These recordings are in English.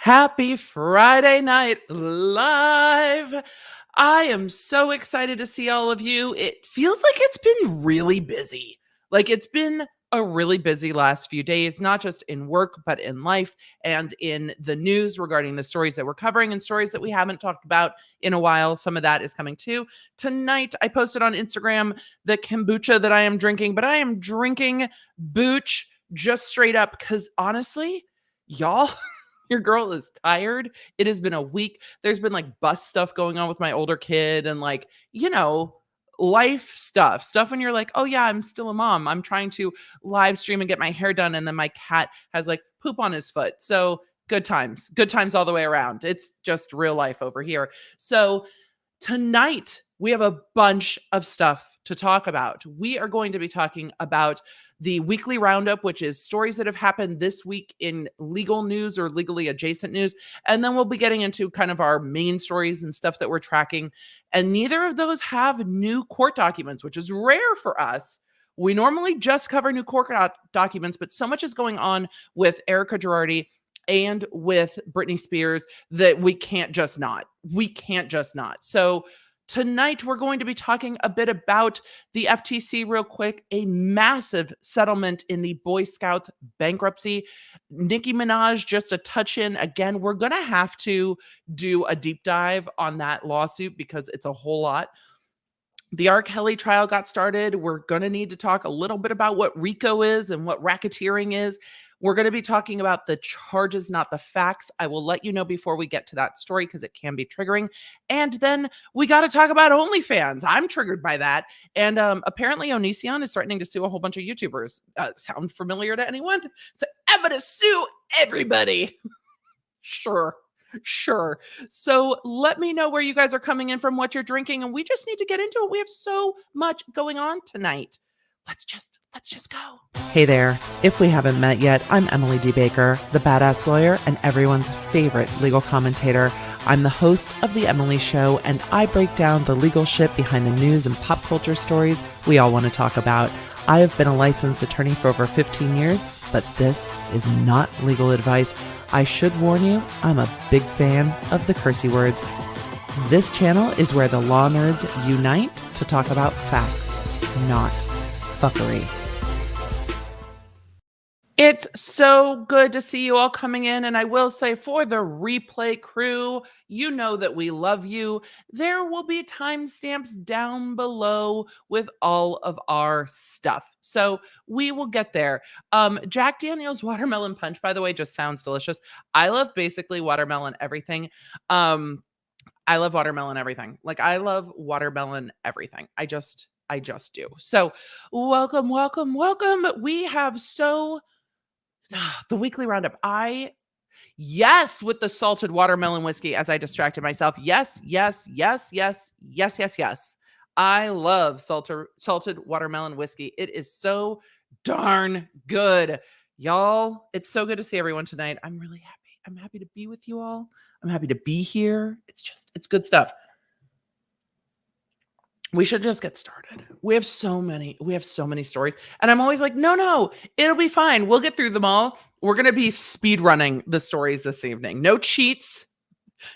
Happy Friday Night Live. I am so excited to see all of you. It feels like it's been really busy. Like it's been a really busy last few days, not just in work, but in life and in the news regarding the stories that we're covering and stories that we haven't talked about in a while. Some of that is coming too. Tonight, I posted on Instagram the kombucha that I am drinking, but I am drinking booch just straight up because honestly, y'all, your girl is tired. It has been a week. There's been like bus stuff going on with my older kid and life stuff when you're like, oh yeah, I'm still a mom. I'm trying to live stream and get my hair done. And then my cat has like poop on his foot. So good times all the way around. It's just real life over here. So tonight we have a bunch of stuff to talk about. We are going to be talking about the weekly roundup, which is stories that have happened this week in legal news or legally adjacent news. And then we'll be getting into kind of our main stories and stuff that we're tracking. And neither of those have new court documents, which is rare for us. We normally just cover new court documents, but so much is going on with Erika Girardi and with Britney Spears that we can't just not. So tonight, we're going to be talking a bit about the FTC real quick, a massive settlement in the Boy Scouts bankruptcy. Nicki Minaj, just a touch in. Again, we're going to have to do a deep dive on that lawsuit because it's a whole lot. The R. Kelly trial got started. We're going to need to talk a little bit about what RICO is and what racketeering is. We're going to be talking about the charges, not the facts. I will let you know before we get to that story because it can be triggering. And then we got to talk about OnlyFans. I'm triggered by that. And apparently Onision is threatening to sue a whole bunch of YouTubers. Sound familiar to anyone? So I'm going to sue everybody. Sure. So let me know where you guys are coming in from, what you're drinking, and we just need to get into it. We have so much going on tonight. Let's just go. Hey there. If we haven't met yet, I'm Emily D. Baker, the badass lawyer and everyone's favorite legal commentator. I'm the host of The Emily Show, and I break down the legal shit behind the news and pop culture stories we all want to talk about. I have been a licensed attorney for over 15 years, but this is not legal advice. I should warn you, I'm a big fan of the cursey words. This channel is where the law nerds unite to talk about facts, not fuckery. It's so good to see you all coming in. And I will say for the replay crew, you know that we love you. There will be timestamps down below with all of our stuff. So we will get there. Jack Daniel's watermelon punch, by the way, just sounds delicious. I love basically watermelon everything. I love watermelon everything. Like I love watermelon everything. I just do. So welcome. We have the weekly roundup. Yes, with the salted watermelon whiskey as I distracted myself. Yes. I love salted watermelon whiskey. It is so darn good. Y'all, it's so good to see everyone tonight. I'm really happy. I'm happy to be with you all. I'm happy to be here. It's good stuff. We should just get started. We have so many stories. And I'm always like, no, it'll be fine. We'll get through them all. We're going to be speed running the stories this evening. No cheats,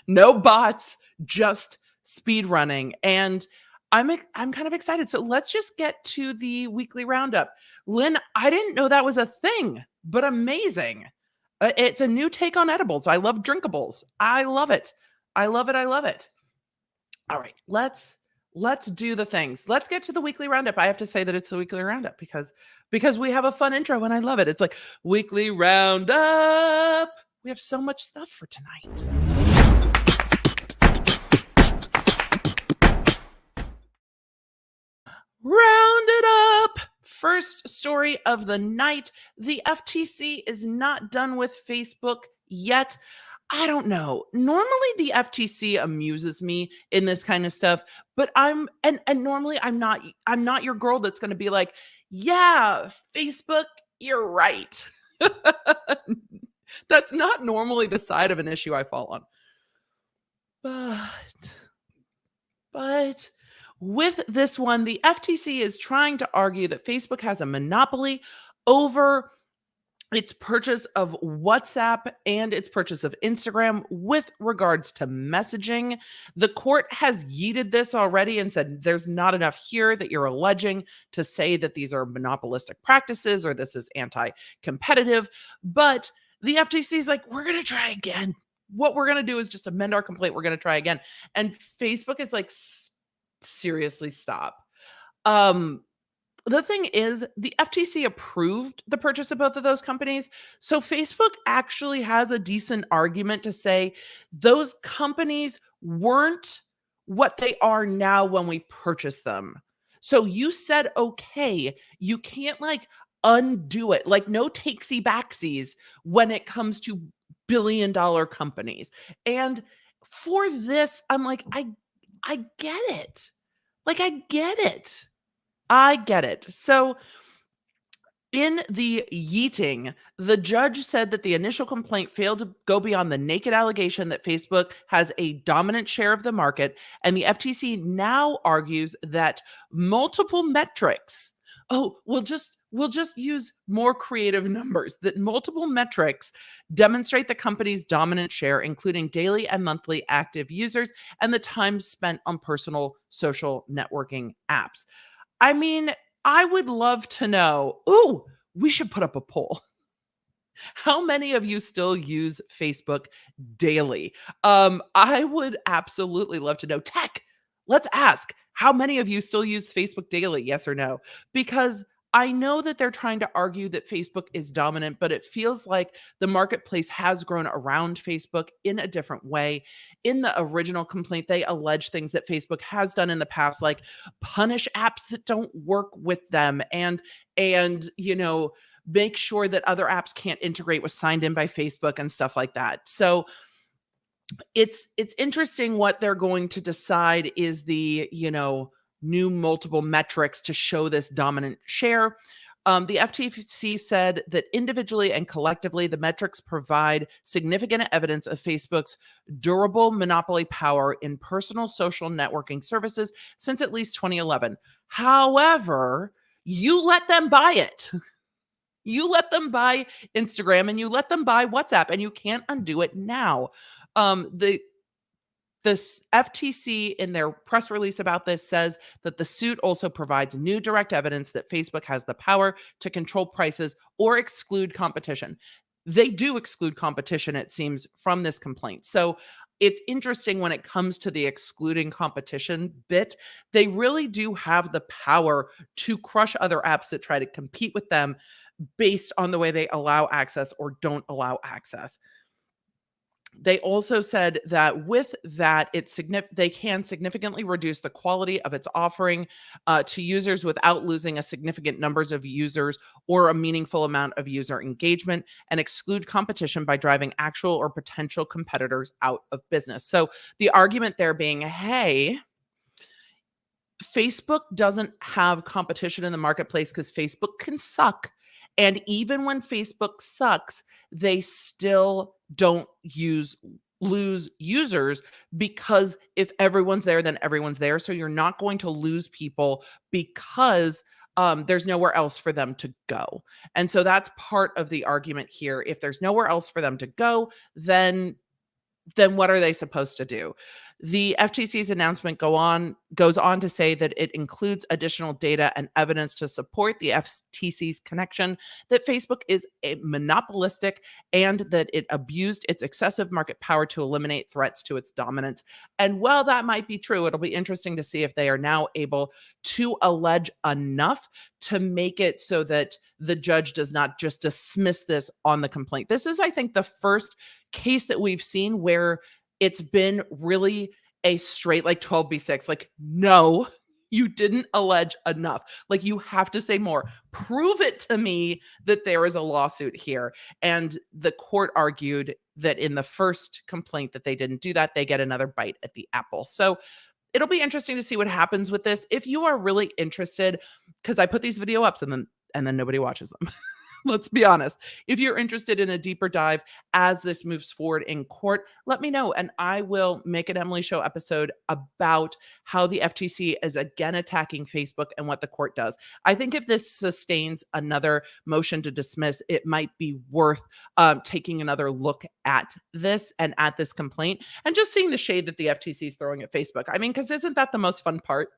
no bots, just speed running. And I'm kind of excited. So let's just get to the weekly roundup. Lynn, I didn't know that was a thing, but amazing. It's a new take on edibles. I love drinkables. I love it. All right, let's do the things. Let's get to the weekly roundup. I have to say that it's the weekly roundup because we have a fun intro and I love it. It's like weekly roundup. We have so much stuff for tonight. Round it up. First story of the night. The FTC is not done with Facebook yet. I don't know. Normally the FTC amuses me in this kind of stuff, but normally I'm not your girl that's going to be like, yeah, Facebook, you're right. That's not normally the side of an issue I fall on. But with this one, the FTC is trying to argue that Facebook has a monopoly over its purchase of WhatsApp and its purchase of Instagram with regards to messaging. The court has yeeted this already and said there's not enough here that you're alleging to say that these are monopolistic practices or this is anti-competitive. But the FTC is like, we're going to try again. What we're going to do is just amend our complaint. We're going to try again. And Facebook is like, seriously, stop. The thing is, the FTC approved the purchase of both of those companies. So Facebook actually has a decent argument to say those companies weren't what they are now when we purchased them. So you said, okay, you can't like undo it, like no takesy backsies when it comes to billion-dollar companies. And for this, I'm like, I get it. Like, I get it. I get it. So in the yeeting, the judge said that the initial complaint failed to go beyond the naked allegation that Facebook has a dominant share of the market, and the FTC now argues that multiple metrics, we'll just use more creative numbers, that multiple metrics demonstrate the company's dominant share, including daily and monthly active users and the time spent on personal social networking apps. I mean, I would love to know. Ooh, we should put up a poll. How many of you still use Facebook daily? I would absolutely love to know. Tech, let's ask. How many of you still use Facebook daily? Yes or no? Because I know that they're trying to argue that Facebook is dominant, but it feels like the marketplace has grown around Facebook in a different way. In the original complaint, they allege things that Facebook has done in the past, like punish apps that don't work with them and make sure that other apps can't integrate with signed in by Facebook and stuff like that. So it's interesting what they're going to decide is the, new multiple metrics to show this dominant share. The FTC said that individually and collectively, the metrics provide significant evidence of Facebook's durable monopoly power in personal social networking services since at least 2011. However, you let them buy it. You let them buy Instagram and you let them buy WhatsApp, and you can't undo it now. The FTC in their press release about this says that the suit also provides new direct evidence that Facebook has the power to control prices or exclude competition. They do exclude competition, it seems, from this complaint. So it's interesting when it comes to the excluding competition bit. They really do have the power to crush other apps that try to compete with them based on the way they allow access or don't allow access. They also said that with that, they can significantly reduce the quality of its offering to users without losing a significant numbers of users or a meaningful amount of user engagement, and exclude competition by driving actual or potential competitors out of business. So the argument there being, hey, Facebook doesn't have competition in the marketplace because Facebook can suck. And even when Facebook sucks, they still don't lose users, because if everyone's there, then everyone's there. So you're not going to lose people because there's nowhere else for them to go. And so that's part of the argument here. If there's nowhere else for them to go, then what are they supposed to do? The FTC's announcement goes on to say that it includes additional data and evidence to support the FTC's connection that Facebook is monopolistic and that it abused its excessive market power to eliminate threats to its dominance. And while that might be true, it'll be interesting to see if they are now able to allege enough to make it so that the judge does not just dismiss this on the complaint. This is, I think, the first case that we've seen where it's been really a straight like 12b6, like, no, you didn't allege enough. Like, you have to say more. Prove it to me that there is a lawsuit here. And the court argued that in the first complaint that they didn't do that, they get another bite at the apple. So it'll be interesting to see what happens with this. If you are really interested, because I put these video ups and then nobody watches them. Let's be honest. If you're interested in a deeper dive as this moves forward in court, let me know and I will make an Emily Show episode about how the FTC is again attacking Facebook and what the court does. I think if this sustains another motion to dismiss, it might be worth taking another look at this and at this complaint and just seeing the shade that the FTC is throwing at Facebook. I mean, because isn't that the most fun part?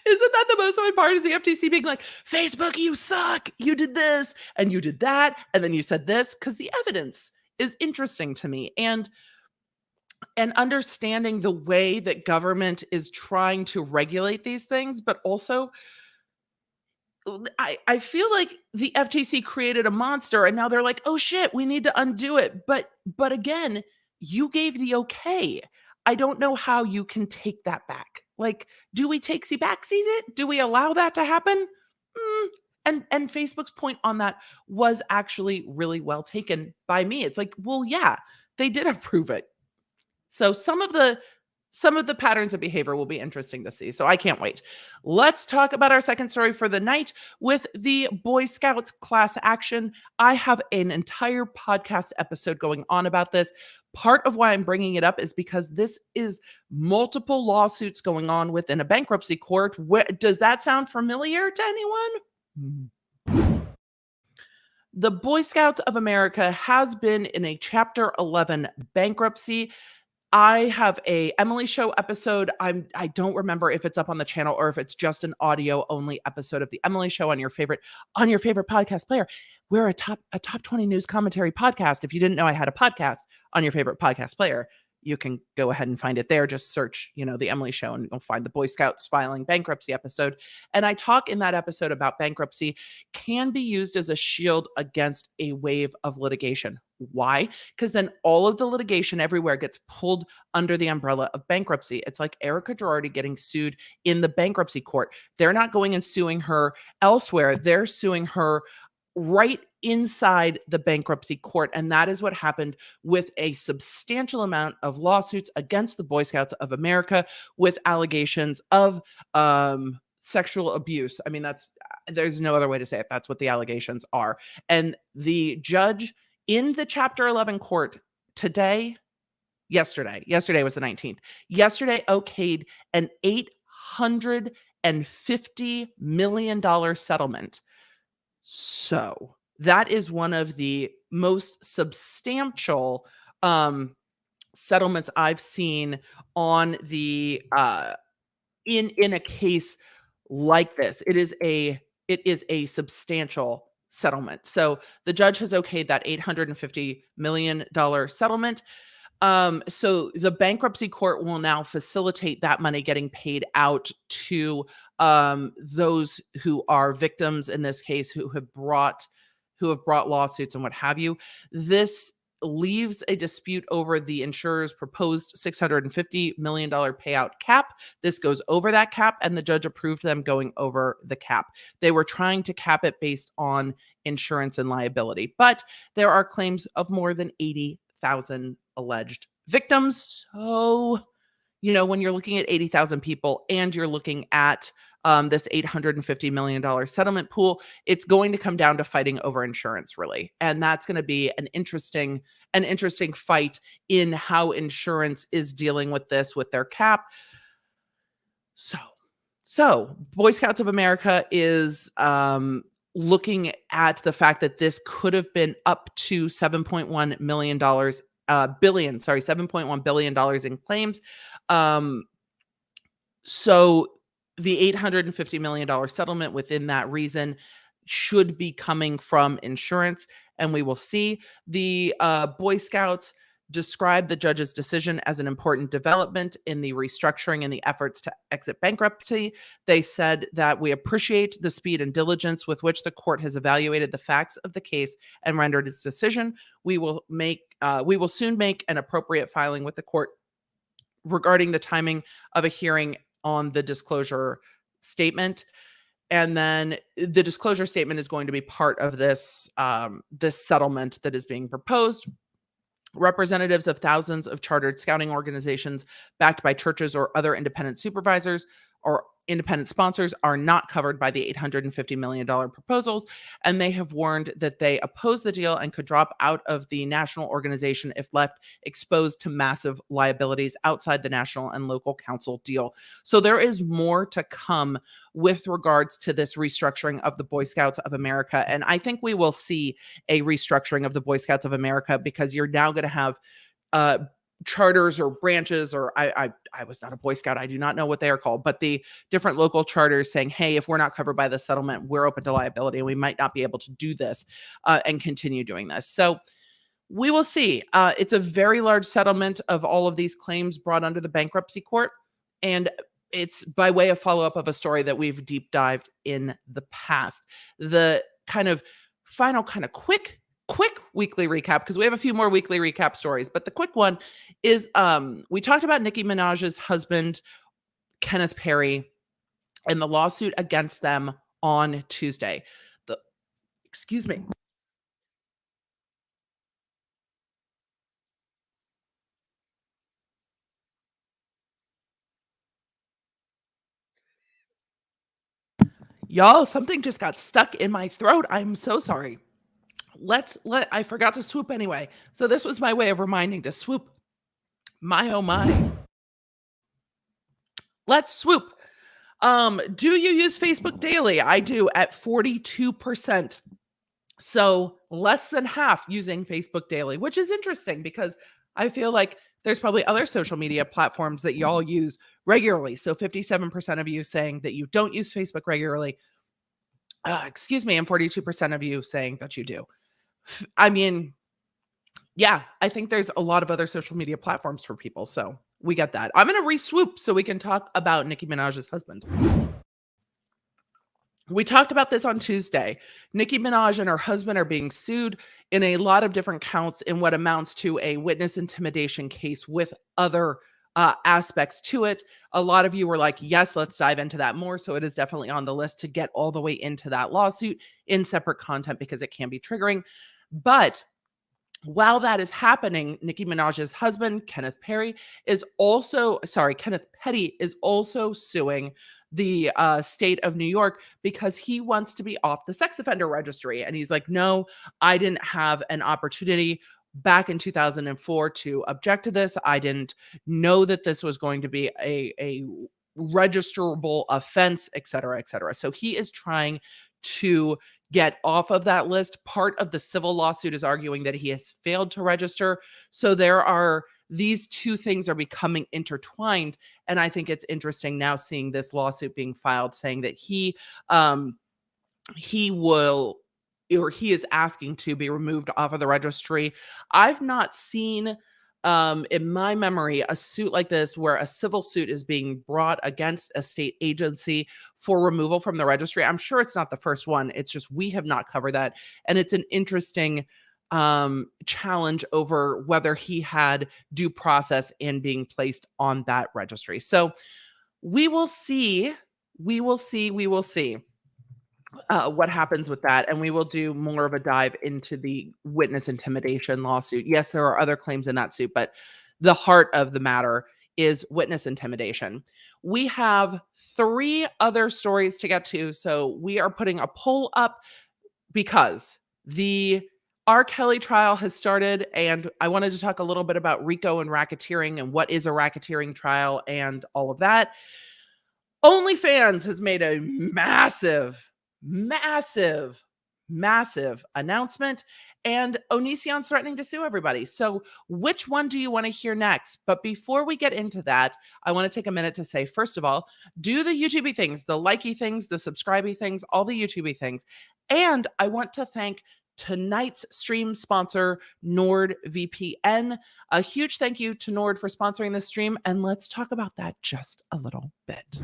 Isn't that the most fun part is the FTC being like, Facebook, you suck. You did this and you did that. And then you said this because the evidence is interesting to me. And understanding the way that government is trying to regulate these things, but also I feel like the FTC created a monster and now they're like, oh shit, we need to undo it. But again, you gave the okay. I don't know how you can take that back. Like, do we takesy backsies it? Do we allow that to happen? And Facebook's point on that was actually really well taken by me. It's like, well, yeah, they did approve it. So some of the patterns of behavior will be interesting to see. So I can't wait. Let's talk about our second story for the night with the Boy Scouts class action. I have an entire podcast episode going on about this. Part of why I'm bringing it up is because this is multiple lawsuits going on within a bankruptcy court. Does that sound familiar to anyone? The Boy Scouts of America has been in a Chapter 11 bankruptcy. I have a Emily Show episode. I don't remember if it's up on the channel or if it's just an audio only episode of the Emily Show on your favorite podcast player. We're a top 20 news commentary podcast. If you didn't know I had a podcast on your favorite podcast player, you can go ahead and find it there. Just search, the Emily Show and you'll find the Boy Scouts filing bankruptcy episode. And I talk in that episode about bankruptcy can be used as a shield against a wave of litigation. Why? Because then all of the litigation everywhere gets pulled under the umbrella of bankruptcy. It's like Erika Girardi getting sued in the bankruptcy court. They're not going and suing her elsewhere. They're suing her right inside the bankruptcy court. And that is what happened with a substantial amount of lawsuits against the Boy Scouts of America with allegations of sexual abuse. I mean, there's no other way to say it. That's what the allegations are. And the judge in the Chapter 11 court yesterday was the 19th, yesterday okayed an $850 million settlement. So that is one of the most substantial settlements I've seen on the in a case like this. It is a substantial settlement. So the judge has okayed that $850 million settlement. So the bankruptcy court will now facilitate that money getting paid out to those who are victims in this case, who have brought lawsuits and what have you. This leaves a dispute over the insurer's proposed $650 million payout cap. This goes over that cap, and the judge approved them going over the cap. They were trying to cap it based on insurance and liability, but there are claims of more than 80,000 alleged victims. So, when you're looking at 80,000 people and you're looking at this $850 million settlement pool, it's going to come down to fighting over insurance, really. And that's going to be an interesting fight in how insurance is dealing with this, with their cap. So Boy Scouts of America is looking at the fact that this could have been up to $7.1 billion in claims. So the $850 million settlement within that reason should be coming from insurance, and we will see. The Boy Scouts described the judge's decision as an important development in the restructuring and the efforts to exit bankruptcy. They said that we appreciate the speed and diligence with which the court has evaluated the facts of the case and rendered its decision. We will soon make an appropriate filing with the court regarding the timing of a hearing on the disclosure statement. And then the disclosure statement is going to be part of this settlement that is being proposed. Representatives of thousands of chartered scouting organizations backed by churches or other independent supervisors are independent sponsors are not covered by the $850 million proposals, and they have warned that they oppose the deal and could drop out of the national organization if left exposed to massive liabilities outside the national and local council deal. So there is more to come with regards to this restructuring of the Boy Scouts of America. And I think we will see a restructuring of the Boy Scouts of America, because you're now going to have charters or branches, or I was not a Boy Scout, I do not know what they are called, but the different local charters saying, hey, if we're not covered by the settlement, we're open to liability, and we might not be able to do this and continue doing this. So we will see. It's a very large settlement of all of these claims brought under the bankruptcy court, and it's by way of follow-up of a story that we've deep dived in the past. The kind of final quick weekly recap, because we have a few more weekly recap stories, but the quick one is we talked about Nicki Minaj's husband, Kenneth Perry, and the lawsuit against them on Tuesday. Excuse me. Y'all, something just got stuck in my throat. I'm so sorry. I forgot to swoop anyway. So this was my way of reminding to swoop. My, oh my. Let's swoop. Do you use Facebook daily? I do, at 42%. So less than half using Facebook daily, which is interesting because I feel like there's probably other social media platforms that y'all use regularly. So 57% of you saying that you don't use Facebook regularly. And 42% of you saying that you do. I mean, yeah, I think there's a lot of other social media platforms for people. So we get that. I'm going to re-swoop so we can talk about Nicki Minaj's husband. We talked about this on Tuesday. Nicki Minaj and her husband are being sued in a lot of different counts in what amounts to a witness intimidation case with other aspects to it. A lot of you were like, yes, let's dive into that more. So it is definitely on the list to get all the way into that lawsuit in separate content because it can be triggering. But while that is happening, Nicki Minaj's husband, Kenneth Petty, is also suing the state of New York because he wants to be off the sex offender registry. And he's like, no, I didn't have an opportunity back in 2004 to object to this. I didn't know that this was going to be a registerable offense, et cetera, et cetera. So he is trying to get off of that list. Part of the civil lawsuit is arguing that he has failed to register. So these two things are becoming intertwined. And I think it's interesting now seeing this lawsuit being filed saying that he is asking to be removed off of the registry. I've not seen in my memory a suit like this where a civil suit is being brought against a state agency for removal from the registry. I'm sure it's not the first one. It's just we have not covered that. And it's an interesting challenge over whether he had due process in being placed on that registry. So we will see. What happens with that, and we will do more of a dive into the witness intimidation lawsuit. Yes, there are other claims in that suit, but the heart of the matter is witness intimidation. We have 3 other stories to get to, so we are putting a poll up because the R. Kelly trial has started, and I wanted to talk a little bit about RICO and racketeering and what is a racketeering trial and all of that. OnlyFans has made a massive announcement, and Onision's threatening to sue everybody. So which one do you want to hear next? But before we get into that, I want to take a minute to say, first of all, do the YouTube things, the likey things, the subscribey things, all the YouTube things. And I want to thank tonight's stream sponsor, NordVPN. A huge thank you to Nord for sponsoring this stream, and let's talk about that just a little bit.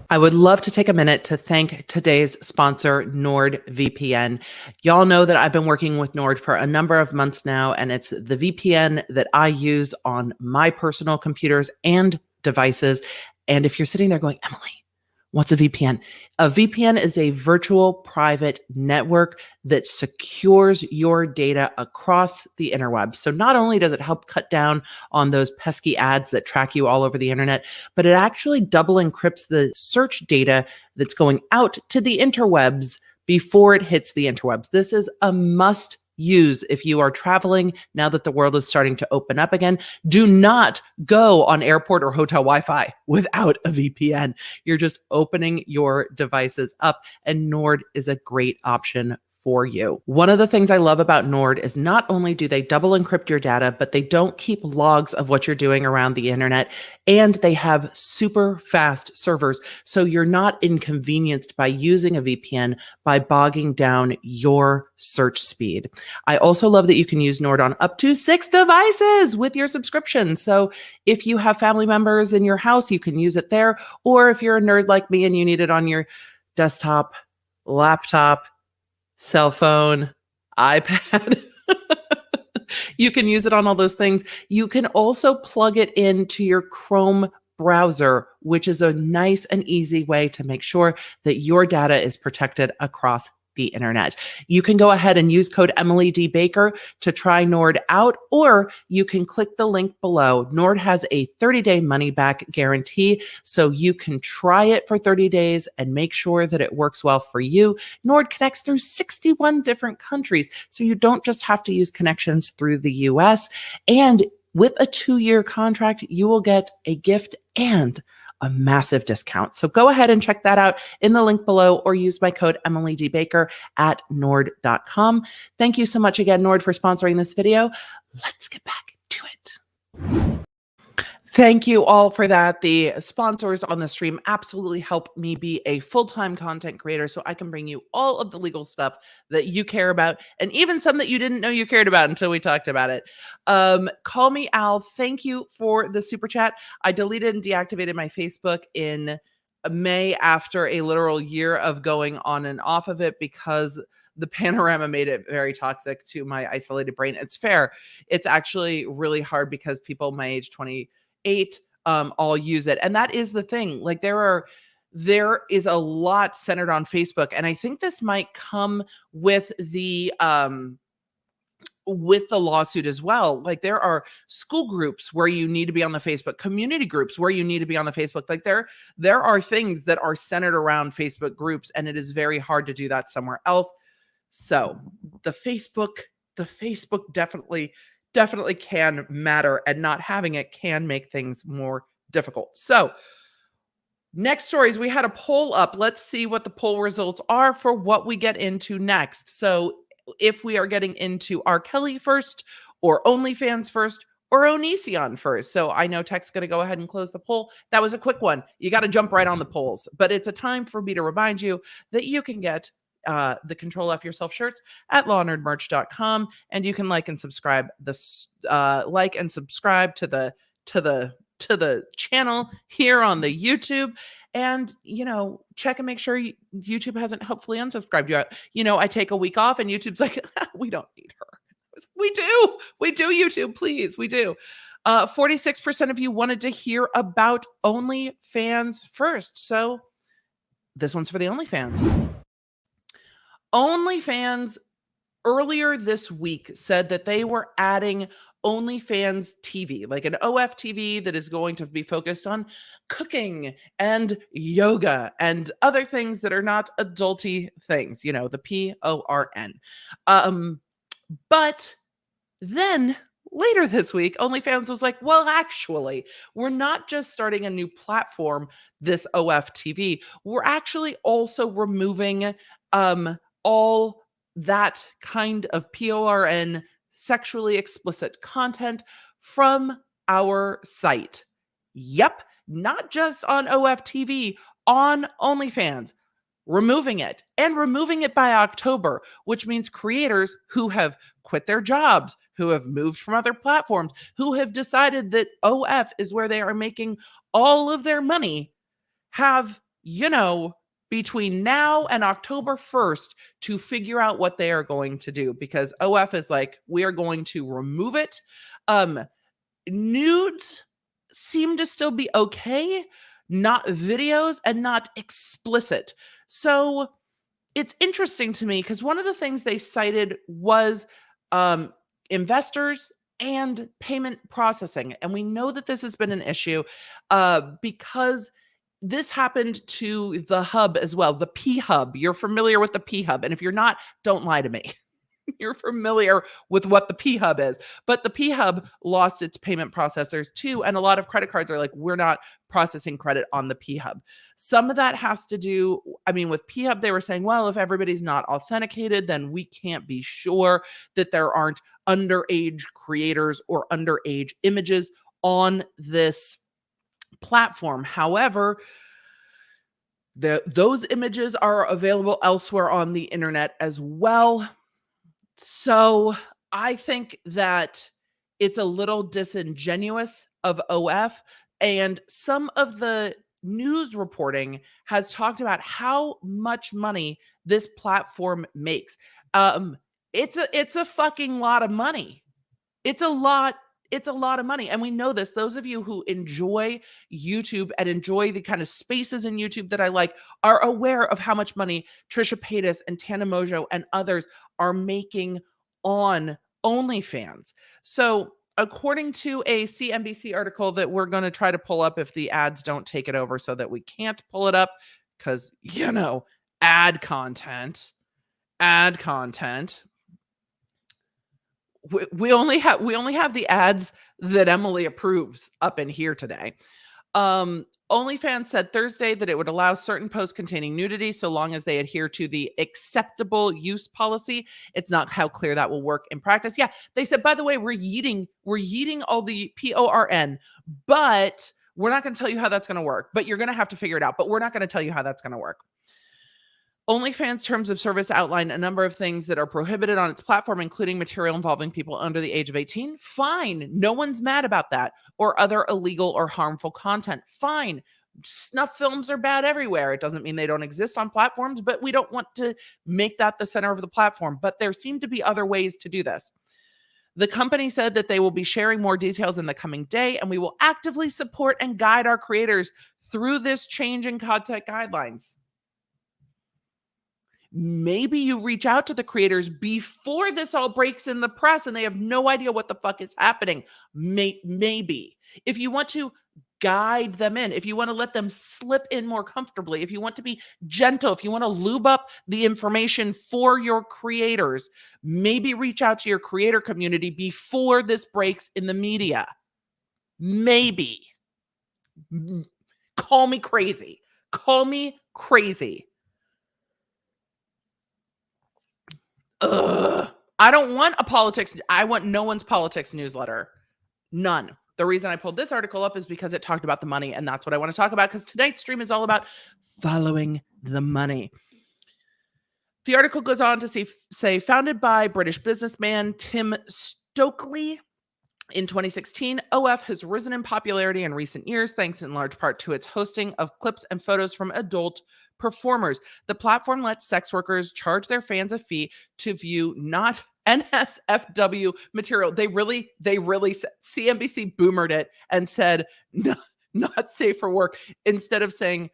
I would love to take a minute to thank today's sponsor, NordVPN. Y'all know that I've been working with Nord for a number of months now, and it's the VPN that I use on my personal computers and devices. And if you're sitting there going, Emily, What's a VPN? A VPN is a virtual private network that secures your data across the interwebs. So not only does it help cut down on those pesky ads that track you all over the internet, but it actually double encrypts the search data that's going out to the interwebs before it hits the interwebs. This is a must use if you are traveling now that the world is starting to open up again. Do not go on airport or hotel Wi-Fi without a VPN. You're just opening your devices up, and Nord is a great option for you. One of the things I love about Nord is not only do they double encrypt your data, but they don't keep logs of what you're doing around the internet, and they have super fast servers. So you're not inconvenienced by using a VPN by bogging down your search speed. I also love that you can use Nord on up to 6 devices with your subscription. So if you have family members in your house, you can use it there. Or if you're a nerd like me and you need it on your desktop, laptop, cell phone, iPad. You can use it on all those things. You can also plug it into your Chrome browser, which is a nice and easy way to make sure that your data is protected across the internet. You can go ahead and use code Emily D. Baker to try Nord out, or you can click the link below. Nord has a 30-day money-back guarantee, so you can try it for 30 days and make sure that it works well for you. Nord connects through 61 different countries, so you don't just have to use connections through the US. And with a 2-year contract, you will get a gift and a massive discount. So go ahead and check that out in the link below, or use my code Emily D. Baker at nord.com. Thank you so much again, Nord, for sponsoring this video. Let's get back to it. Thank you all for that. The sponsors on the stream absolutely help me be a full-time content creator, so I can bring you all of the legal stuff that you care about, and even some that you didn't know you cared about until we talked about it. Call Me Al, thank you for the super chat. I deleted and deactivated my Facebook in May after a literal year of going on and off of it because the panorama made it very toxic to my isolated brain. It's fair. It's actually really hard because people my age 28 all use it. And that is the thing. Like there is a lot centered on Facebook. And I think this might come with the lawsuit as well. Like there are school groups where you need to be on the Facebook, community groups where you need to be on the Facebook. Like there are things that are centered around Facebook groups, and it is very hard to do that somewhere else. So the Facebook definitely can matter, and not having it can make things more difficult. So next stories, we had a poll up. Let's see what the poll results are for what we get into next. So if we are getting into R. Kelly first, or OnlyFans first, or Onision first. So I know Tech's going to go ahead and close the poll. That was a quick one. You got to jump right on the polls. But it's a time for me to remind you that you can get the Control F Yourself shirts at lawnerdmerch.com, and you can like and subscribe to the channel here on the YouTube, and check and make sure YouTube hasn't hopefully unsubscribed you. I take a week off and YouTube's like, we don't need her. We do, YouTube, please, we do. 46% of you wanted to hear about OnlyFans first, so this one's for the OnlyFans. OnlyFans earlier this week said that they were adding OnlyFans TV, like an OF TV that is going to be focused on cooking and yoga and other things that are not adulty things, the PORN. But then later this week, OnlyFans was like, well, actually, we're not just starting a new platform, this OF TV. We're actually also removing all that kind of PORN, sexually explicit content from our site. Yep, not just on OFTV, on OnlyFans. Removing it, and removing it by October, which means creators who have quit their jobs, who have moved from other platforms, who have decided that OF is where they are making all of their money, have, between now and October 1st to figure out what they are going to do, because OF is like, we are going to remove it. Nudes seem to still be okay. not videos and not explicit. So it's interesting to me because one of the things they cited was investors and payment processing. And we know that this has been an issue because this happened to the hub as well, the P hub. You're familiar with the P hub. And if you're not, don't lie to me. You're familiar with what the P hub is. But the P hub lost its payment processors too. And a lot of credit cards are like, we're not processing credit on the P hub. Some of that has to do, I mean, with P hub, they were saying, well, if everybody's not authenticated, then we can't be sure that there aren't underage creators or underage images on this platform. However, those images are available elsewhere on the internet as well. So I think that it's a little disingenuous of OF, and some of the news reporting has talked about how much money this platform makes. It's a fucking lot of money. It's a lot of money. And we know this. Those of you who enjoy YouTube and enjoy the kind of spaces in YouTube that I like are aware of how much money Trisha Paytas and Tana Mojo and others are making on OnlyFans. So according to a CNBC article that we're going to try to pull up if the ads don't take it over so that we can't pull it up because, you know, ad content. We only have the ads that Emily approves up in here today. OnlyFans said Thursday that it would allow certain posts containing nudity so long as they adhere to the acceptable use policy. It's not how clear that will work in practice. Yeah, they said, by the way, we're yeeting all the PORN, but we're not going to tell you how that's going to work. But you're going to have to figure it out. But we're not going to tell you how that's going to work. OnlyFans terms of service outline a number of things that are prohibited on its platform, including material involving people under the age of 18. Fine. No one's mad about that. Or other illegal or harmful content. Fine. Snuff films are bad everywhere. It doesn't mean they don't exist on platforms, but we don't want to make that the center of the platform. But there seem to be other ways to do this. The company said that they will be sharing more details in the coming day, and we will actively support and guide our creators through this change in content guidelines. Maybe you reach out to the creators before this all breaks in the press and they have no idea what the fuck is happening. Maybe. If you want to guide them in, if you want to let them slip in more comfortably, if you want to be gentle, if you want to lube up the information for your creators, maybe reach out to your creator community before this breaks in the media. Maybe. Call me crazy. Call me crazy. I don't want a politics. I want no one's politics newsletter. None. The reason I pulled this article up is because it talked about the money, and that's what I want to talk about because tonight's stream is all about following the money. The article goes on to say founded by British businessman Tim Stokely in 2016, OF has risen in popularity in recent years, thanks in large part to its hosting of clips and photos from adult performers. The platform lets sex workers charge their fans a fee to view not NSFW material. They really CNBC boomered it and said not safe for work instead of saying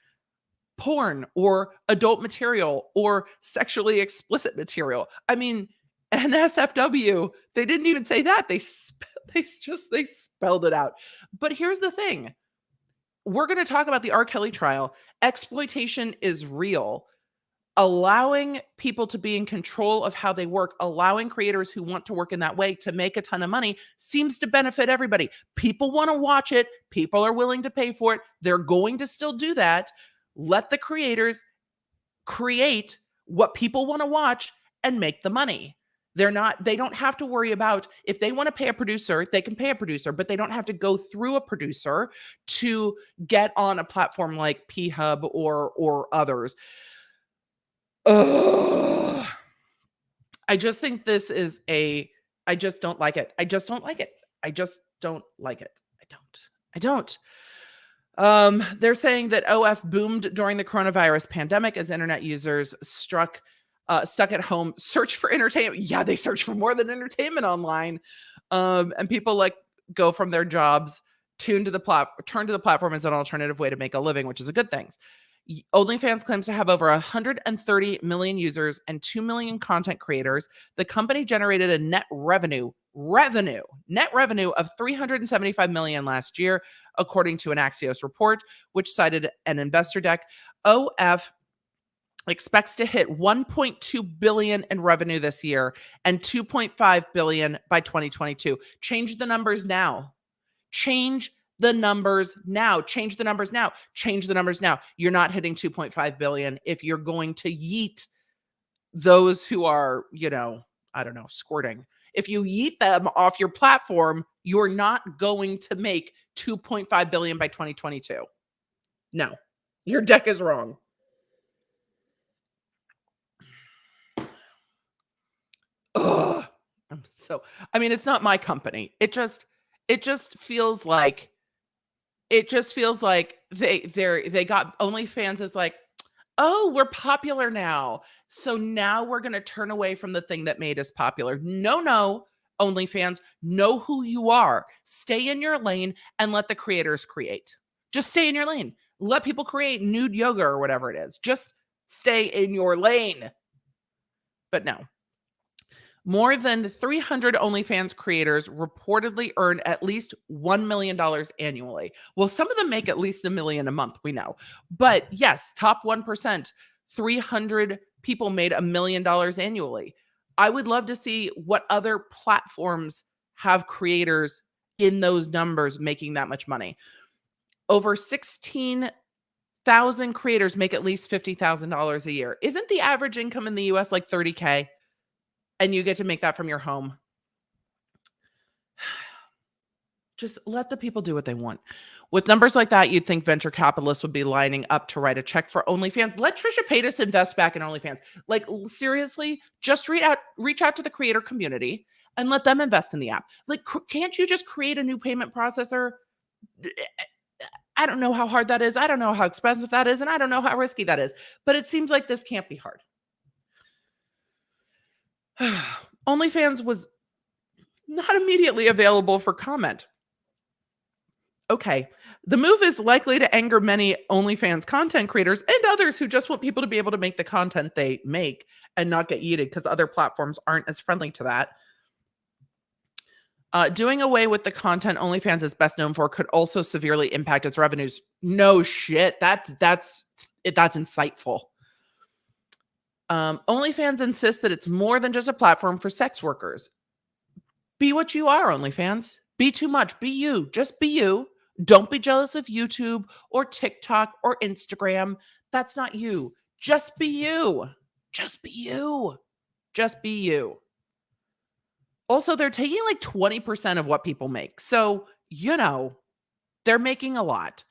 porn or adult material or sexually explicit material. I mean, NSFW, they didn't even say that. They spelled it out. But here's the thing. We're going to talk about the R. Kelly trial. Exploitation is real. Allowing people to be in control of how they work, allowing creators who want to work in that way to make a ton of money seems to benefit everybody. People want to watch it. People are willing to pay for it. They're going to still do that. Let the creators create what people want to watch and make the money. They don't have to worry about if they want to pay a producer, they can pay a producer, but they don't have to go through a producer to get on a platform like P-Hub or others. I just think this is I just don't like it. I don't. They're saying that OF boomed during the coronavirus pandemic as internet users stuck at home search for entertainment. Yeah, they search for more than entertainment online. And people go from their jobs turn to the platform as an alternative way to make a living, which is a good thing. OnlyFans claims to have over 130 million users and 2 million content creators. The company generated a net revenue of 375 million last year, according to an Axios report, which cited an investor deck. OF expects to hit 1.2 billion in revenue this year and 2.5 billion by 2022. Change the numbers now. Change the numbers now. Change the numbers now. Change the numbers now. You're not hitting 2.5 billion if you're going to yeet those who are, squirting. If you yeet them off your platform, you're not going to make 2.5 billion by 2022. No, your deck is wrong. Ugh. It's not my company. It just feels like they got OnlyFans is like, oh, we're popular now. So now we're going to turn away from the thing that made us popular. No, OnlyFans, know who you are. Stay in your lane and let the creators create. Just stay in your lane. Let people create nude yoga or whatever it is. Just stay in your lane. But no. More than 300 OnlyFans creators reportedly earn at least $1 million annually. Well, some of them make at least $1 million a month, we know. But yes, top 1%, 300 people made $1 million annually. I would love to see what other platforms have creators in those numbers making that much money. Over 16,000 creators make at least $50,000 a year. Isn't the average income in the US like $30K? And you get to make that from your home. Just let the people do what they want. With numbers like that, you'd think venture capitalists would be lining up to write a check for OnlyFans. Let Trisha Paytas invest back in OnlyFans. Like, seriously, just reach out to the creator community and let them invest in the app. Like, can't you just create a new payment processor? I don't know how hard that is. I don't know how expensive that is. And I don't know how risky that is. But it seems like this can't be hard. OnlyFans was not immediately available for comment. Okay, the move is likely to anger many OnlyFans content creators and others who just want people to be able to make the content they make and not get yeeted because other platforms aren't as friendly to that. Doing away with the content OnlyFans is best known for could also severely impact its revenues. No shit, that's insightful. OnlyFans insists that it's more than just a platform for sex workers. Be what you are, OnlyFans. Be too much. Be you. Just be you. Don't be jealous of YouTube or TikTok or Instagram. That's not you. Just be you. Just be you. Just be you. Also, they're taking like 20% of what people make. So, they're making a lot.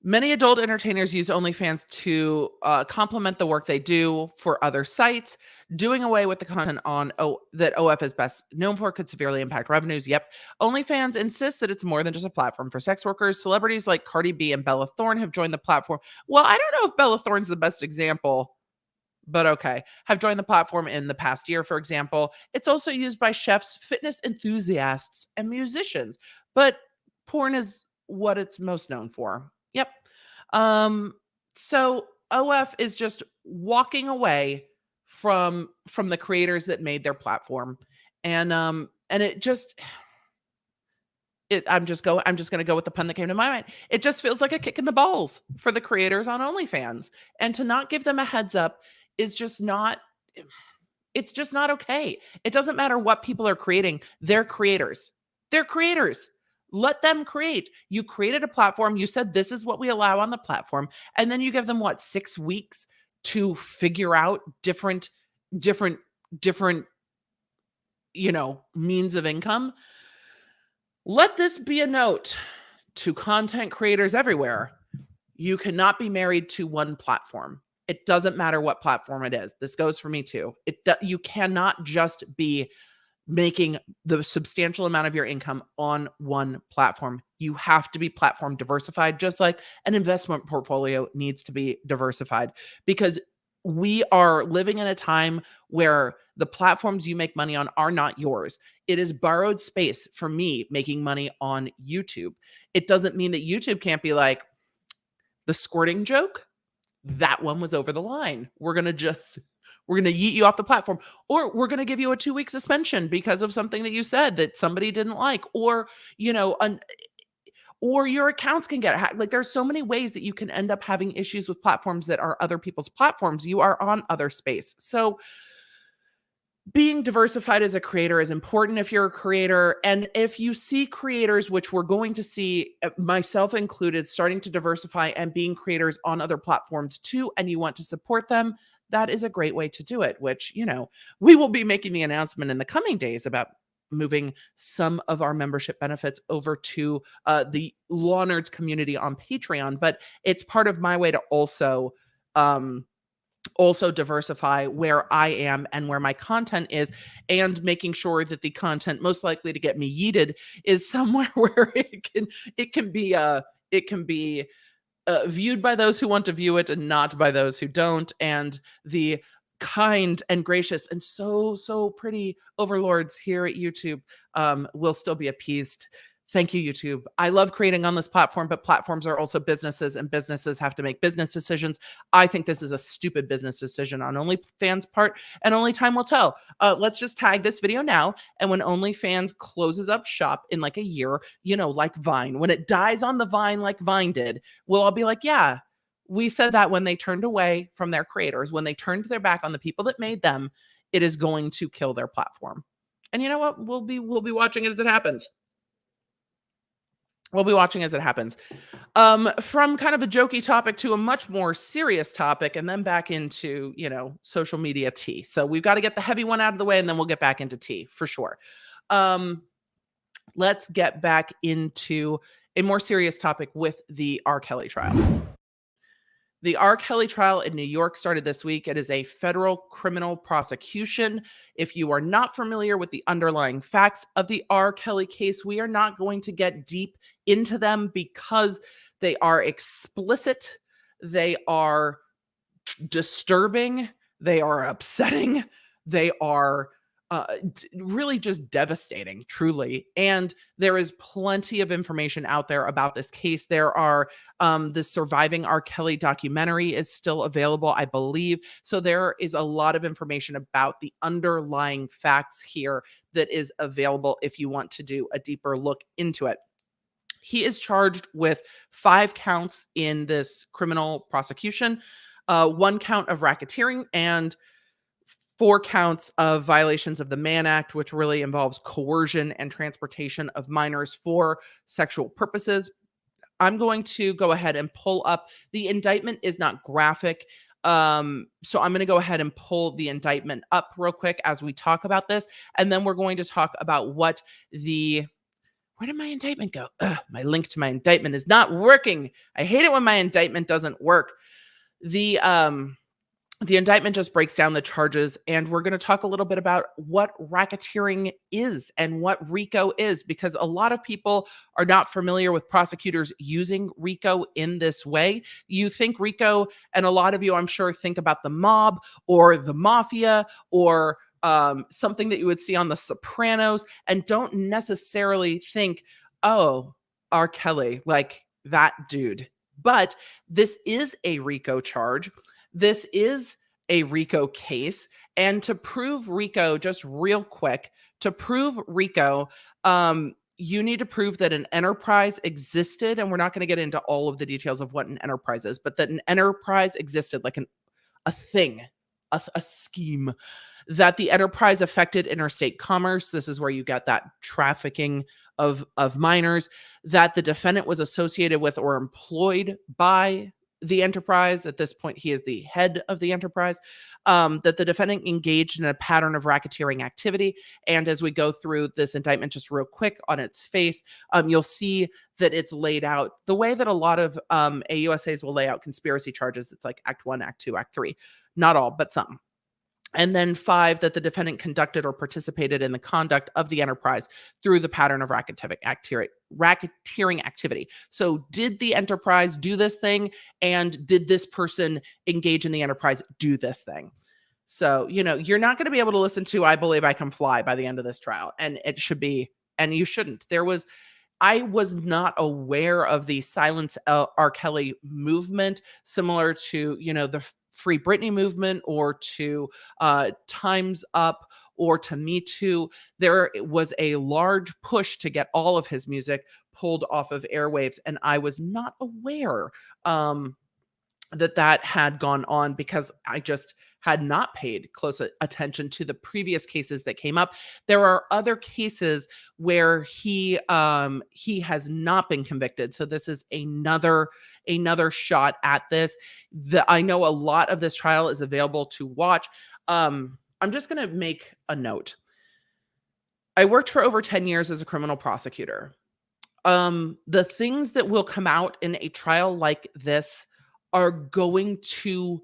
Many adult entertainers use OnlyFans to complement the work they do for other sites. Doing away with the content that OF is best known for could severely impact revenues. Yep. OnlyFans insists that it's more than just a platform for sex workers. Celebrities like Cardi B and Bella Thorne have joined the platform. Well, I don't know if Bella Thorne's the best example, but okay. Have joined the platform in the past year, for example. It's also used by chefs, fitness enthusiasts, and musicians. But porn is what it's most known for. Yep. So OF is just walking away from the creators that made their platform. And I'm just going to go with the pun that came to my mind. It just feels like a kick in the balls for the creators on OnlyFans. And to not give them a heads up is just not, it's just not okay. It doesn't matter what people are creating. They're creators. They're creators. Let them create. You created a platform. You said, this is what we allow on the platform. And then you give them 6 weeks to figure out different, means of income. Let this be a note to content creators everywhere. You cannot be married to one platform. It doesn't matter what platform it is. This goes for me too. You cannot just be making the substantial amount of your income on one platform. You have to be platform diversified, just like an investment portfolio needs to be diversified. Because we are living in a time where the platforms you make money on are not yours. It is borrowed space for me making money on YouTube. It doesn't mean that YouTube can't be like, the squirting joke, that one was over the line. We're going to yeet you off the platform, or we're going to give you a 2-week suspension because of something that you said that somebody didn't like, or, or your accounts can get hacked. Like, there's so many ways that you can end up having issues with platforms that are other people's platforms. You are on other space. So being diversified as a creator is important if you're a creator. And if you see creators, which we're going to see, myself included, starting to diversify and being creators on other platforms too, and you want to support them, that is a great way to do it, which, we will be making the announcement in the coming days about moving some of our membership benefits over to the Law Nerds community on Patreon. But it's part of my way to also diversify where I am and where my content is, and making sure that the content most likely to get me yeeted is somewhere where it can be viewed by those who want to view it and not by those who don't. And the kind and gracious and so pretty overlords here at YouTube will still be appeased. Thank you, YouTube. I love creating on this platform, but platforms are also businesses, and businesses have to make business decisions. I think this is a stupid business decision on OnlyFans' part, and only time will tell. Let's just tag this video now, and when OnlyFans closes up shop in like a year, like Vine, when it dies on the vine like Vine did, we'll all be like, yeah, we said that when they turned away from their creators, when they turned their back on the people that made them, it is going to kill their platform. And you know what? We'll be watching it as it happens. We'll be watching as it happens. From kind of a jokey topic to a much more serious topic, and then back into, social media tea. So we've got to get the heavy one out of the way, and then we'll get back into tea for sure. Let's get back into a more serious topic with the R. Kelly trial. The R. Kelly trial in New York started this week. It is a federal criminal prosecution. If you are not familiar with the underlying facts of the R. Kelly case, we are not going to get deep into them because they are explicit, they are disturbing, they are upsetting, they are really just devastating, truly. And there is plenty of information out there about this case. There are the Surviving R. Kelly documentary is still available, I believe. So there is a lot of information about the underlying facts here that is available if you want to do a deeper look into it. He is charged with 5 counts in this criminal prosecution, 1 count of racketeering, and 4 counts of violations of the Mann Act, which really involves coercion and transportation of minors for sexual purposes. I'm going to go ahead and pull up. The indictment is not graphic. So I'm going to go ahead and pull the indictment up real quick as we talk about this. And then we're going to talk about what where did my indictment go? My link to my indictment is not working. I hate it when my indictment doesn't work. The indictment just breaks down the charges, and we're going to talk a little bit about what racketeering is and what RICO is, because a lot of people are not familiar with prosecutors using RICO in this way. You think RICO, and a lot of you, I'm sure, think about the mob or the mafia or something that you would see on The Sopranos, and don't necessarily think, oh, R. Kelly, like that dude. But this is a RICO charge. This is a RICO case. And to prove RICO, just real quick, to prove RICO, you need to prove that an enterprise existed. And we're not going to get into all of the details of what an enterprise is, but that an enterprise existed, like a thing, a scheme, that the enterprise affected interstate commerce. This is where you get that trafficking of minors, that the defendant was associated with or employed by the enterprise. At this point, he is the head of the enterprise, that the defendant engaged in a pattern of racketeering activity. And as we go through this indictment, just real quick on its face, you'll see that it's laid out the way that a lot of AUSAs will lay out conspiracy charges. It's like Act 1, Act 2, Act 3. Not all, but some. And then 5, that the defendant conducted or participated in the conduct of the enterprise through the pattern of racketeering activity. So did the enterprise do this thing? And did this person engage in the enterprise do this thing? So, you're not going to be able to listen to I Believe I Can Fly by the end of this trial. And it should be, and you shouldn't. I was not aware of the Silence R. Kelly movement, similar to, the Free Britney movement, or to Time's Up, or to Me Too. There was a large push to get all of his music pulled off of airwaves, and I was not aware that had gone on, because I just had not paid close attention to the previous cases that came up. There are other cases where he has not been convicted. So this is another shot at this. I know a lot of this trial is available to watch. I'm just going to make a note. I worked for over 10 years as a criminal prosecutor. The things that will come out in a trial like this are going to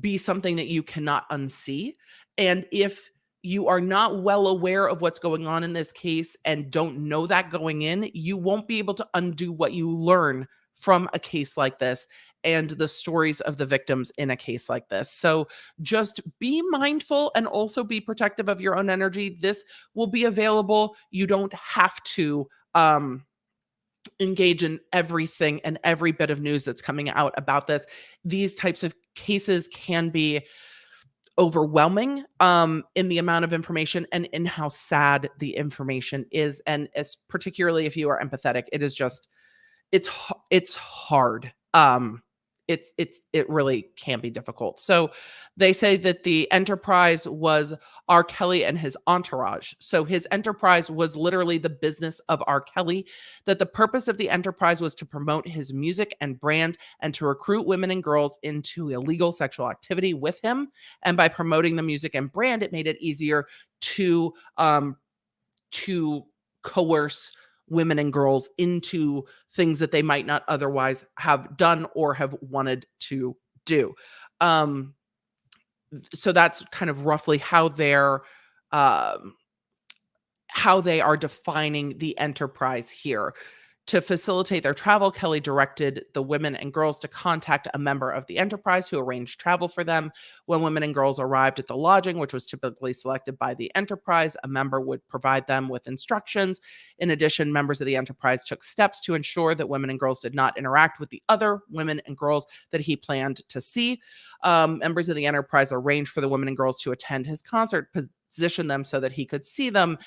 be something that you cannot unsee. And if you are not well aware of what's going on in this case and don't know that going in, you won't be able to undo what you learn from a case like this and the stories of the victims in a case like this. So just be mindful and also be protective of your own energy. This will be available. You don't have to engage in everything and every bit of news that's coming out about this. These types of cases can be overwhelming in the amount of information and in how sad the information is. And as particularly if you are empathetic, it is just, it's hard. It really can be difficult. So they say that the enterprise was R. Kelly and his entourage. So his enterprise was literally the business of R. Kelly, that the purpose of the enterprise was to promote his music and brand and to recruit women and girls into illegal sexual activity with him. And by promoting the music and brand, it made it easier to coerce women and girls into things that they might not otherwise have done or have wanted to do. So that's kind of roughly how they are defining the enterprise here. To facilitate their travel, Kelly directed the women and girls to contact a member of the enterprise who arranged travel for them. When women and girls arrived at the lodging, which was typically selected by the enterprise, a member would provide them with instructions. In addition, members of the enterprise took steps to ensure that women and girls did not interact with the other women and girls that he planned to see. Members of the enterprise arranged for the women and girls to attend his concert, positioned them so that he could see them,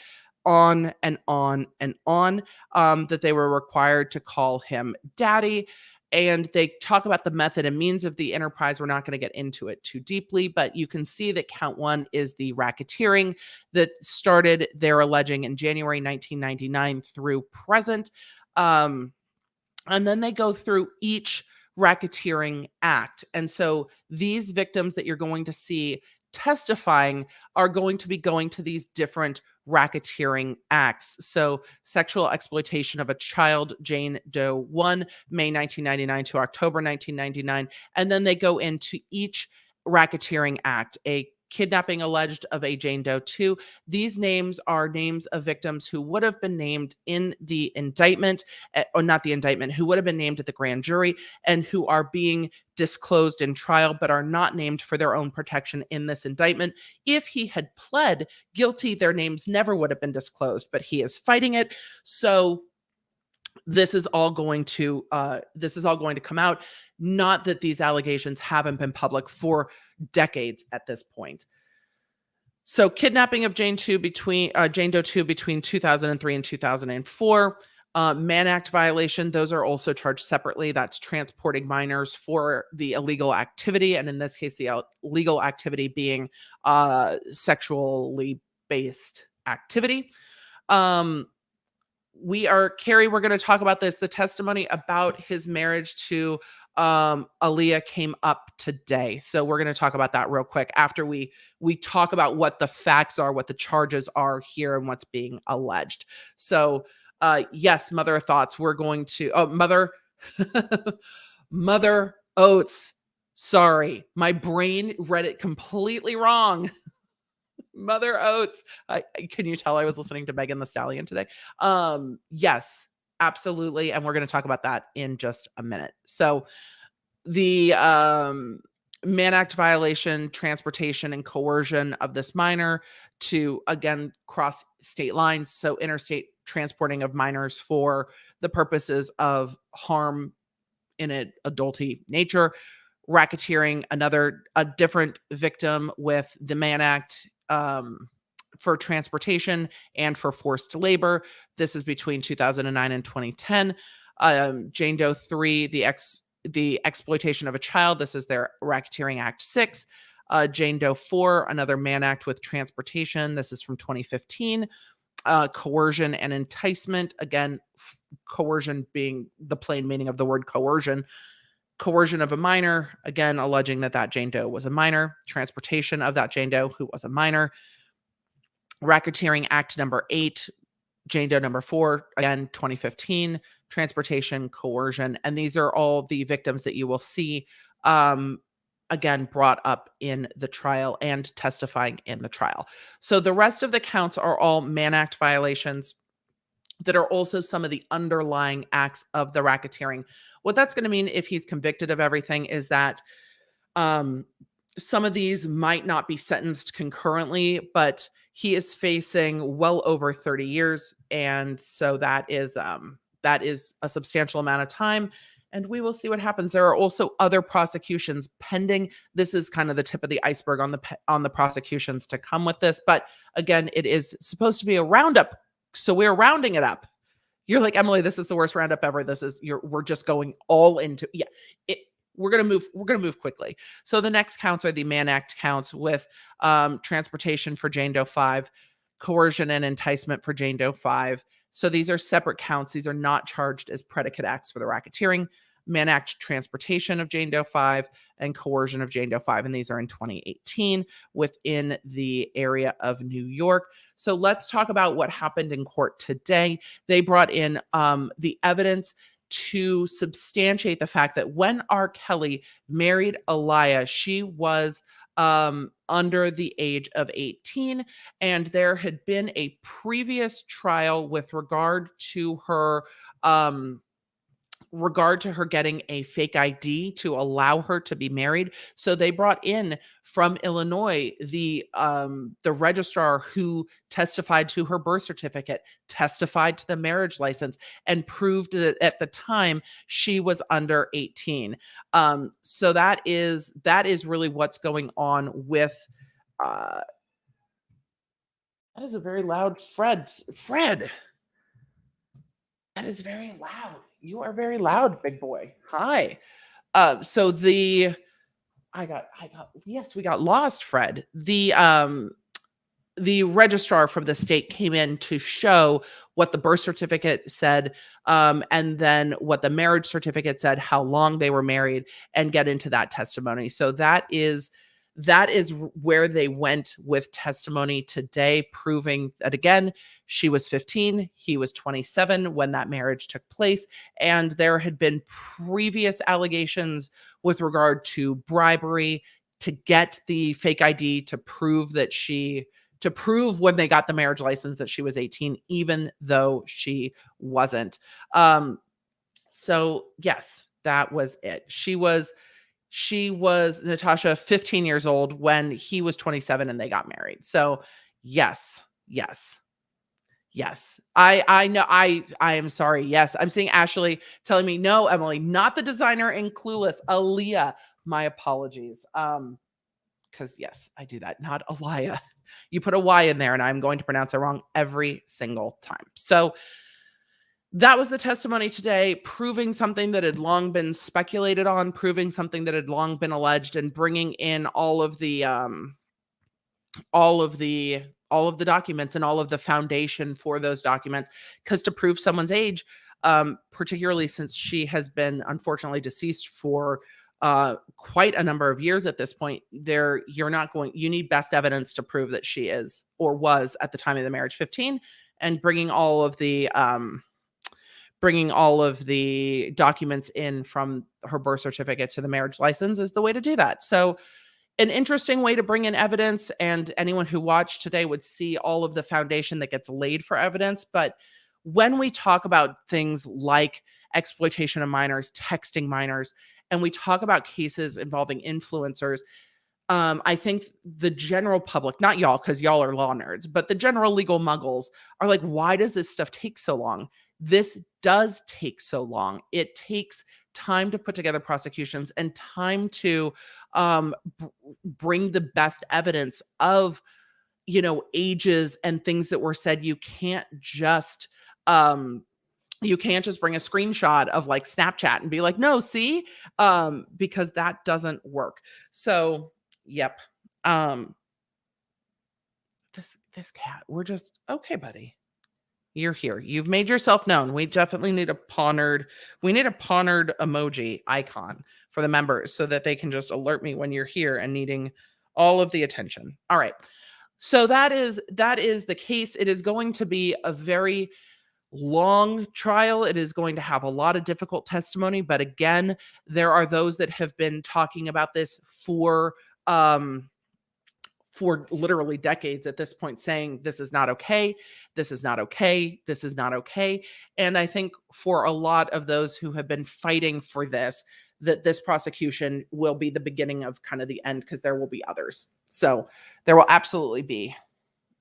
on and on and on, that they were required to call him daddy. And they talk about the method and means of the enterprise. We're not going to get into it too deeply, but you can see that count 1 is the racketeering that started, they're alleging, in January 1999 through present. And then they go through each racketeering act. And so these victims that you're going to see testifying are going to be going to these different racketeering acts. So sexual exploitation of a child, Jane Doe 1, May 1999 to October 1999. And then they go into each racketeering act. A kidnapping alleged of a Jane Doe 2. These names are names of victims who would have been named in the indictment, or not the indictment, who would have been named at the grand jury and who are being disclosed in trial, but are not named for their own protection in this indictment. If he had pled guilty, their names never would have been disclosed, but he is fighting it. So this is all going to come out. Not that these allegations haven't been public for decades at this point. So kidnapping of Jane Doe 2 between 2003 and 2004. Mann Act violation, those are also charged separately. That's transporting minors for the illegal activity. And in this case, the illegal activity being sexually based activity. Carrie, we're going to talk about this. The testimony about his marriage to Aaliyah came up today. So we're going to talk about that real quick after we talk about what the facts are, what the charges are here, and what's being alleged. So yes, Mother of Thoughts, we're going to, Mother Oats. Sorry, my brain read it completely wrong. Mother Oats. Can you tell I was listening to Megan Thee Stallion today? Yes, absolutely. And we're going to talk about that in just a minute. So the Mann Act violation, transportation, and coercion of this minor to, again, cross state lines. So interstate transporting of minors for the purposes of harm in an adulty nature. Racketeering, a different victim with the Mann Act for transportation and for forced labor. This is between 2009 and 2010. Jane Doe 3, the exploitation of a child. This is their Racketeering Act 6. Jane Doe 4, another Mann Act with transportation. This is from 2015. Coercion and enticement. Again, coercion being the plain meaning of the word coercion. Coercion of a minor, again, alleging that Jane Doe was a minor. Transportation of that Jane Doe who was a minor. Racketeering Act number 8, Jane Doe number 4, again, 2015. Transportation, coercion. And these are all the victims that you will see, again, brought up in the trial and testifying in the trial. So the rest of the counts are all Mann Act violations that are also some of the underlying acts of the racketeering. What that's going to mean if he's convicted of everything is that some of these might not be sentenced concurrently, but he is facing well over 30 years. And so that is a substantial amount of time. And we will see what happens. There are also other prosecutions pending. This is kind of the tip of the iceberg on the prosecutions to come with this. But again, it is supposed to be a roundup. So we're rounding it up. You're like, Emily, this is the worst roundup ever. We're just going all into, we're going to move quickly. So the next counts are the Mann Act counts with transportation for Jane Doe 5, coercion and enticement for Jane Doe 5. So these are separate counts. These are not charged as predicate acts for the racketeering. Mann Act transportation of Jane Doe 5 and coercion of Jane Doe 5. And these are in 2018 within the area of New York. So let's talk about what happened in court today. They brought in the evidence to substantiate the fact that when R. Kelly married Aaliyah, she was under the age of 18, and there had been a previous trial with regard to her getting a fake ID to allow her to be married. So they brought in from Illinois the registrar who testified to her birth certificate, testified to the marriage license, and proved that at the time she was under 18. So that is really what's going on with. That is a very loud Fred. That is very loud. You are very loud, big boy. Hi. We got lost, Fred. The registrar from the state came in to show what the birth certificate said, and then what the marriage certificate said, how long they were married, and get into that testimony. So that is where they went with testimony today, proving that, again, she was 15, he was 27 when that marriage took place, and there had been previous allegations with regard to bribery to get the fake ID to prove when they got the marriage license that she was 18, even though she wasn't. So yes, that was it. She was Natasha 15 years old when he was 27 and they got married. So yes. I know. I am sorry. Yes. I'm seeing Ashley telling me, no, Emily, not the designer in Clueless, Aaliyah. My apologies. Because yes, I do that. Not Aaliyah. You put a Y in there and I'm going to pronounce it wrong every single time. So that was the testimony today, proving something that had long been speculated on, proving something that had long been alleged, and bringing in all of the documents and all of the foundation for those documents. Because to prove someone's age, particularly since she has been unfortunately deceased for quite a number of years at this point, you need best evidence to prove that she is or was at the time of the marriage 15, and bringing all of the documents in from her birth certificate to the marriage license is the way to do that. So an interesting way to bring in evidence, and anyone who watched today would see all of the foundation that gets laid for evidence. But when we talk about things like exploitation of minors, texting minors, and we talk about cases involving influencers, I think the general public, not y'all, because y'all are law nerds, but the general legal muggles are like, why does this stuff take so long? This does take so long. It takes time to put together prosecutions and time to bring the best evidence of, ages and things that were said. You can't just bring a screenshot of like Snapchat and be like, no, see, because that doesn't work. So, yep. This cat, we're just okay, buddy. You're here. You've made yourself known. We definitely need a pondered emoji icon for the members so that they can just alert me when you're here and needing all of the attention. All right. So that is the case. It is going to be a very long trial. It is going to have a lot of difficult testimony, but again, there are those that have been talking about this for literally decades at this point, saying this is not okay, this is not okay, this is not okay. And I think for a lot of those who have been fighting for this, that this prosecution will be the beginning of kind of the end, because there will be others. So there will absolutely be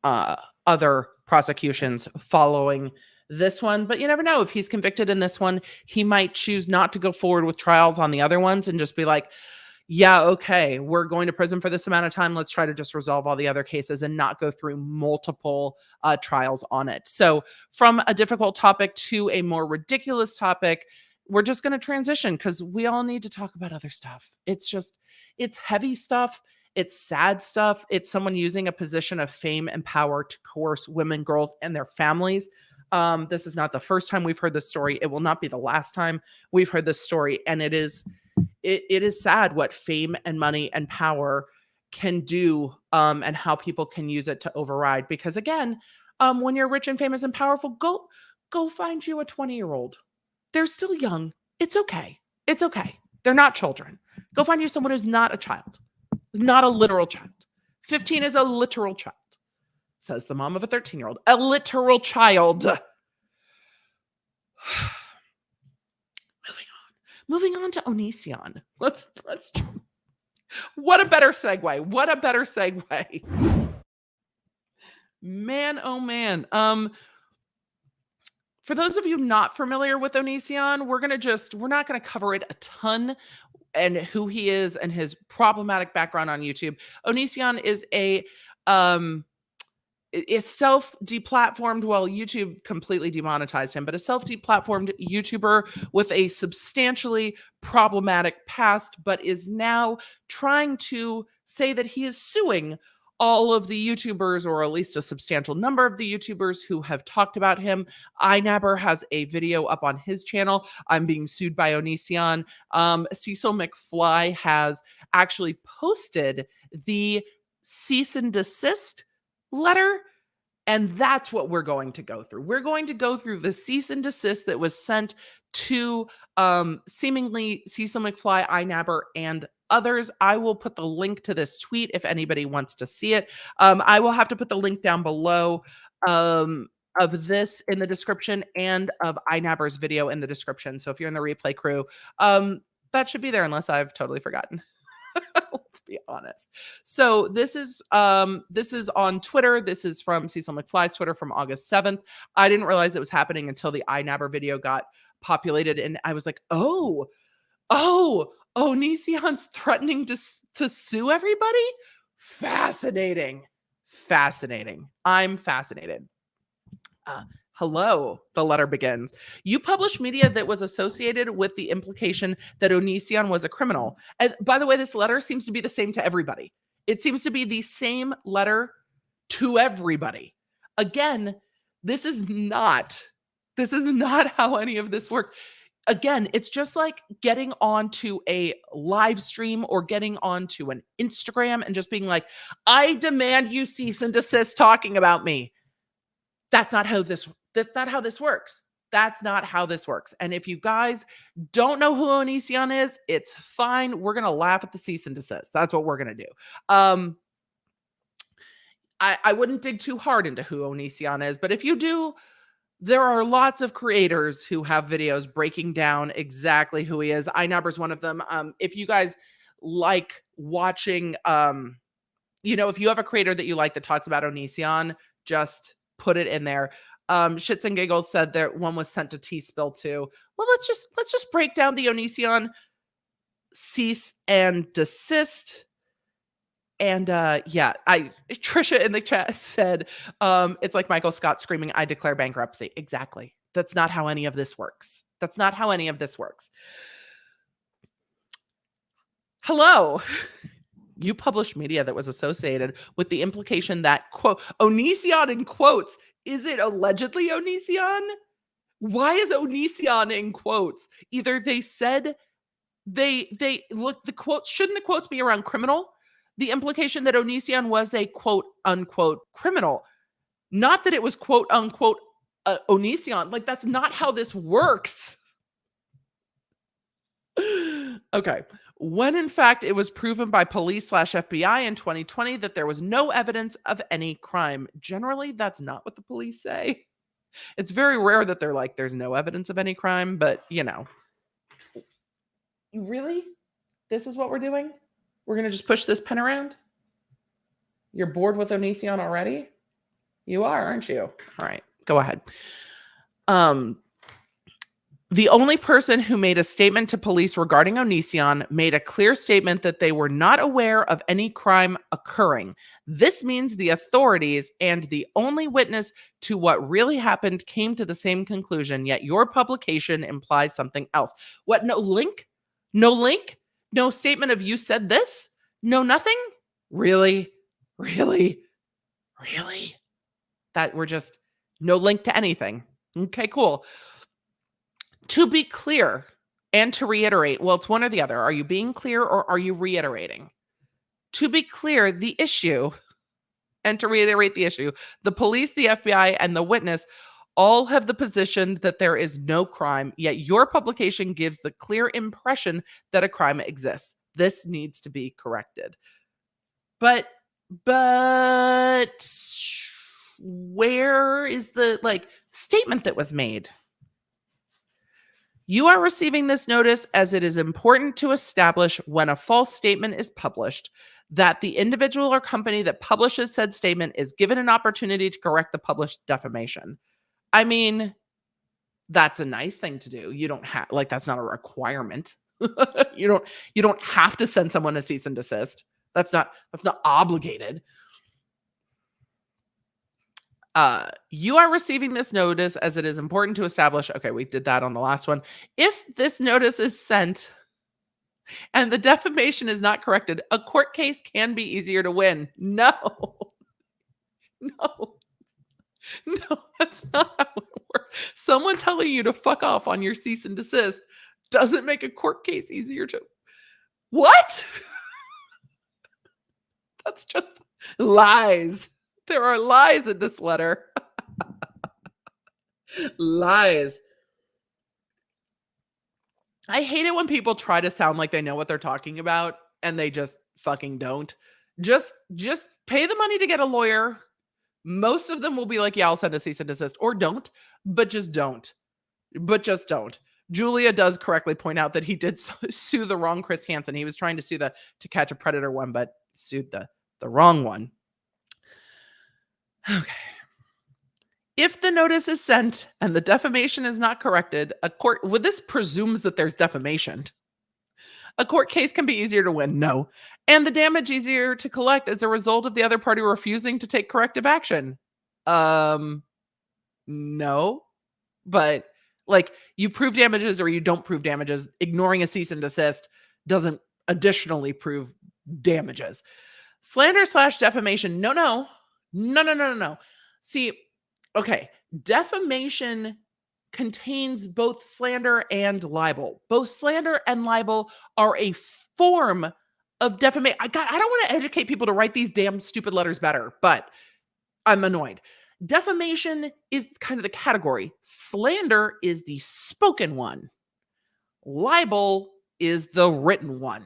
other prosecutions following this one, but you never know. If he's convicted in this one, he might choose not to go forward with trials on the other ones and just be like, yeah, okay, we're going to prison for this amount of time. Let's try to just resolve all the other cases and not go through multiple trials on it. So from a difficult topic to a more ridiculous topic, we're just going to transition because we all need to talk about other stuff. It's heavy stuff. It's sad stuff. It's someone using a position of fame and power to coerce women, girls, and their families. This is not the first time we've heard this story. It will not be the last time we've heard this story. And it is sad what fame and money and power can do, and how people can use it to override. Because again, when you're rich and famous and powerful, go find you a 20-year-old. They're still young. It's okay. It's okay. They're not children. Go find you someone who's not a child, not a literal child. 15 is a literal child, says the mom of a 13-year-old. A literal child. Moving on to Onision. Let's what a better segue. What a better segue. Man, oh man. For those of you not familiar with Onision, we're not going to cover it a ton and who he is and his problematic background on YouTube. Onision is is self-deplatformed. Well, YouTube completely demonetized him, but a self-deplatformed YouTuber with a substantially problematic past, but is now trying to say that he is suing all of the YouTubers, or at least a substantial number of the YouTubers who have talked about him. iNabber has a video up on his channel. I'm being sued by Onision. Cecil McFly has actually posted the cease and desist letter, and that's what we're going to go through. We're going to go through the cease and desist that was sent to seemingly Cecil McFly, iNabber, and others. I will put the link to this tweet if anybody wants to see it. I will have to put the link down below of this in the description, and of iNabber's video in the description. So if you're in the replay crew, that should be there, unless I've totally forgotten. Let's be honest. So this is on Twitter. This is from Cecil McFly's Twitter from August 7th. I didn't realize it was happening until the iNabber video got populated, and I was like, oh, Onision's threatening to sue everybody? Fascinating. I'm fascinated. Hello, the letter begins. You published media that was associated with the implication that Onision was a criminal. And by the way, this letter seems to be the same to everybody. It seems to be the same letter to everybody. Again, this is not how any of this works. Again, it's just like getting onto a live stream or getting onto an Instagram and just being like, I demand you cease and desist talking about me. That's not how this works. That's not how this works. And if you guys don't know who Onision is, it's fine. We're going to laugh at the cease and desist. That's what we're going to do. I wouldn't dig too hard into who Onision is, but if you do, there are lots of creators who have videos breaking down exactly who he is. iNumber's one of them. If you guys like watching, if you have a creator that you like that talks about Onision, just put it in there. Shits and Giggles said that one was sent to T-Spill too. Well, let's just break down the Onision cease and desist. And Trisha in the chat said, it's like Michael Scott screaming, "I declare bankruptcy." Exactly. That's not how any of this works. That's not how any of this works. Hello. You published media that was associated with the implication that, quote, Onision in quotes. Is it allegedly Onision? Why is Onision in quotes? Either they said they look, the quotes, shouldn't the quotes be around criminal? The implication that Onision was a quote unquote criminal, not that it was quote unquote Onision. Like, that's not how this works. Okay. When in fact it was proven by police/FBI in 2020 that there was no evidence of any crime. Generally, that's not what the police say. It's very rare that they're like, there's no evidence of any crime, but really? This is what we're doing? We're going to just push this pen around? You're bored with Onision already? You are, aren't you? All right, go ahead. The only person who made a statement to police regarding Onision made a clear statement that they were not aware of any crime occurring. This means the authorities and the only witness to what really happened came to the same conclusion, yet your publication implies something else. What, no link? No link? No statement of you said this? No nothing? Really? Really? Really? That we're just no link to anything. Okay, cool. To be clear and to reiterate, well, it's one or the other. Are you being clear or are you reiterating? To be clear, the issue, and to reiterate the issue, the police, the FBI, and the witness all have the position that there is no crime, yet your publication gives the clear impression that a crime exists. This needs to be corrected. But where is the statement that was made? You are receiving this notice as it is important to establish when a false statement is published that the individual or company that publishes said statement is given an opportunity to correct the published defamation. I mean, that's a nice thing to do. You don't have, that's not a requirement. You don't have to send someone a cease and desist. That's not obligated. You are receiving this notice as it is important to establish. Okay, we did that on the last one. If this notice is sent and the defamation is not corrected, a court case can be easier to win. No, that's not how it works. Someone telling you to fuck off on your cease and desist doesn't make a court case easier to. What? That's just lies. There are lies in this letter. Lies. I hate it when people try to sound like they know what they're talking about and they just fucking don't. Just pay the money to get a lawyer. Most of them will be like, yeah, I'll send a cease and desist, or don't, but just don't. Julia does correctly point out that he did sue the wrong Chris Hansen. He was trying to sue the To Catch a Predator one, but sued the wrong one. Okay. If the notice is sent and the defamation is not corrected, this presumes that there's defamation. A court case can be easier to win. No. And the damage easier to collect as a result of the other party refusing to take corrective action. No. But you prove damages or you don't prove damages. Ignoring a cease and desist doesn't additionally prove damages. Slander/defamation. No. See, okay, defamation contains both slander and libel. Both slander and libel are a form of defamation. I don't want to educate people to write these damn stupid letters better, but I'm annoyed. Defamation is kind of the category. Slander is the spoken one. Libel is the written one.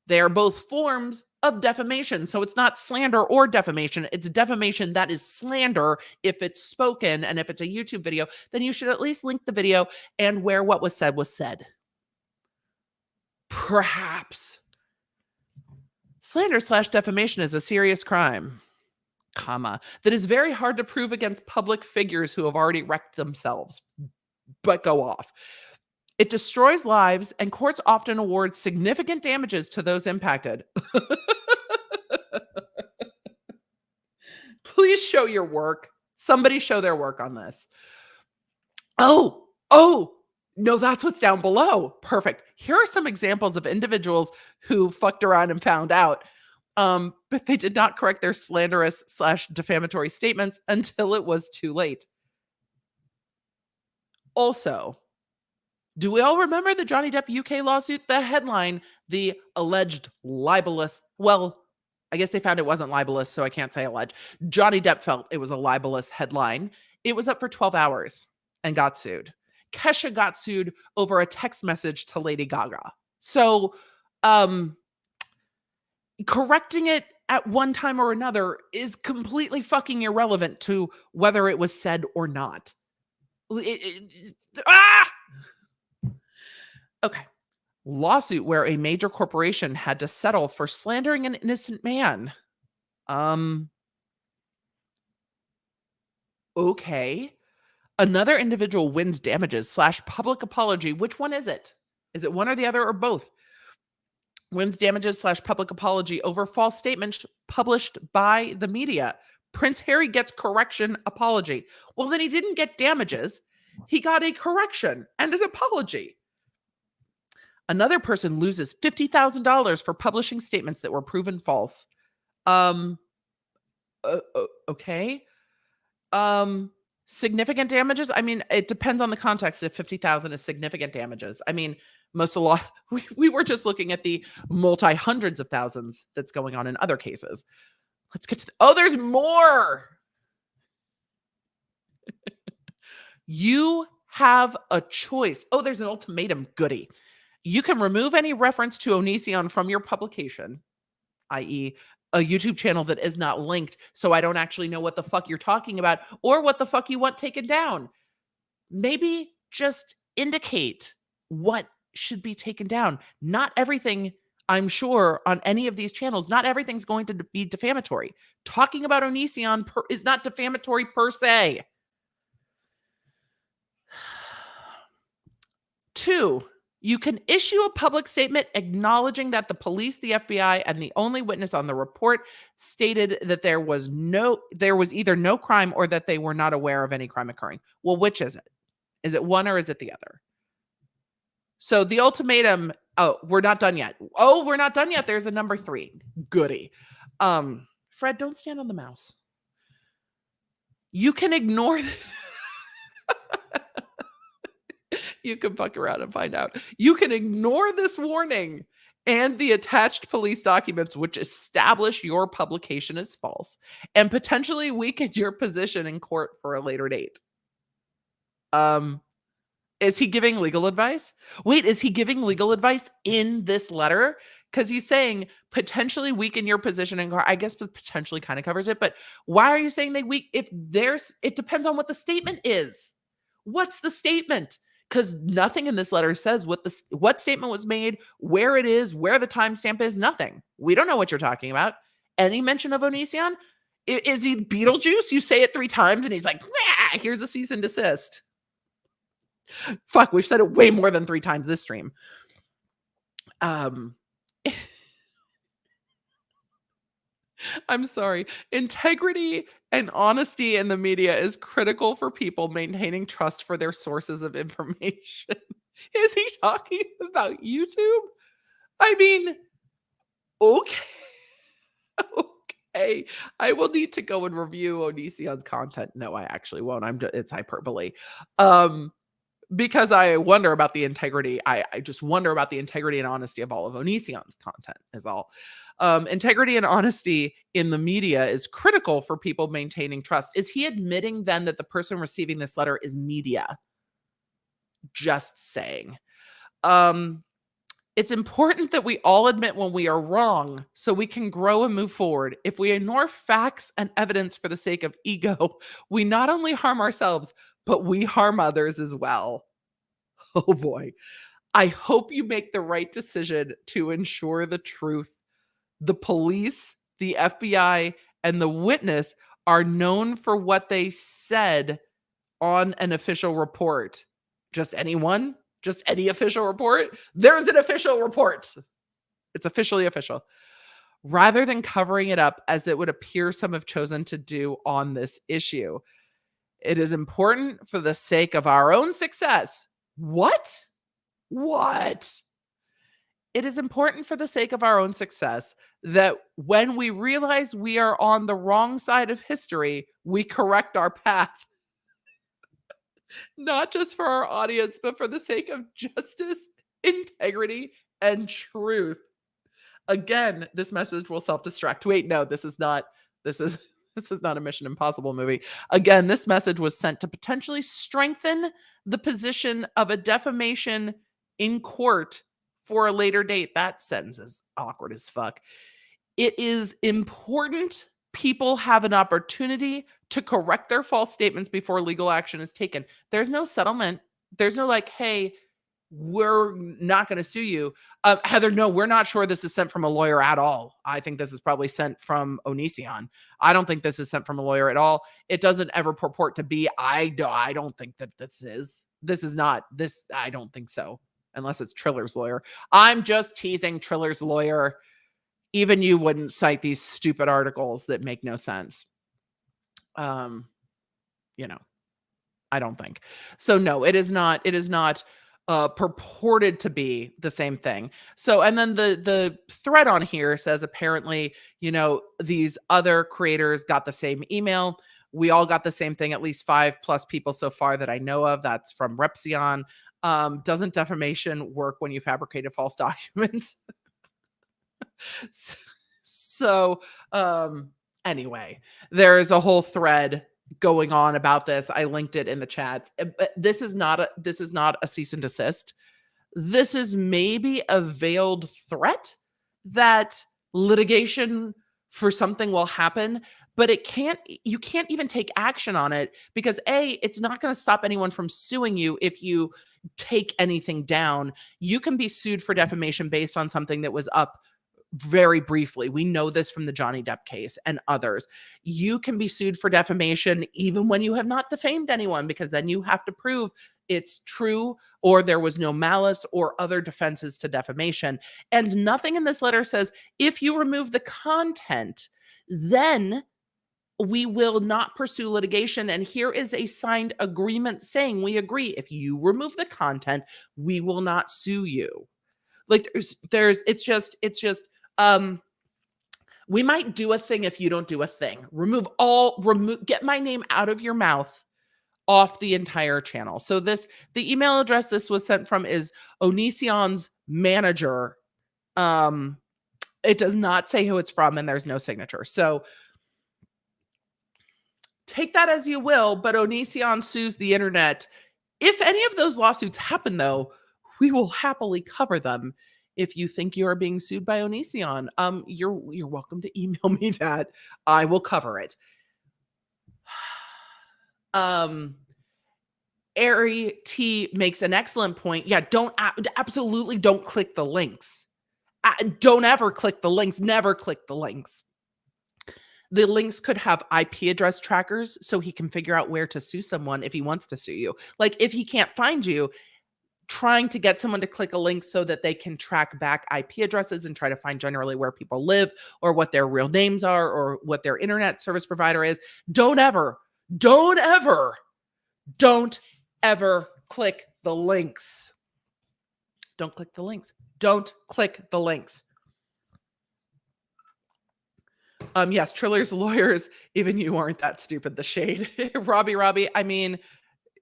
They are both forms of defamation. So it's not slander or defamation. It's defamation that is slander if it's spoken. And if it's a YouTube video, then you should at least link the video and where what was said was said. Perhaps. Slander/defamation is a serious crime, comma, that is very hard to prove against public figures who have already wrecked themselves. But go off. It destroys lives, and courts often award significant damages to those impacted. Please show your work. Somebody show their work on this. Oh, no, that's what's down below. Perfect. Here are some examples of individuals who fucked around and found out, but they did not correct their slanderous/defamatory statements until it was too late. Also, do we all remember the Johnny Depp UK lawsuit? The headline, the alleged libelous, well, I guess they found it wasn't libelous, so I can't say alleged. Johnny Depp felt it was a libelous headline. It was up for 12 hours and got sued. Kesha got sued over a text message to Lady Gaga. So, correcting it at one time or another is completely fucking irrelevant to whether it was said or not. Okay. Lawsuit where a major corporation had to settle for slandering an innocent man. Okay. Another individual wins damages/public apology. Which one is it? Is it one or the other or both? Wins damages/public apology over false statements published by the media. Prince Harry gets correction apology. Well, then he didn't get damages. He got a correction and an apology. Another person loses $50,000 for publishing statements that were proven false. Okay. Significant damages? I mean, it depends on the context if 50,000 is significant damages. I mean, most of the law, we were just looking at the multi-hundreds of thousands that's going on in other cases. Let's get to there's more. You have a choice. Oh, there's an ultimatum. Goody. You can remove any reference to Onision from your publication, i.e., a YouTube channel that is not linked, so I don't actually know what the fuck you're talking about or what the fuck you want taken down. Maybe just indicate what should be taken down. Not everything, I'm sure, on any of these channels, not everything's going to be defamatory. Talking about Onision is not defamatory per se. 2, you can issue a public statement acknowledging that the police, the FBI, and the only witness on the report stated that there was either no crime or that they were not aware of any crime occurring. Well, which is it? Is it one or is it the other? So the ultimatum, we're not done yet. Oh, we're not done yet. There's a number 3. Goody. Fred, don't stand on the mouse. You can ignore you can fuck around and find out. You can ignore this warning and the attached police documents which establish your publication is false and potentially weaken your position in court for a later date. Is he giving legal advice? Wait, is he giving legal advice in this letter? Because he's saying potentially weaken your position in court. I guess potentially kind of covers it, but why are you saying they weak? It depends on what the statement is. What's the statement? Because nothing in this letter says what statement was made, where it is, where the timestamp is, nothing. We don't know what you're talking about. Any mention of Onision? Is he Beetlejuice? You say it 3 times and he's like, nah, here's a cease and desist. Fuck, we've said it way more than 3 times this stream. I'm sorry. Integrity and honesty in the media is critical for people maintaining trust for their sources of information. Is he talking about YouTube? I mean, okay. Okay. I will need to go and review Onision's content. No, I actually won't. It's hyperbole. because I wonder about the integrity. I just wonder about the integrity and honesty of all of Onision's content is all. Integrity and honesty in the media is critical for people maintaining trust. Is he admitting then that the person receiving this letter is media? Just saying. It's important that we all admit when we are wrong so we can grow and move forward. If we ignore facts and evidence for the sake of ego, we not only harm ourselves, but we harm others as well. Oh boy. I hope you make the right decision to ensure the truth. The police, the FBI, and the witness are known for what they said on an official report. Just anyone? Just any official report? There's an official report. It's officially official. Rather than covering it up as it would appear some have chosen to do on this issue. It is important for the sake of our own success. What? What? It is important for the sake of our own success that when we realize we are on the wrong side of history, we correct our path. Not just for our audience, but for the sake of justice, integrity, and truth. Again, this message will self-destruct. Wait, no, this is not a Mission Impossible movie. Again, this message was sent to potentially strengthen the position of a defamation in court for a later date. That sentence is awkward as fuck. It is important people have an opportunity to correct their false statements before legal action is taken. There's no settlement. There's no like, hey, we're not going to sue you. Heather, no, we're not sure this is sent from a lawyer at all. I think this is probably sent from Onision. I don't think this is sent from a lawyer at all. It doesn't ever purport to be. I don't think that this is not this. I don't think so. Unless it's Triller's lawyer. I'm just teasing Triller's lawyer. Even you wouldn't cite these stupid articles that make no sense. I don't think. So no, it is not purported to be the same thing. So, and then the thread on here says apparently, these other creators got the same email. We all got the same thing, at least 5+ people so far that I know of. That's from Repsion. Doesn't defamation work when you fabricated false documents? So, anyway, there is a whole thread going on about this. I linked it in the chat. This is not a cease and desist. This is maybe a veiled threat that litigation for something will happen, but you can't even take action on it because it's not going to stop anyone from suing you if you take anything down. You can be sued for defamation based on something that was up very briefly. We know this from the Johnny Depp case and others. You can be sued for defamation even when you have not defamed anyone, because then you have to prove it's true or there was no malice or other defenses to defamation. And nothing in this letter says if you remove the content, then we will not pursue litigation. And here is a signed agreement saying we agree. If you remove the content, we will not sue you. Like it's just we might do a thing if you don't do a thing. Get my name out of your mouth off the entire channel. So the email address this was sent from is Onision's manager. It does not say who it's from and there's no signature. So take that as you will, but Onision sues the internet. If any of those lawsuits happen though, we will happily cover them. If you think you are being sued by Onision, you're welcome to email me that. I will cover it. Ari T makes an excellent point. Yeah, absolutely don't click the links. Don't ever click the links. Never click the links. The links could have IP address trackers so he can figure out where to sue someone if he wants to sue you. Like if he can't find you, trying to get someone to click a link so that they can track back IP addresses and try to find generally where people live or what their real names are or what their internet service provider is. Don't ever click the links. Don't click the links. Don't click the links. Yes, Triller's lawyers, even you aren't that stupid. The shade. Robbie, I mean,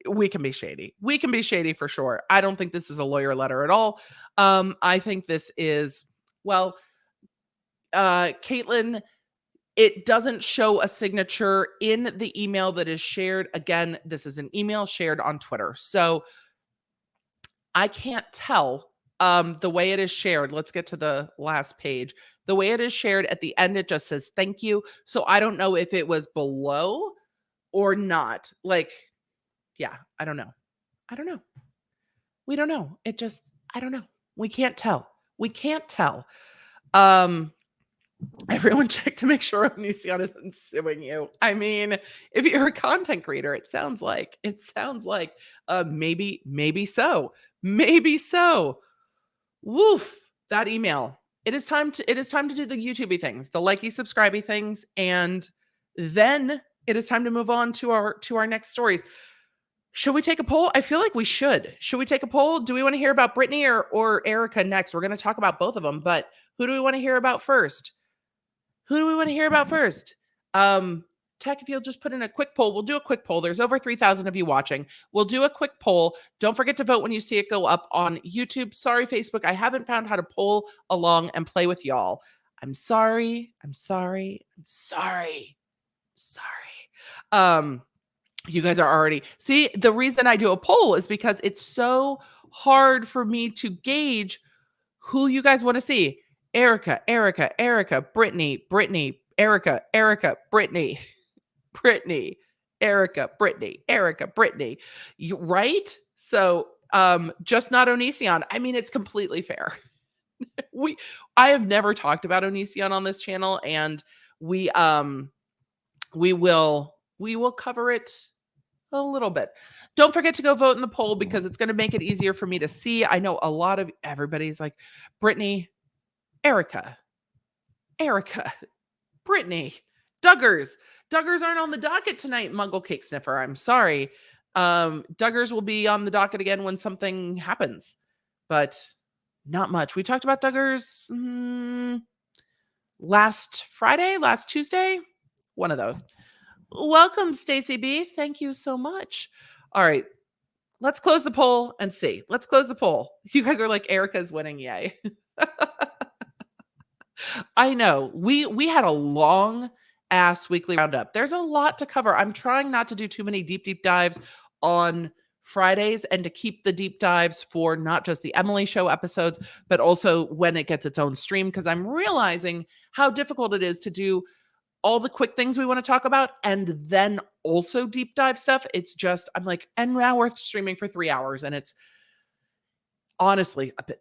we can be shady. We can be shady for sure. I don't think this is a lawyer letter at all. I think this is, well, Caitlin, it doesn't show a signature in the email that is shared. Again, this is an email shared on Twitter. So I can't tell the way it is shared. Let's get to the last page. The way it is shared at the end, it just says thank you. So I don't know if it was below or not. Like, yeah, I don't know. I don't know. We don't know. It just, I don't know. We can't tell. We can't tell. Everyone check to make sure Onision isn't suing you. I mean, if you're a content creator, it sounds like maybe so. Maybe so. Woof. That email. It is time to do the YouTubey things, the likey subscribey things, and then it is time to move on to our next stories. Should we take a poll? I feel like we should. Should we take a poll? Do we want to hear about Britney or Erika next? We're going to talk about both of them, but who do we want to hear about first? Tech, if you'll just put in a quick poll, we'll do a quick poll. There's over 3,000 of you watching. We'll do a quick poll. Don't forget to vote when you see it go up on YouTube. Sorry, Facebook, I haven't found how to poll along and play with y'all. I'm sorry. You guys are already, see, the reason I do a poll is because it's so hard for me to gauge who you guys want to see. Erika, Britney, Erika, Britney, Erika, Britney. Right? So, just not Onision. I mean, it's completely fair. I have never talked about Onision on this channel, and we will cover it a little bit. Don't forget to go vote in the poll because it's going to make it easier for me to see. I know a lot of everybody's like, Britney, Erika, Britney, Duggars aren't on the docket tonight, Muggle Cake Sniffer. I'm sorry. Duggars will be on the docket again when something happens, but not much. We talked about Duggars last Tuesday, one of those. Welcome, Stacy B. Thank you so much. All right. Let's close the poll and see. Let's close the poll. You guys are like, Erika's winning. Yay. I know. We had a long ass weekly roundup. There's a lot to cover. I'm trying not to do too many deep dives on Fridays and to keep the deep dives for not just the Emily Show episodes, but also when it gets its own stream, because I'm realizing how difficult it is to do all the quick things we want to talk about and then also deep dive stuff. It's just, I'm like, and now we're streaming for 3 hours, and it's honestly a bit,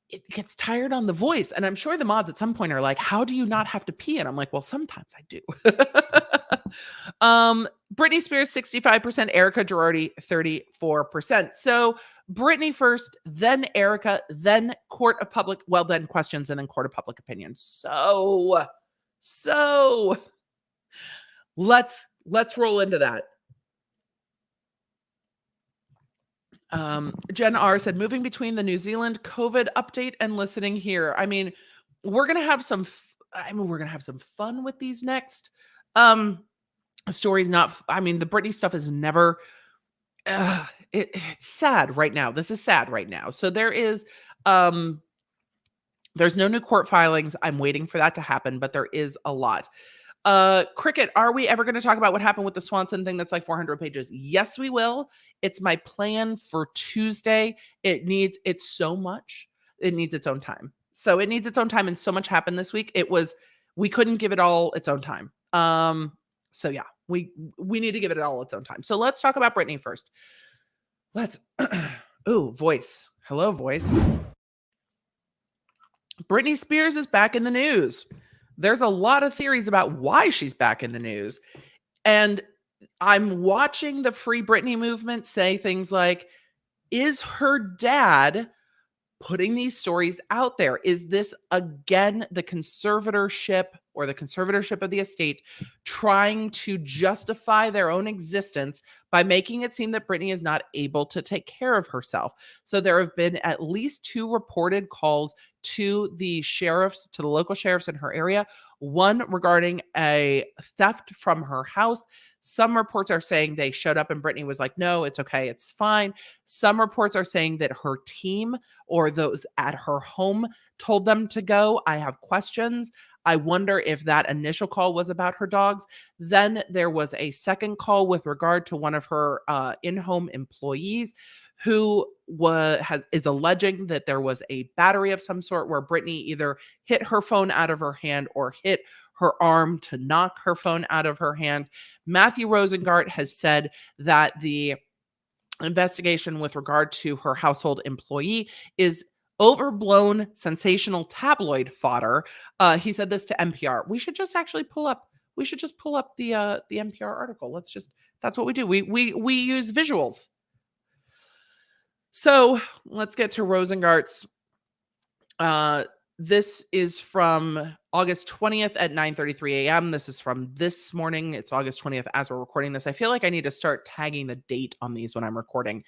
it gets tired on the voice. And I'm sure the mods at some point are like, how do you not have to pee? And I'm like, well, sometimes I do. Britney Spears, 65%, Erika Girardi, 34%. So Britney first, then Erika, then then questions, and then court of public opinion. So let's roll into that. Jen R said, moving between the New Zealand COVID update and listening here. I mean, we're going to have some fun with these next stories. The Britney stuff is never, it's sad right now. This is sad right now. So there is, there's no new court filings. I'm waiting for that to happen, but there is a lot. Cricket, are we ever going to talk about what happened with the Swanson thing that's like 400 pages? Yes, we will. It's my plan for Tuesday. It's so much. It needs its own time. So it needs its own time, and so much happened this week. We couldn't give it all its own time. So yeah, we need to give it all its own time. So let's talk about Britney first. Voice. Hello, voice. Britney Spears is back in the news. There's a lot of theories about why she's back in the news. And I'm watching the Free Britney movement say things like, is her dad putting these stories out there? Is this again the conservatorship of the estate trying to justify their own existence by making it seem that Britney is not able to take care of herself? So there have been at least 2 reported calls to the local sheriffs in her area. One regarding a theft from her house. Some reports are saying they showed up and Britney was like, no, it's okay, it's fine. Some reports are saying that her team or those at her home told them to go. I have questions. I wonder if that initial call was about her dogs. Then there was a second call with regard to one of her in-home employees who is alleging that there was a battery of some sort where Britney either hit her phone out of her hand or hit her arm to knock her phone out of her hand. Matthew Rosengart has said that the investigation with regard to her household employee is overblown, sensational tabloid fodder. He said this to NPR. We should just actually pull up. We should just pull up the NPR article. That's what we do. We use visuals. So let's get to Rosengart's. This is from August 20th at 9:33 a.m. This is from this morning. It's August 20th as we're recording this. I feel like I need to start tagging the date on these when I'm recording.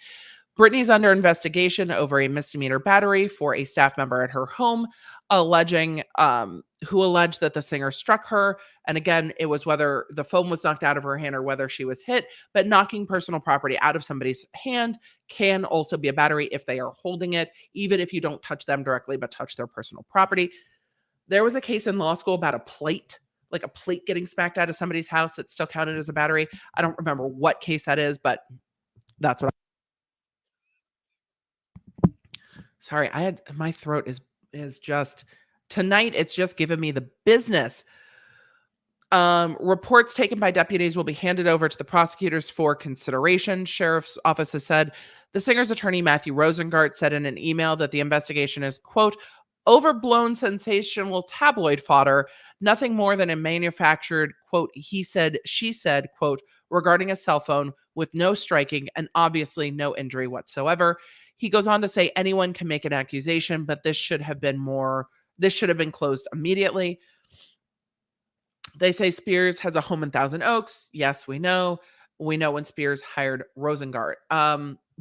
Britney's under investigation over a misdemeanor battery for a staff member at her home, who alleged that the singer struck her. And again, it was whether the phone was knocked out of her hand or whether she was hit, but knocking personal property out of somebody's hand can also be a battery if they are holding it, even if you don't touch them directly, but touch their personal property. There was a case in law school about a plate getting smacked out of somebody's house that still counted as a battery. I don't remember what case that is, but that's what Sorry, my throat is just tonight. It's just given me the business. Reports taken by deputies will be handed over to the prosecutors for consideration. Sheriff's office has said the singer's attorney, Matthew Rosengart, said in an email that the investigation is, quote, overblown, sensational tabloid fodder, nothing more than a manufactured, quote, he said, she said, quote, regarding a cell phone with no striking and obviously no injury whatsoever. He goes on to say anyone can make an accusation, but this should have been closed immediately. They say Spears has a home in Thousand Oaks. Yes, we know. We know when Spears hired Rosengart.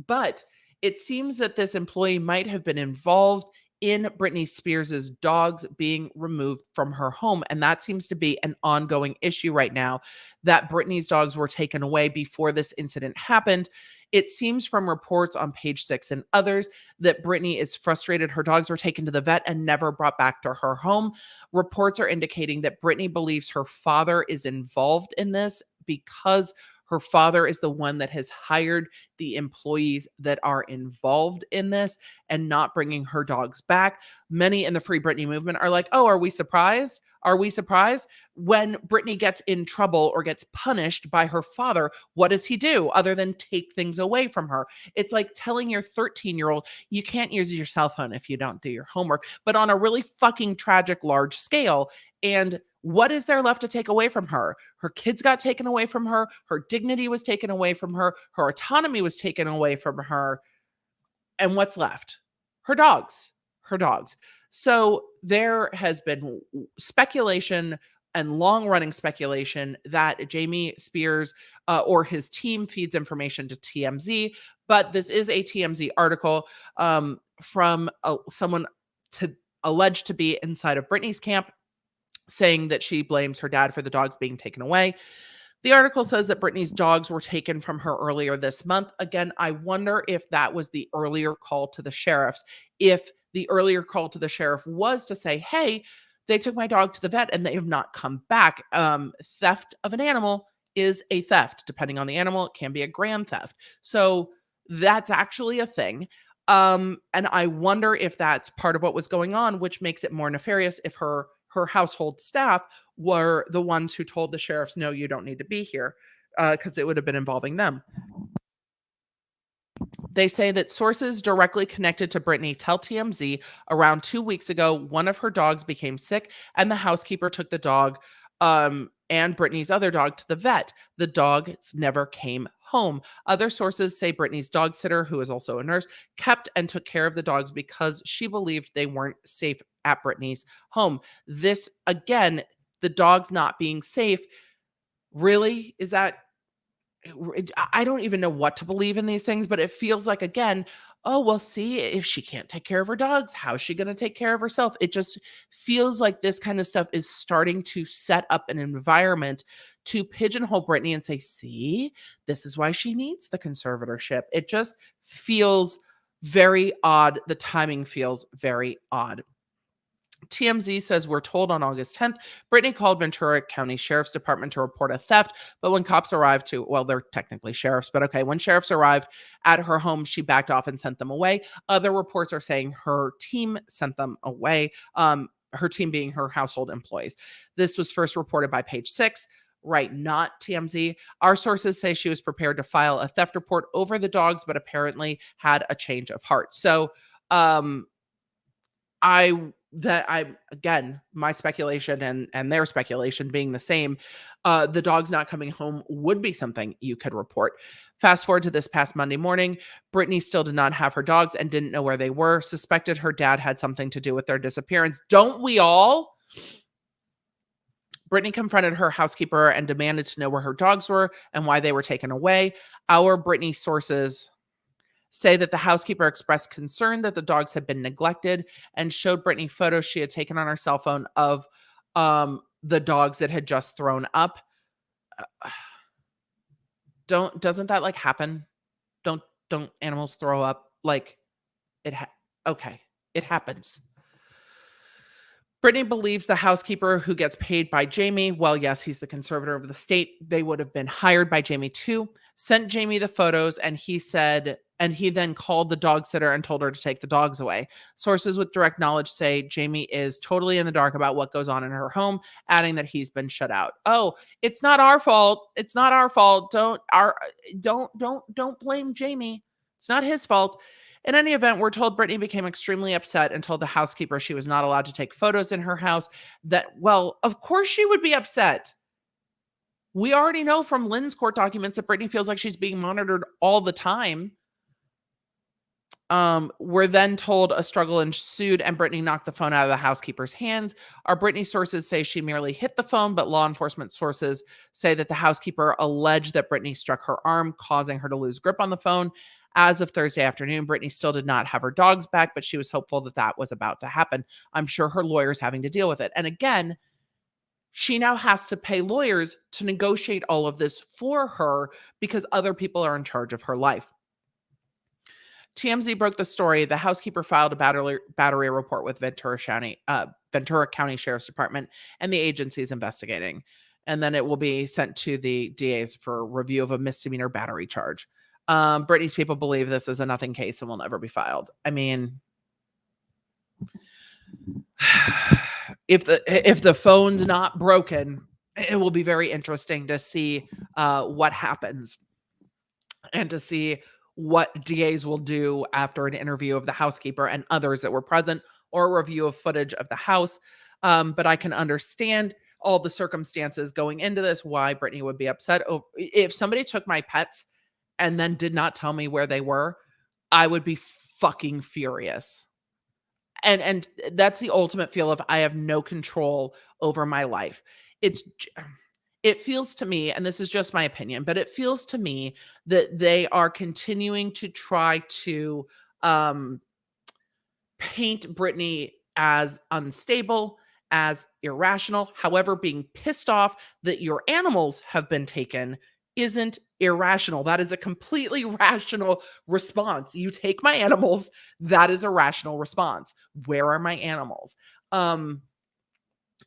But it seems that this employee might have been involved in Britney Spears's dogs being removed from her home. And that seems to be an ongoing issue right now, that Britney's dogs were taken away before this incident happened. It seems from reports on Page Six and others that Britney is frustrated her dogs were taken to the vet and never brought back to her home. Reports are indicating that Britney believes her father is involved in this because her father is the one that has hired the employees that are involved in this and not bringing her dogs back. Many in the Free Britney movement are like, oh, are we surprised? Are we surprised? When Britney gets in trouble or gets punished by her father, what does he do other than take things away from her? It's like telling your 13-year-old, you can't use your cell phone if you don't do your homework, but on a really fucking tragic large scale. And what is there left to take away from her? Her kids got taken away from her. Her dignity was taken away from her. Her autonomy was taken away from her. And what's left? Her dogs. Her dogs. So there has been speculation and long-running speculation that Jamie Spears or his team feeds information to TMZ. But this is a TMZ article from someone alleged to be inside of Britney's camp, saying that she blames her dad for the dogs being taken away. The article says that Britney's dogs were taken from her earlier this month. Again, I wonder if that was the earlier call to the sheriffs. If the earlier call to the sheriff was to say, hey, they took my dog to the vet and they have not come back. Theft of an animal is a theft. Depending on the animal, it can be a grand theft. So that's actually a thing. And I wonder if that's part of what was going on, which makes it more nefarious if her household staff were the ones who told the sheriffs, no, you don't need to be here, because it would have been involving them. They say that sources directly connected to Britney tell TMZ around 2 weeks ago, one of her dogs became sick and the housekeeper took the dog and Britney's other dog to the vet. The dog never came home. Other sources say Britney's dog sitter, who is also a nurse, kept and took care of the dogs because she believed they weren't safe at Britney's home. This, again, the dogs not being safe, really, is that I don't even know what to believe in these things, but it feels like, again, oh, well, see, if she can't take care of her dogs, how is she going to take care of herself? It just feels like this kind of stuff is starting to set up an environment to pigeonhole Britney and say, see, this is why she needs the conservatorship. It just feels very odd. The timing feels very odd. TMZ says, we're told on August 10th, Britney called Ventura County Sheriff's Department to report a theft. But when cops arrived well, they're technically sheriffs, but okay, when sheriffs arrived at her home, she backed off and sent them away. Other reports are saying her team sent them away, her team being her household employees. This was first reported by Page Six. Right, not TMZ. Our sources say she was prepared to file a theft report over the dogs, but apparently had a change of heart. So, again, my speculation and their speculation being the same, the dogs not coming home would be something you could report. Fast forward to this past Monday morning, Britney still did not have her dogs and didn't know where they were, suspected her dad had something to do with their disappearance. Don't we all? Britney confronted her housekeeper and demanded to know where her dogs were and why they were taken away. Our Britney sources say that the housekeeper expressed concern that the dogs had been neglected and showed Britney photos she had taken on her cell phone of the dogs that had just thrown up. Doesn't that like happen? Don't animals throw up? Like okay, it happens. Britney believes the housekeeper who gets paid by Jamie, well, yes, he's the conservator of the state. They would have been hired by Jamie too, sent Jamie the photos, and he then called the dog sitter and told her to take the dogs away. Sources with direct knowledge say Jamie is totally in the dark about what goes on in her home, adding that he's been shut out. Oh, it's not our fault. It's not our fault. Don't blame Jamie. It's not his fault. In any event, we're told Britney became extremely upset and told the housekeeper she was not allowed to take photos in her house. Well, of course she would be upset. We already know from Lynn's court documents that Britney feels like she's being monitored all the time. We're then told a struggle ensued and Britney knocked the phone out of the housekeeper's hands. Our Britney sources say she merely hit the phone, but law enforcement sources say that the housekeeper alleged that Britney struck her arm, causing her to lose grip on the phone. As of Thursday afternoon, Britney still did not have her dogs back, but she was hopeful that that was about to happen. I'm sure her lawyer's having to deal with it. And again, she now has to pay lawyers to negotiate all of this for her because other people are in charge of her life. TMZ broke the story. The housekeeper filed a battery report with Ventura County Sheriff's Department, and the agency is investigating. And then it will be sent to the DAs for review of a misdemeanor battery charge. Britney's people believe this is a nothing case and will never be filed. I mean, if the phone's not broken, it will be very interesting to see what happens and to see what DAs will do after an interview of the housekeeper and others that were present or a review of footage of the house. But I can understand all the circumstances going into this, why Britney would be upset. If somebody took my pets and then did not tell me where they were, I would be fucking furious. And that's the ultimate feel of I have no control over my life. It feels to me, and this is just my opinion, but it feels to me that they are continuing to try to paint Britney as unstable, as irrational. However, being pissed off that your animals have been taken isn't irrational. That is a completely rational response. You take my animals, that is a rational response. Where are my animals?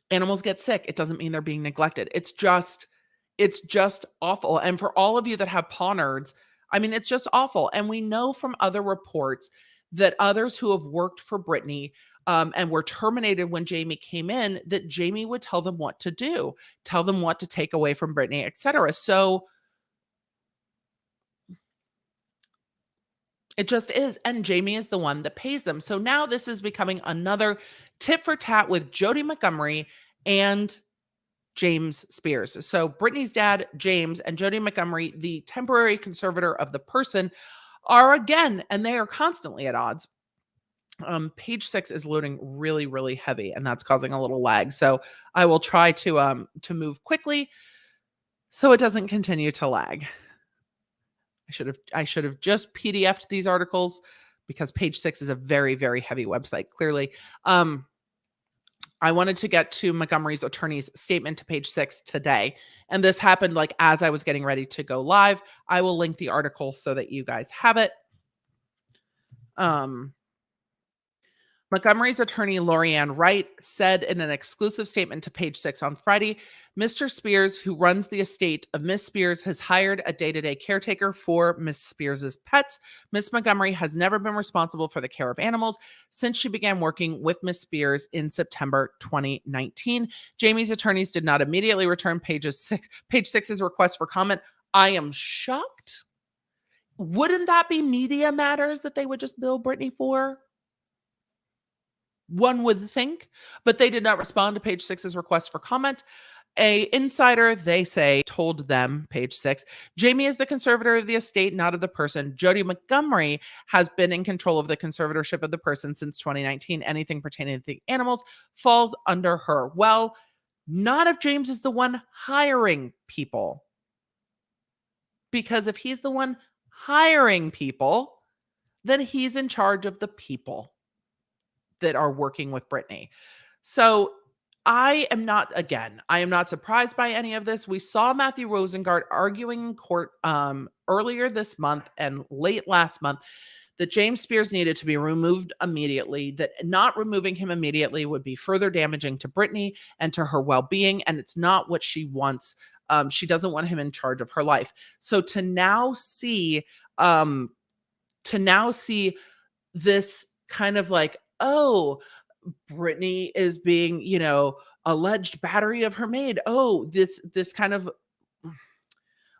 Animals get sick. It doesn't mean they're being neglected. It's just awful. And for all of you that have paw nerds, I mean, it's just awful. And we know from other reports that others who have worked for Britney and were terminated when Jamie came in, that Jamie would tell them what to do, tell them what to take away from Britney, etc. So it just is. And Jamie is the one that pays them. So now this is becoming another tit for tat with Jody Montgomery and James Spears. So Britney's dad, James, and Jody Montgomery, the temporary conservator of the person, are again, and they are constantly at odds. Page 6 is loading really, really heavy, and that's causing a little lag. So I will try to move quickly so it doesn't continue to lag. I should have just PDF'd these articles because Page Six is a very, very heavy website, clearly. I wanted to get to Montgomery's attorney's statement to Page Six today. And this happened like as I was getting ready to go live. I will link the article so that you guys have it. Montgomery's attorney, Lorianne Wright, said in an exclusive statement to Page Six on Friday, Mr. Spears, who runs the estate of Miss Spears, has hired a day-to-day caretaker for Miss Spears's pets. Miss Montgomery has never been responsible for the care of animals since she began working with Miss Spears in September 2019. Jamie's attorneys did not immediately return Page Six's request for comment. I am shocked. Wouldn't that be Media Matters that they would just bill Britney for? One would think, but they did not respond to Page Six's request for comment. A insider, they say, told them, Page Six, Jamie is the conservator of the estate, not of the person. Jody Montgomery has been in control of the conservatorship of the person since 2019. Anything pertaining to the animals falls under her. Well, not if James is the one hiring people. Because if he's the one hiring people, then he's in charge of the people that are working with Britney. So I am not surprised by any of this. We saw Matthew Rosengart arguing in court earlier this month and late last month that James Spears needed to be removed immediately, that not removing him immediately would be further damaging to Britney and to her well-being, and it's not what she wants. She doesn't want him in charge of her life. So to now see this kind of like, oh, Britney is being, alleged battery of her maid. Oh, this kind of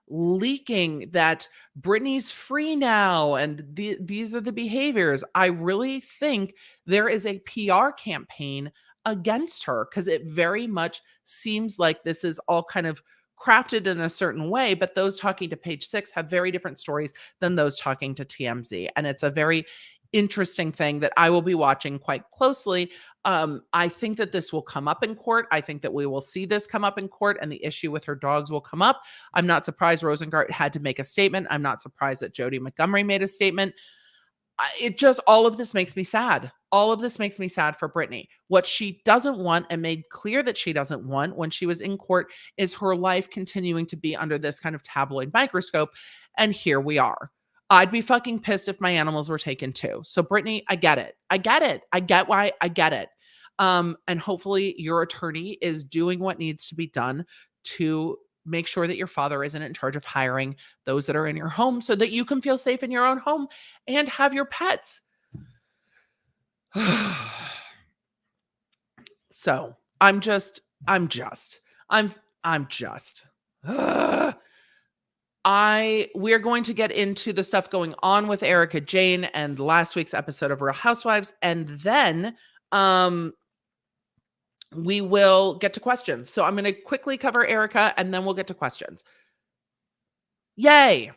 leaking that Britney's free now and these are the behaviors. I really think there is a PR campaign against her because it very much seems like this is all kind of crafted in a certain way, but those talking to Page Six have very different stories than those talking to TMZ. And it's a very interesting thing that I will be watching quite closely. I think that this will come up in court. I think that we will see this come up in court and the issue with her dogs will come up. I'm not surprised Rosengart had to make a statement. I'm not surprised that Jody Montgomery made a statement. All of this makes me sad. All of this makes me sad for Britney. What she doesn't want and made clear that she doesn't want when she was in court is her life continuing to be under this kind of tabloid microscope. And here we are. I'd be fucking pissed if my animals were taken too. So Britney, I get it. I get why. I get it. And hopefully your attorney is doing what needs to be done to make sure that your father isn't in charge of hiring those that are in your home so that you can feel safe in your own home and have your pets. So we are going to get into the stuff going on with Erika Jayne and last week's episode of Real Housewives. And then we will get to questions. So I'm going to quickly cover Erika and then we'll get to questions. Yay.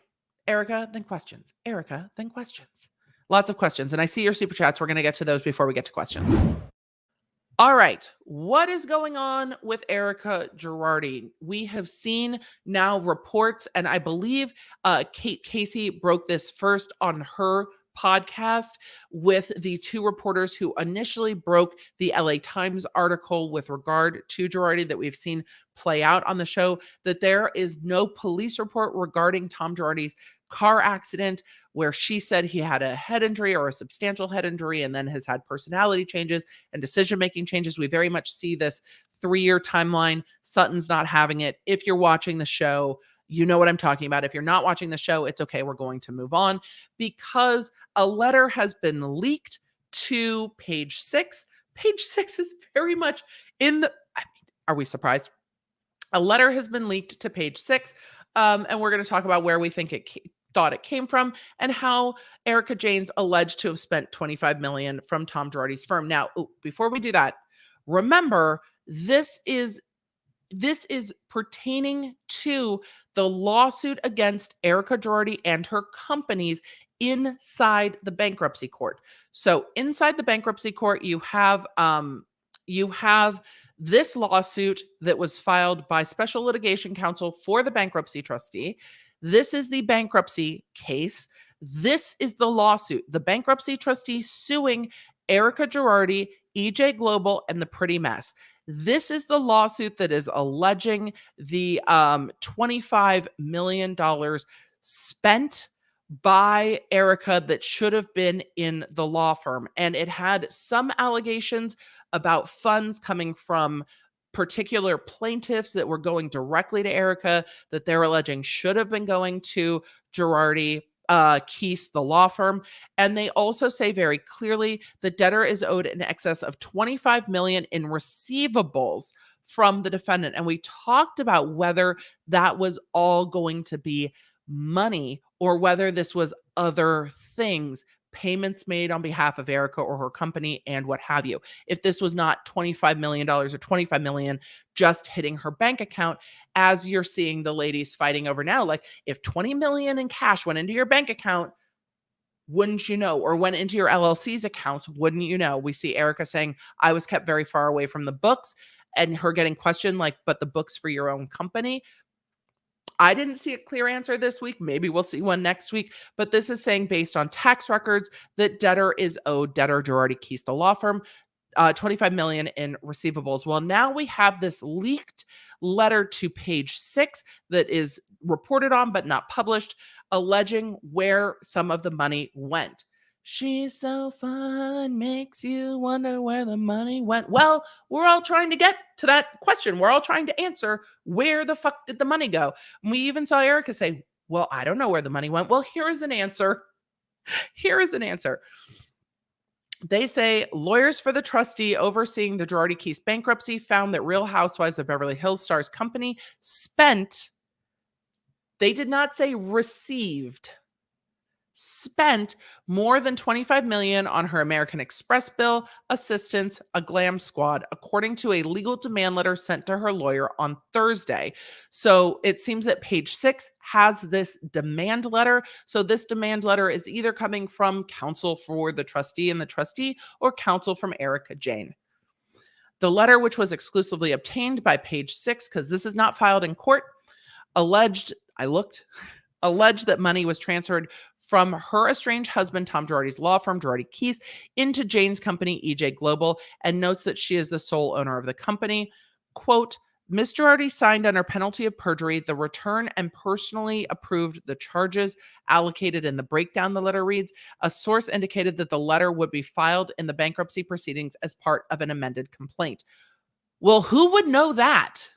Erika, then questions. Erika, then questions. Lots of questions. And I see your super chats. We're going to get to those before we get to questions. All right. What is going on with Erika Girardi? We have seen now reports, and I believe Kate Casey broke this first on her podcast with the two reporters who initially broke the LA Times article with regard to Girardi that we've seen play out on the show, that there is no police report regarding Tom Girardi's car accident where she said he had a head injury or a substantial head injury and then has had personality changes and decision-making changes. We very much see this 3-year timeline. Sutton's not having it. If you're watching the show, you know what I'm talking about. If you're not watching the show, it's okay. We're going to move on because a letter has been leaked to Page Six. Page Six is very much are we surprised? A letter has been leaked to Page Six. And we're going to talk about where we think it thought it came from and how Erika Jayne's alleged to have spent $25 million from Tom Girardi's firm. Now, before we do that, remember, this is pertaining to the lawsuit against Erika Girardi and her companies inside the bankruptcy court. So inside the bankruptcy court, you have this lawsuit that was filed by special litigation counsel for the bankruptcy trustee. This is the bankruptcy case. This is the lawsuit. The bankruptcy trustee suing Erika Girardi, EJ Global, and the Pretty Mess. This is the lawsuit that is alleging the $25 million spent by Erika that should have been in the law firm. And it had some allegations about funds coming from particular plaintiffs that were going directly to Erika that they're alleging should have been going to Girardi, Keese, the law firm. And they also say very clearly the debtor is owed in excess of $25 million in receivables from the defendant. And we talked about whether that was all going to be money or whether this was other things, payments made on behalf of Erika or her company and what have you. If this was not $25 million or $25 million just hitting her bank account, as you're seeing the ladies fighting over now, like if 20 million in cash went into your bank account, wouldn't you know? Or went into your LLC's accounts, wouldn't you know? We see Erika saying, I was kept very far away from the books, and her getting questioned like, but the books for your own company. I didn't see a clear answer this week. Maybe we'll see one next week. But this is saying based on tax records that debtor is owed debtor Girardi Keese, the law firm, $25 million in receivables. Well, now we have this leaked letter to Page 6 that is reported on but not published, alleging where some of the money went. She's so fun, makes you wonder where the money went. Well, we're all trying to get to that question. We're all trying to answer, where the fuck did the money go? And we even saw Erika say, well, I don't know where the money went. Well, here is an answer. Here is an answer. They say lawyers for the trustee overseeing the Girardi Keese bankruptcy found that Real Housewives of Beverly Hills Stars company spent, they did not say received, spent more than $25 million on her American Express bill, assistance, a glam squad, according to a legal demand letter sent to her lawyer on Thursday. So it seems that Page 6 has this demand letter. So this demand letter is either coming from counsel for the trustee and the trustee or counsel from Erika Jayne. The letter, which was exclusively obtained by Page 6, because this is not filed in court, alleged that money was transferred from her estranged husband, Tom Girardi's law firm, Girardi Keese, into Jayne's company, EJ Global, and notes that she is the sole owner of the company. Quote, Ms. Girardi signed under penalty of perjury the return and personally approved the charges allocated in the breakdown, the letter reads. A source indicated that the letter would be filed in the bankruptcy proceedings as part of an amended complaint. Well, who would know that?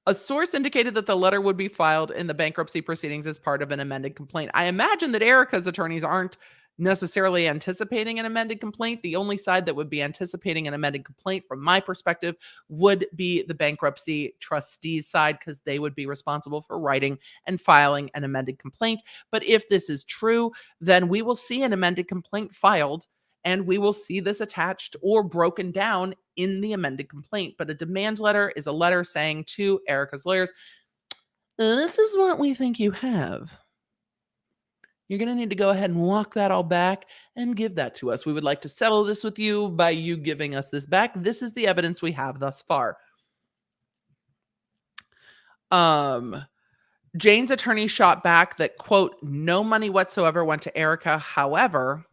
A source indicated that the letter would be filed in the bankruptcy proceedings as part of an amended complaint. I imagine that Erika's attorneys aren't necessarily anticipating an amended complaint. The only side that would be anticipating an amended complaint, from my perspective, would be the bankruptcy trustees' side, because they would be responsible for writing and filing an amended complaint. But if this is true, then we will see an amended complaint filed, and we will see this attached or broken down in the amended complaint. But a demand letter is a letter saying to Erika's lawyers, this is what we think you have. You're going to need to go ahead and walk that all back and give that to us. We would like to settle this with you by you giving us this back. This is the evidence we have thus far. Jayne's attorney shot back that, quote, no money whatsoever went to Erika, however,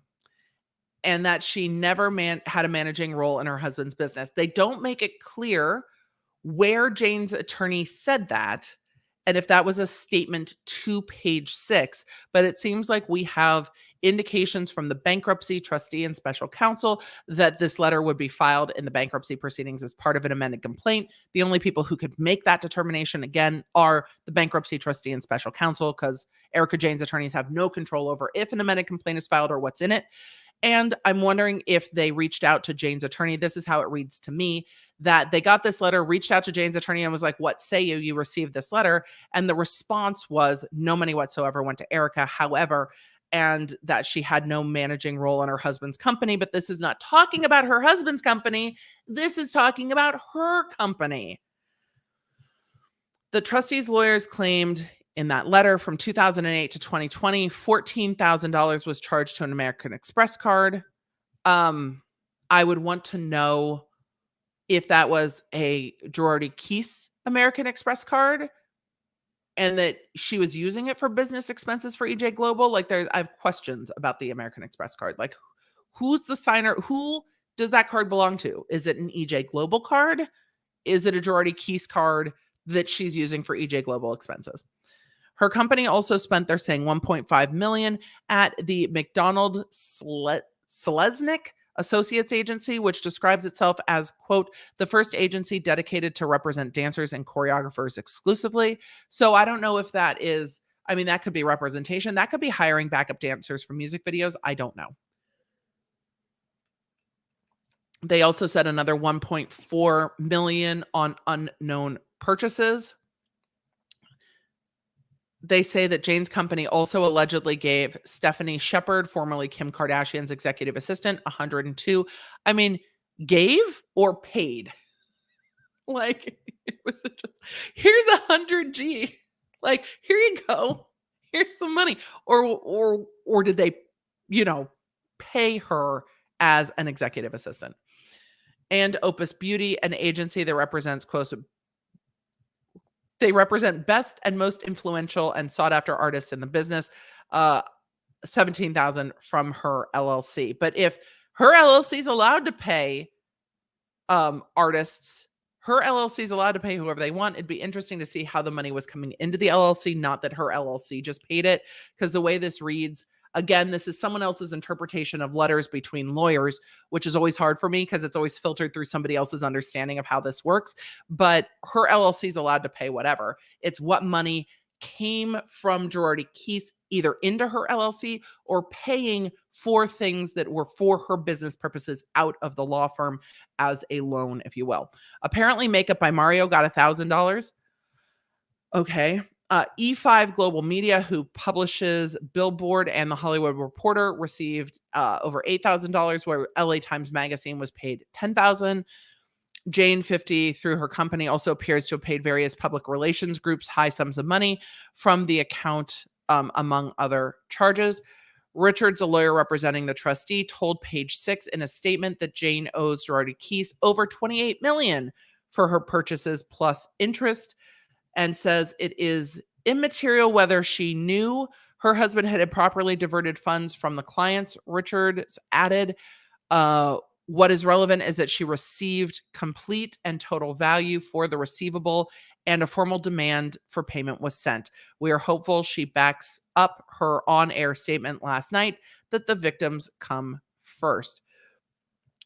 and that she never had a managing role in her husband's business. They don't make it clear where Jayne's attorney said that and if that was a statement to Page 6, but it seems like we have indications from the bankruptcy trustee and special counsel that this letter would be filed in the bankruptcy proceedings as part of an amended complaint. The only people who could make that determination, again, are the bankruptcy trustee and special counsel, because Erika Jayne's attorneys have no control over if an amended complaint is filed or what's in it. And I'm wondering if they reached out to Jayne's attorney. This is how it reads to me, that they got this letter, reached out to Jayne's attorney and was like, what say you? You received this letter. And the response was no money whatsoever went to Erika. However, and that she had no managing role in her husband's company. But this is not talking about her husband's company. This is talking about her company. The trustee's lawyers claimed in that letter from 2008 to 2020, $14,000 was charged to an American Express card. I would want to know if that was a Girardi Keese American Express card and that she was using it for business expenses for EJ Global. Like I have questions about the American Express card. Like who's the signer? Who does that card belong to? Is it an EJ Global card? Is it a Girardi Keese card that she's using for EJ Global expenses? Her company also spent, they're saying, $1.5 million at the McDonald Selesnik Associates Agency, which describes itself as, quote, the first agency dedicated to represent dancers and choreographers exclusively. So I don't know if that is, I mean, that could be representation. That could be hiring backup dancers for music videos. I don't know. They also said another $1.4 million on unknown purchases. They say that Jane's company also allegedly gave Stephanie Shepard, formerly Kim Kardashian's executive assistant, 102. I mean, gave or paid? Like, it was just, here's 100 G. Like, here you go. Here's some money. Or did they, pay her as an executive assistant? And Opus Beauty, an agency that represents they represent best and most influential and sought after artists in the business. $17,000 from her LLC. But if her LLC is allowed to pay artists, her LLC is allowed to pay whoever they want. It'd be interesting to see how the money was coming into the LLC, not that her LLC just paid it. Because the way this reads, again, this is someone else's interpretation of letters between lawyers, which is always hard for me because it's always filtered through somebody else's understanding of how this works. But her LLC is allowed to pay whatever. It's what money came from Girardi Keese either into her LLC or paying for things that were for her business purposes out of the law firm as a loan, if you will. Apparently, Makeup by Mario got $1,000. Okay. E5 Global Media, who publishes Billboard and The Hollywood Reporter, received over $8,000, where LA Times Magazine was paid $10,000. Jane 50, through her company, also appears to have paid various public relations groups high sums of money from the account, among other charges. Richards, a lawyer representing the trustee, told Page 6 in a statement that Jane owes Girardi Keese over $28 million for her purchases plus interest, and says it is immaterial whether she knew her husband had improperly diverted funds from the clients. Richards added, what is relevant is that she received complete and total value for the receivable and a formal demand for payment was sent. We are hopeful she backs up her on-air statement last night that the victims come first.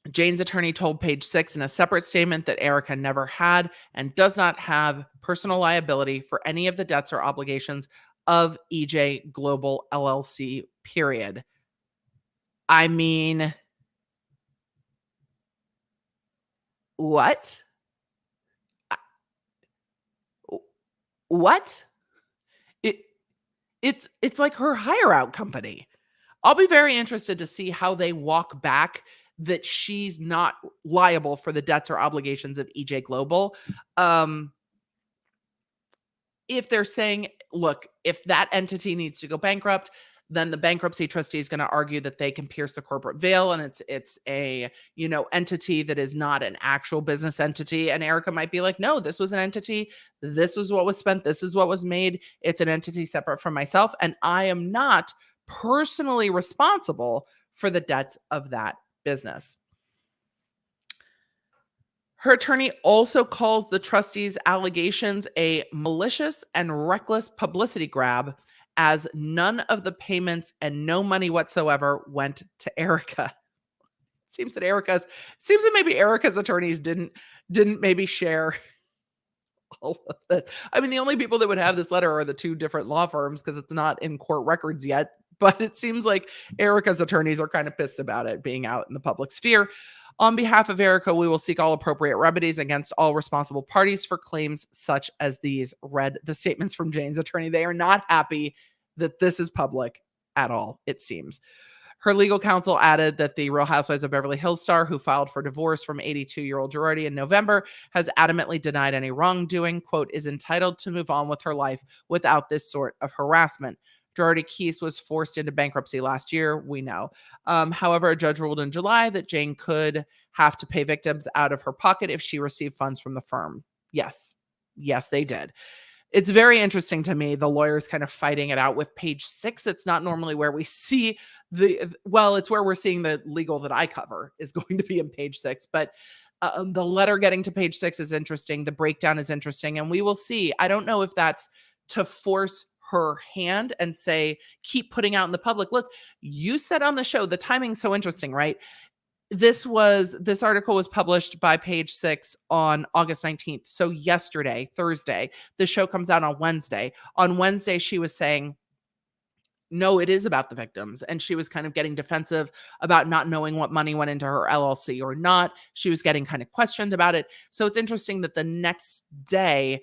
Jane's attorney told Page 6 in a separate statement that Erika never had and does not have personal liability for any of the debts or obligations of EJ Global LLC, period. I mean, what? What? It's like her hire out company. I'll be very interested to see how they walk back that she's not liable for the debts or obligations of EJ Global. If they're saying, look, if that entity needs to go bankrupt, then the bankruptcy trustee is going to argue that they can pierce the corporate veil and it's a, entity that is not an actual business entity. And Erika might be like, no, this was an entity. This is what was spent. This is what was made. It's an entity separate from myself. And I am not personally responsible for the debts of that business. Her attorney also calls the trustee's allegations a malicious and reckless publicity grab, as none of the payments and no money whatsoever went to Erika. It seems that maybe Erika's attorneys didn't maybe share all of this. I mean, the only people that would have this letter are the two different law firms because it's not in court records yet. But it seems like Erika's attorneys are kind of pissed about it being out in the public sphere. On behalf of Erika, we will seek all appropriate remedies against all responsible parties for claims such as these. Read the statements from Jane's attorney. They are not happy that this is public at all, it seems. Her legal counsel added that the Real Housewives of Beverly Hills star, who filed for divorce from 82-year-old Girardi in November, has adamantly denied any wrongdoing, quote, is entitled to move on with her life without this sort of harassment. Girardi Keese was forced into bankruptcy last year, we know. However, a judge ruled in July that Jane could have to pay victims out of her pocket if she received funds from the firm. Yes, they did. It's very interesting to me, the lawyers kind of fighting it out with Page Six. It's not normally where we see it's where we're seeing the legal that I cover is going to be in Page Six, but the letter getting to Page Six is interesting. The breakdown is interesting, and we will see. I don't know if that's to force her hand and say, keep putting out in the public. Look, you said on the show, the timing's so interesting, right? This article was published by Page Six on August 19th. So yesterday, Thursday, the show comes out on Wednesday. On Wednesday, she was saying, no, it is about the victims. And she was kind of getting defensive about not knowing what money went into her LLC or not. She was getting kind of questioned about it. So it's interesting that the next day,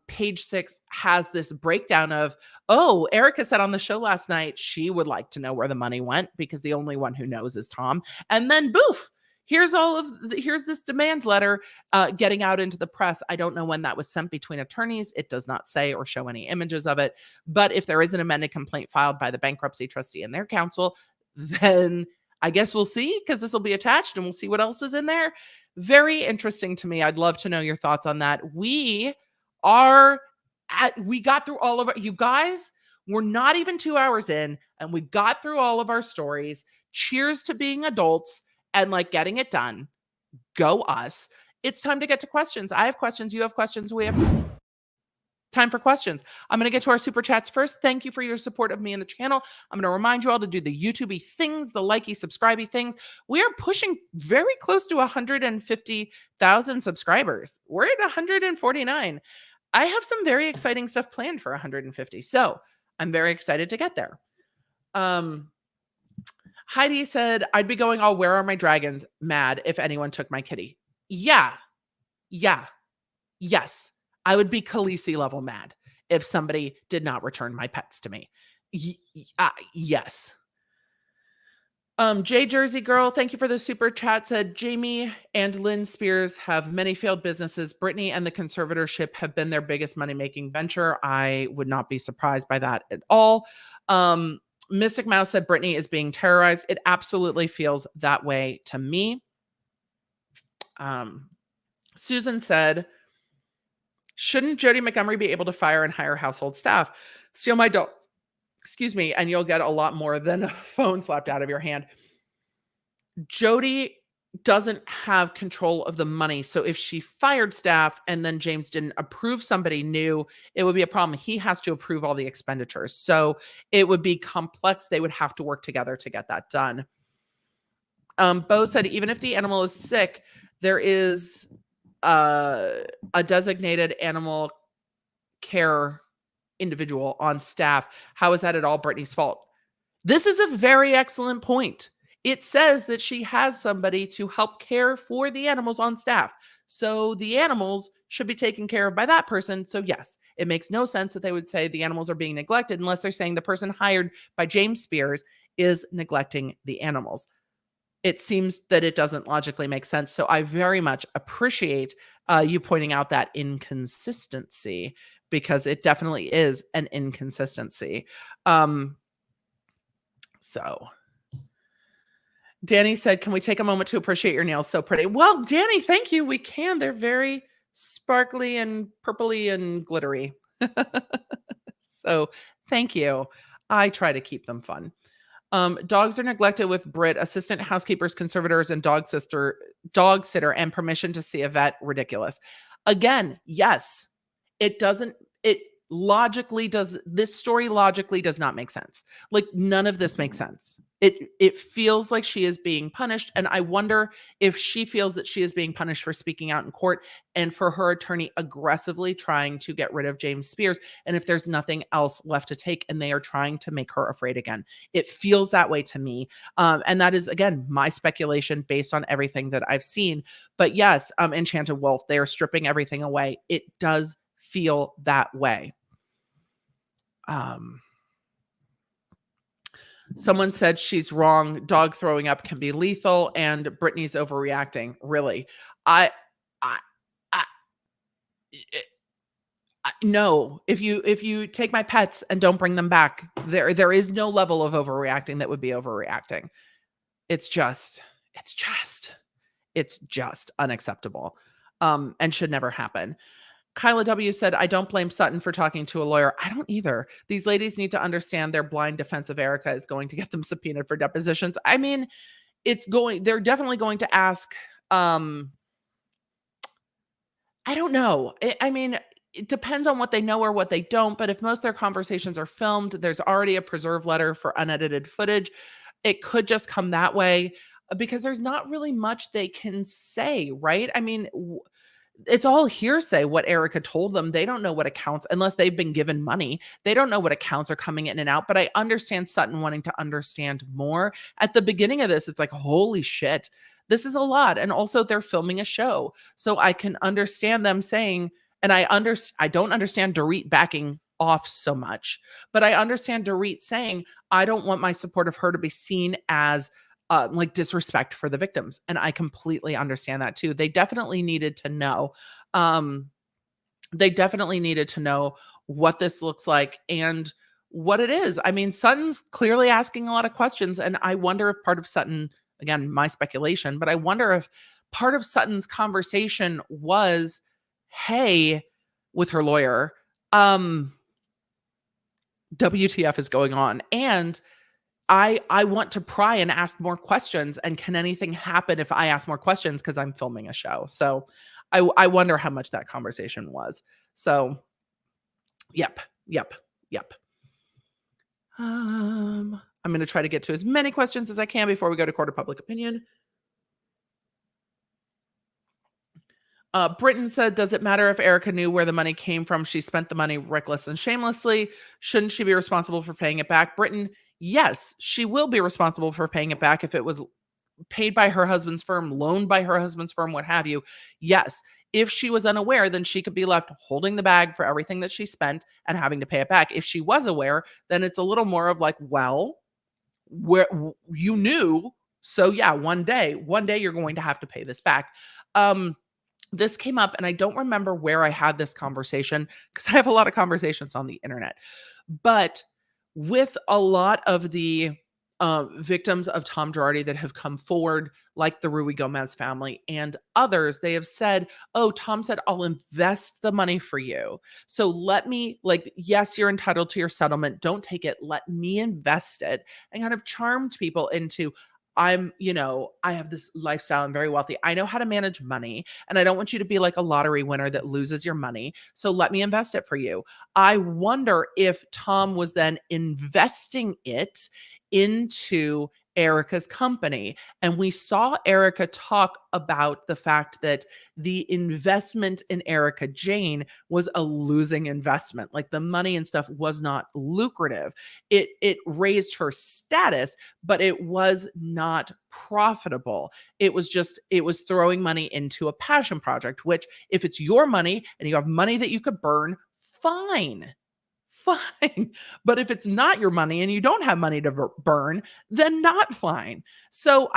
Page Six has this breakdown of, oh, Erika said on the show last night she would like to know where the money went because the only one who knows is Tom. And then boof, here's this demand letter getting out into the press. I don't know when that was sent between attorneys. It does not say or show any images of it. But if there is an amended complaint filed by the bankruptcy trustee and their counsel, then I guess we'll see, because this will be attached and we'll see what else is in there. Very interesting to me. I'd love to know your thoughts on that. We got through all of it. You guys, we're not even 2 hours in and we got through all of our stories. Cheers to being adults and like getting it done. Go us. It's time to get to questions. I have questions. You have questions. We have time for questions. I'm going to get to our super chats first. Thank you for your support of me and the channel. I'm going to remind you all to do the YouTube-y things, the likey, subscribe-y things. We are pushing very close to 150,000 subscribers. We're at 149. I have some very exciting stuff planned for 150. So I'm very excited to get there. Heidi said, I'd be going all where are my dragons mad if anyone took my kitty. Yeah. Yes. I would be Khaleesi level mad if somebody did not return my pets to me. Yes. J Jersey Girl, thank you for the super chat, said Jamie and Lynn Spears have many failed businesses. Britney and the conservatorship have been their biggest money-making venture. I would not be surprised by that at all. Mystic Mouse said Britney is being terrorized. It absolutely feels that way to me. Susan said, shouldn't Jody Montgomery be able to fire and hire household staff? Steal my dog, and you'll get a lot more than a phone slapped out of your hand. Jody doesn't have control of the money. So if she fired staff and then James didn't approve somebody new, it would be a problem. He has to approve all the expenditures. So it would be complex. They would have to work together to get that done. Bo said, even if the animal is sick, there is a designated animal care individual on staff. How is that at all Britney's fault? This is a very excellent point. It says that she has somebody to help care for the animals on staff. So the animals should be taken care of by that person. So yes, it makes no sense that they would say the animals are being neglected unless they're saying the person hired by James Spears is neglecting the animals. It seems that it doesn't logically make sense. So I very much appreciate you pointing out that inconsistency, because it definitely is an inconsistency. So Danny said, can we take a moment to appreciate your nails? So pretty. Well, Danny, thank you. We can. They're very sparkly and purpley and glittery. So thank you. I try to keep them fun. Dogs are neglected with Brit, assistant housekeepers, conservators, and dog sitter, and permission to see a vet. Ridiculous. Again, yes, this story logically does not make sense. Like, none of this makes sense. It feels like she is being punished. And I wonder if she feels that she is being punished for speaking out in court and for her attorney aggressively trying to get rid of James Spears. And if there's nothing else left to take and they are trying to make her afraid again, it feels that way to me. And that is, again, my speculation based on everything that I've seen. But yes, Enchanted Wolf, they are stripping everything away. It does feel that way. Someone said she's wrong. Dog throwing up can be lethal, and Britney's overreacting. Really, no. If you take my pets and don't bring them back, there is no level of overreacting that would be overreacting. It's just unacceptable, and should never happen. Kyla W said, I don't blame Sutton for talking to a lawyer. I don't either. These ladies need to understand their blind defense of Erika is going to get them subpoenaed for depositions. I mean, they're definitely going to ask, I don't know. I mean, it depends on what they know or what they don't, but if most of their conversations are filmed, there's already a preserve letter for unedited footage. It could just come that way because there's not really much they can say, right? I mean, it's all hearsay what Erika told them. They don't know what accounts, unless they've been given money. They don't know what accounts are coming in and out, but I understand Sutton wanting to understand more. At the beginning of this, it's like, holy shit, this is a lot. And also they're filming a show. So I can understand them saying, and I don't understand Dorit backing off so much, but I understand Dorit saying, I don't want my support of her to be seen as like disrespect for the victims. And I completely understand that too. They definitely needed to know. They definitely needed to know what this looks like and what it is. I mean, Sutton's clearly asking a lot of questions. And I wonder if part of Sutton, again, my speculation, but I wonder if part of Sutton's conversation was, hey, with her lawyer, WTF is going on. And I want to pry and ask more questions. And can anything happen if I ask more questions? Because I'm filming a show. So I wonder how much that conversation was. So yep. I'm going to try to get to as many questions as I can before we go to court of public opinion. Britton said, does it matter if Erika knew where the money came from? She spent the money reckless and shamelessly. Shouldn't she be responsible for paying it back? Britton, yes, she will be responsible for paying it back if it was paid by her husband's firm, loaned by her husband's firm, what have you. Yes. If she was unaware, then she could be left holding the bag for everything that she spent and having to pay it back. If she was aware, then it's a little more of like, well, where you knew. So yeah, one day you're going to have to pay this back. This came up and I don't remember where I had this conversation because I have a lot of conversations on the internet, but with a lot of the victims of Tom Girardi that have come forward, like the Rui Gomez family and others, they have said, oh, Tom said, I'll invest the money for you. So let me, like, yes, you're entitled to your settlement. Don't take it. Let me invest it, and kind of charmed people into, I have this lifestyle. I'm very wealthy. I know how to manage money, and I don't want you to be like a lottery winner that loses your money. So let me invest it for you. I wonder if Tom was then investing it into Erika's company. And we saw Erika talk about the fact that the investment in Erika Jane was a losing investment. Like the money and stuff was not lucrative. It raised her status, but it was not profitable. It was throwing money into a passion project, which if it's your money and you have money that you could burn, fine. But if it's not your money and you don't have money to burn, then not fine. So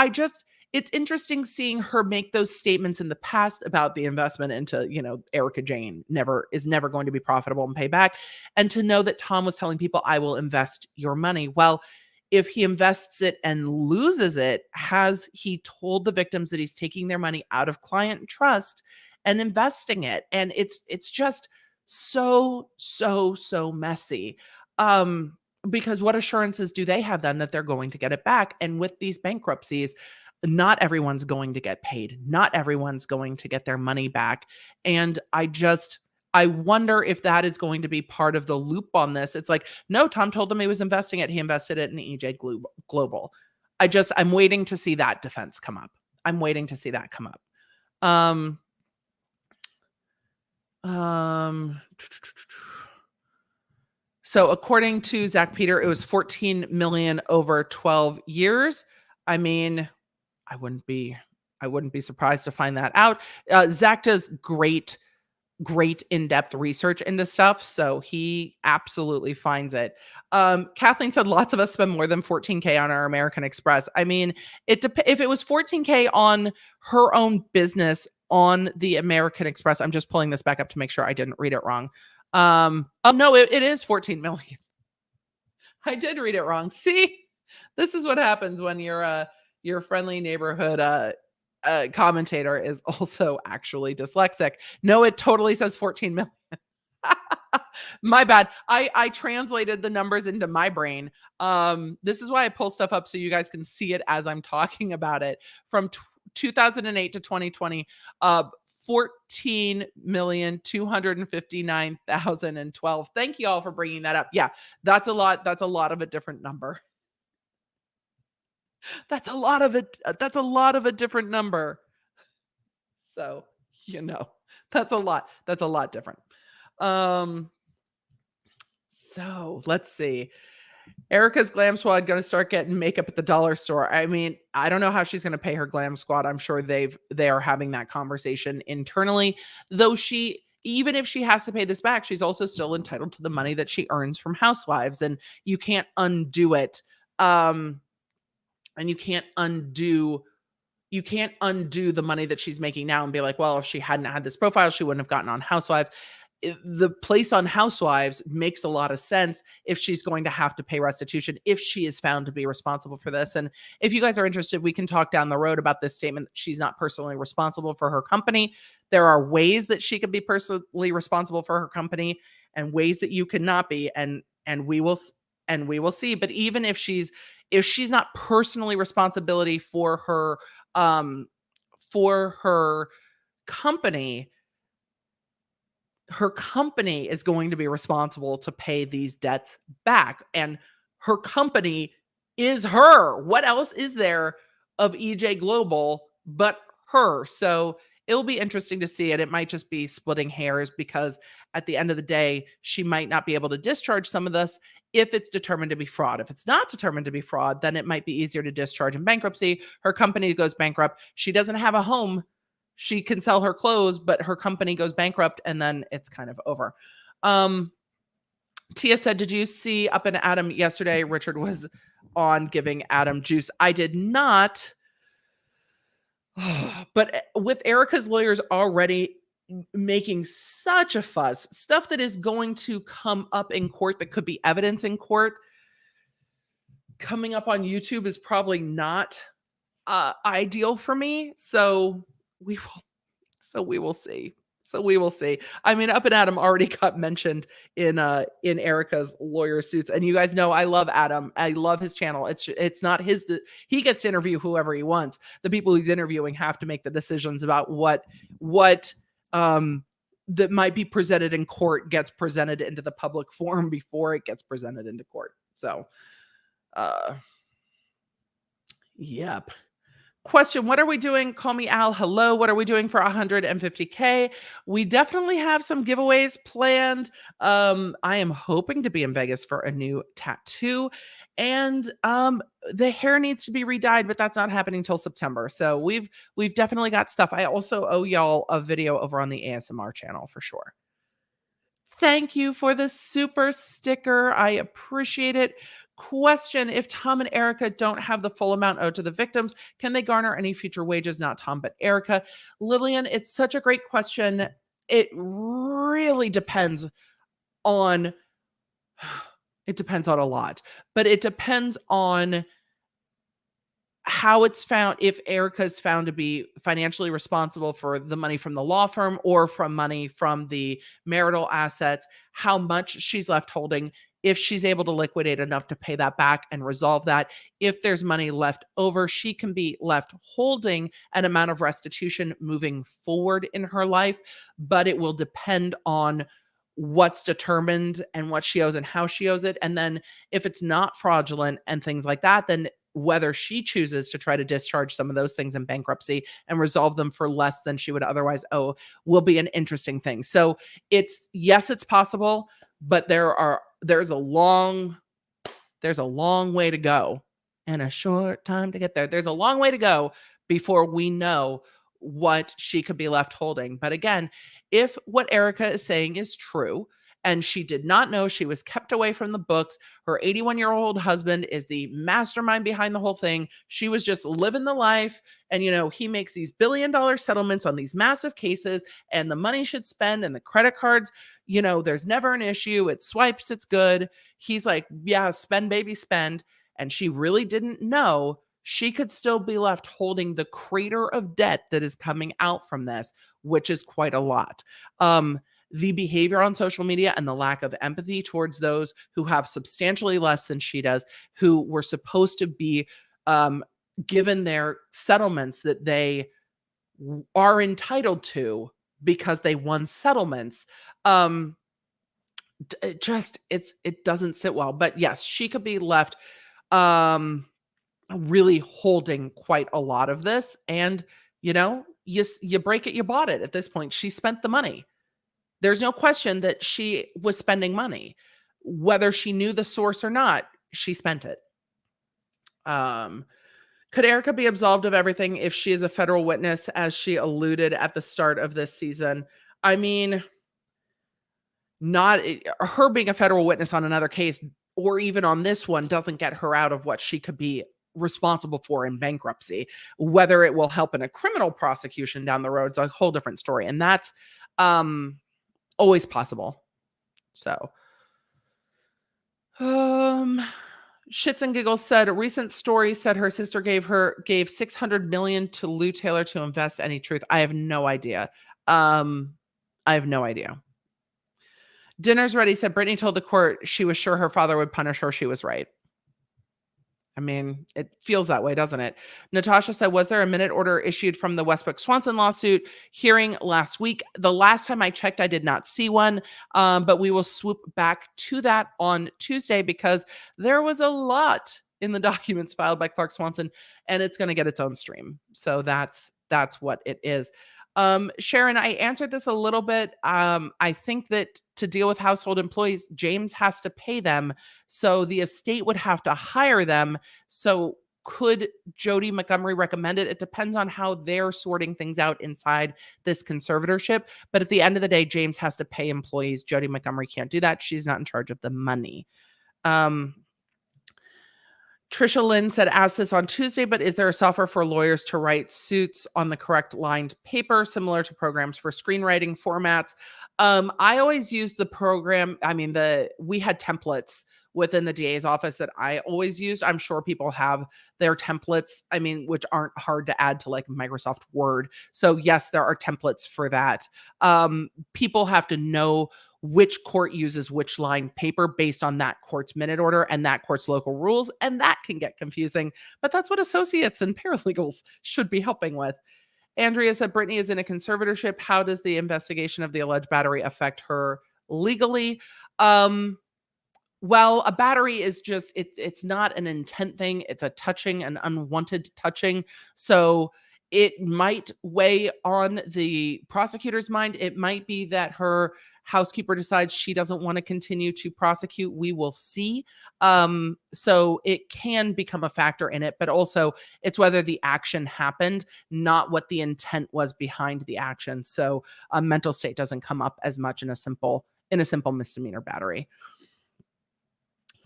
it's interesting seeing her make those statements in the past about the investment into, Erika Jane is never going to be profitable and pay back. And to know that Tom was telling people, I will invest your money. Well, if he invests it and loses it, has he told the victims that he's taking their money out of client trust and investing it? And it's just so messy. Because what assurances do they have then that they're going to get it back? And with these bankruptcies, not everyone's going to get paid. Not everyone's going to get their money back. And I wonder if that is going to be part of the loop on this. It's like, no, Tom told them he was investing it. He invested it in EJ Global. I'm waiting to see that defense come up. I'm waiting to see that come up. So according to Zach Peter, it was 14 million over 12 years. I mean, I wouldn't be surprised to find that out. Zach does great in-depth research into stuff, so he absolutely finds it. Kathleen said lots of us spend more than $14K on our American Express. I mean, if it was $14K on her own business on the American Express, I'm just pulling this back up to make sure I didn't read it wrong. No, it is 14 million. I did read it wrong. See, this is what happens when you're your friendly neighborhood commentator is also actually dyslexic. No, it totally says 14 million. My bad. I translated the numbers into my brain. This is why I pull stuff up so you guys can see it as I'm talking about it. From 2008 to 2020, 14,259,012. Thank you all for bringing that up. Yeah, that's a lot. That's a lot of a different number. That's a lot of it. That's a lot of a different number. So, that's a lot. That's a lot different. So let's see. Erika's glam squad going to start getting makeup at the dollar store. I mean, I don't know how she's going to pay her glam squad. I'm sure they are having that conversation internally, though even if she has to pay this back, she's also still entitled to the money that she earns from Housewives, and you can't undo it. And you can't undo the money that she's making now and be like, well, if she hadn't had this profile, she wouldn't have gotten on Housewives. The place on Housewives makes a lot of sense if she's going to have to pay restitution, if she is found to be responsible for this. And if you guys are interested, we can talk down the road about this statement that she's not personally responsible for her company. There are ways that she could be personally responsible for her company and ways that you cannot be. And we will see. But even if she's not personally responsibility for her company, her company is going to be responsible to pay these debts back. And her company is her. What else is there of EJ Global but her? So it'll be interesting to see it. It might just be splitting hairs because at the end of the day, she might not be able to discharge some of this if it's determined to be fraud. If it's not determined to be fraud, then it might be easier to discharge in bankruptcy. Her company goes bankrupt. She doesn't have a home. She can sell her clothes, but her company goes bankrupt, and then it's kind of over. Tia said, did you see Up and Adam yesterday? Richard was on giving Adam juice. I did not. But with Erika's lawyers already making such a fuss, stuff that is going to come up in court that could be evidence in court, coming up on YouTube is probably not ideal for me. So we will see. I mean, Up and Adam already got mentioned in Erika's lawyer suits, and you guys know I love Adam. I love his channel. It's not his. He gets to interview whoever he wants. The people he's interviewing have to make the decisions about what that might be presented in court gets presented into the public forum before it gets presented into court. So, yep. Question, what are we doing? Call me Al. Hello. What are we doing for 150K? We definitely have some giveaways planned. I am hoping to be in Vegas for a new tattoo, and the hair needs to be re-dyed, but that's not happening till September. So we've definitely got stuff. I also owe y'all a video over on the ASMR channel for sure. Thank you for the super sticker. I appreciate it. Question, if Tom and Erika don't have the full amount owed to the victims, can they garner any future wages? Not Tom, but Erika. Lillian, it's such a great question. It really depends on, it depends on a lot, but it depends on how it's found, if Erika's found to be financially responsible for the money from the law firm or from money from the marital assets, how much she's left holding, if she's able to liquidate enough to pay that back and resolve that. If there's money left over, she can be left holding an amount of restitution moving forward in her life, but it will depend on what's determined and what she owes and how she owes it. And then if it's not fraudulent and things like that, then whether she chooses to try to discharge some of those things in bankruptcy and resolve them for less than she would otherwise owe will be an interesting thing. So yes, it's possible, but there's a long way to go and a short time to get there. There's a long way to go before we know what she could be left holding. But again, if what Erika is saying is true, and she did not know, she was kept away from the books, her 81-year-old husband is the mastermind behind the whole thing. She was just living the life. And, he makes these billion-dollar settlements on these massive cases, and the money should spend, and the credit cards, there's never an issue. It swipes, it's good. He's like, yeah, spend, baby, spend. And she really didn't know. she could still be left holding the crater of debt that is coming out from this, which is quite a lot. The behavior on social media and the lack of empathy towards those who have substantially less than she does, who were supposed to be given their settlements that they are entitled to because they won settlements. It doesn't sit well. But yes, she could be left really holding quite a lot of this. And you break it, you bought it. At this point, she spent the money. There's no question that she was spending money. Whether she knew the source or not, she spent it. Could Erika be absolved of everything if she is a federal witness, as she alluded at the start of this season? I mean, not her being a federal witness on another case or even on this one doesn't get her out of what she could be responsible for in bankruptcy. Whether it will help in a criminal prosecution down the road is a whole different story. And that's always possible. So, Shits and Giggles said a recent story said her sister gave $600 million to Lou Taylor to invest. Any truth? I have no idea. Dinner's ready said Britney told the court she was sure her father would punish her. She was right. I mean, it feels that way, doesn't it? Natasha said, was there a minute order issued from the Westbrook Swanson lawsuit hearing last week? The last time I checked, I did not see one, but we will swoop back to that on Tuesday because there was a lot in the documents filed by Clark Swanson, and it's going to get its own stream. So that's what it is. Sharon, I answered this a little bit. I think that to deal with household employees, James has to pay them. So the estate would have to hire them. So could Jody Montgomery recommend it? It depends on how they're sorting things out inside this conservatorship. But at the end of the day, James has to pay employees. Jody Montgomery can't do that. She's not in charge of the money. Trisha Lynn said, ask this on Tuesday, but is there a software for lawyers to write suits on the correct lined paper, similar to programs for screenwriting formats? I always use the program. I mean, we had templates within the DA's office that I always used. I'm sure people have their templates, which aren't hard to add to like Microsoft Word. So yes, there are templates for that. People have to know which court uses which line paper based on that court's minute order and that court's local rules. And that can get confusing, but that's what associates and paralegals should be helping with. Andrea said, Britney is in a conservatorship. How does the investigation of the alleged battery affect her legally? Well, a battery is just, it's not an intent thing. It's a touching, an unwanted touching. So it might weigh on the prosecutor's mind. It might be that her housekeeper decides she doesn't want to continue to prosecute. We will see. So it can become a factor in it, but also it's whether the action happened, not what the intent was behind the action. So a mental state doesn't come up as much in a simple misdemeanor battery.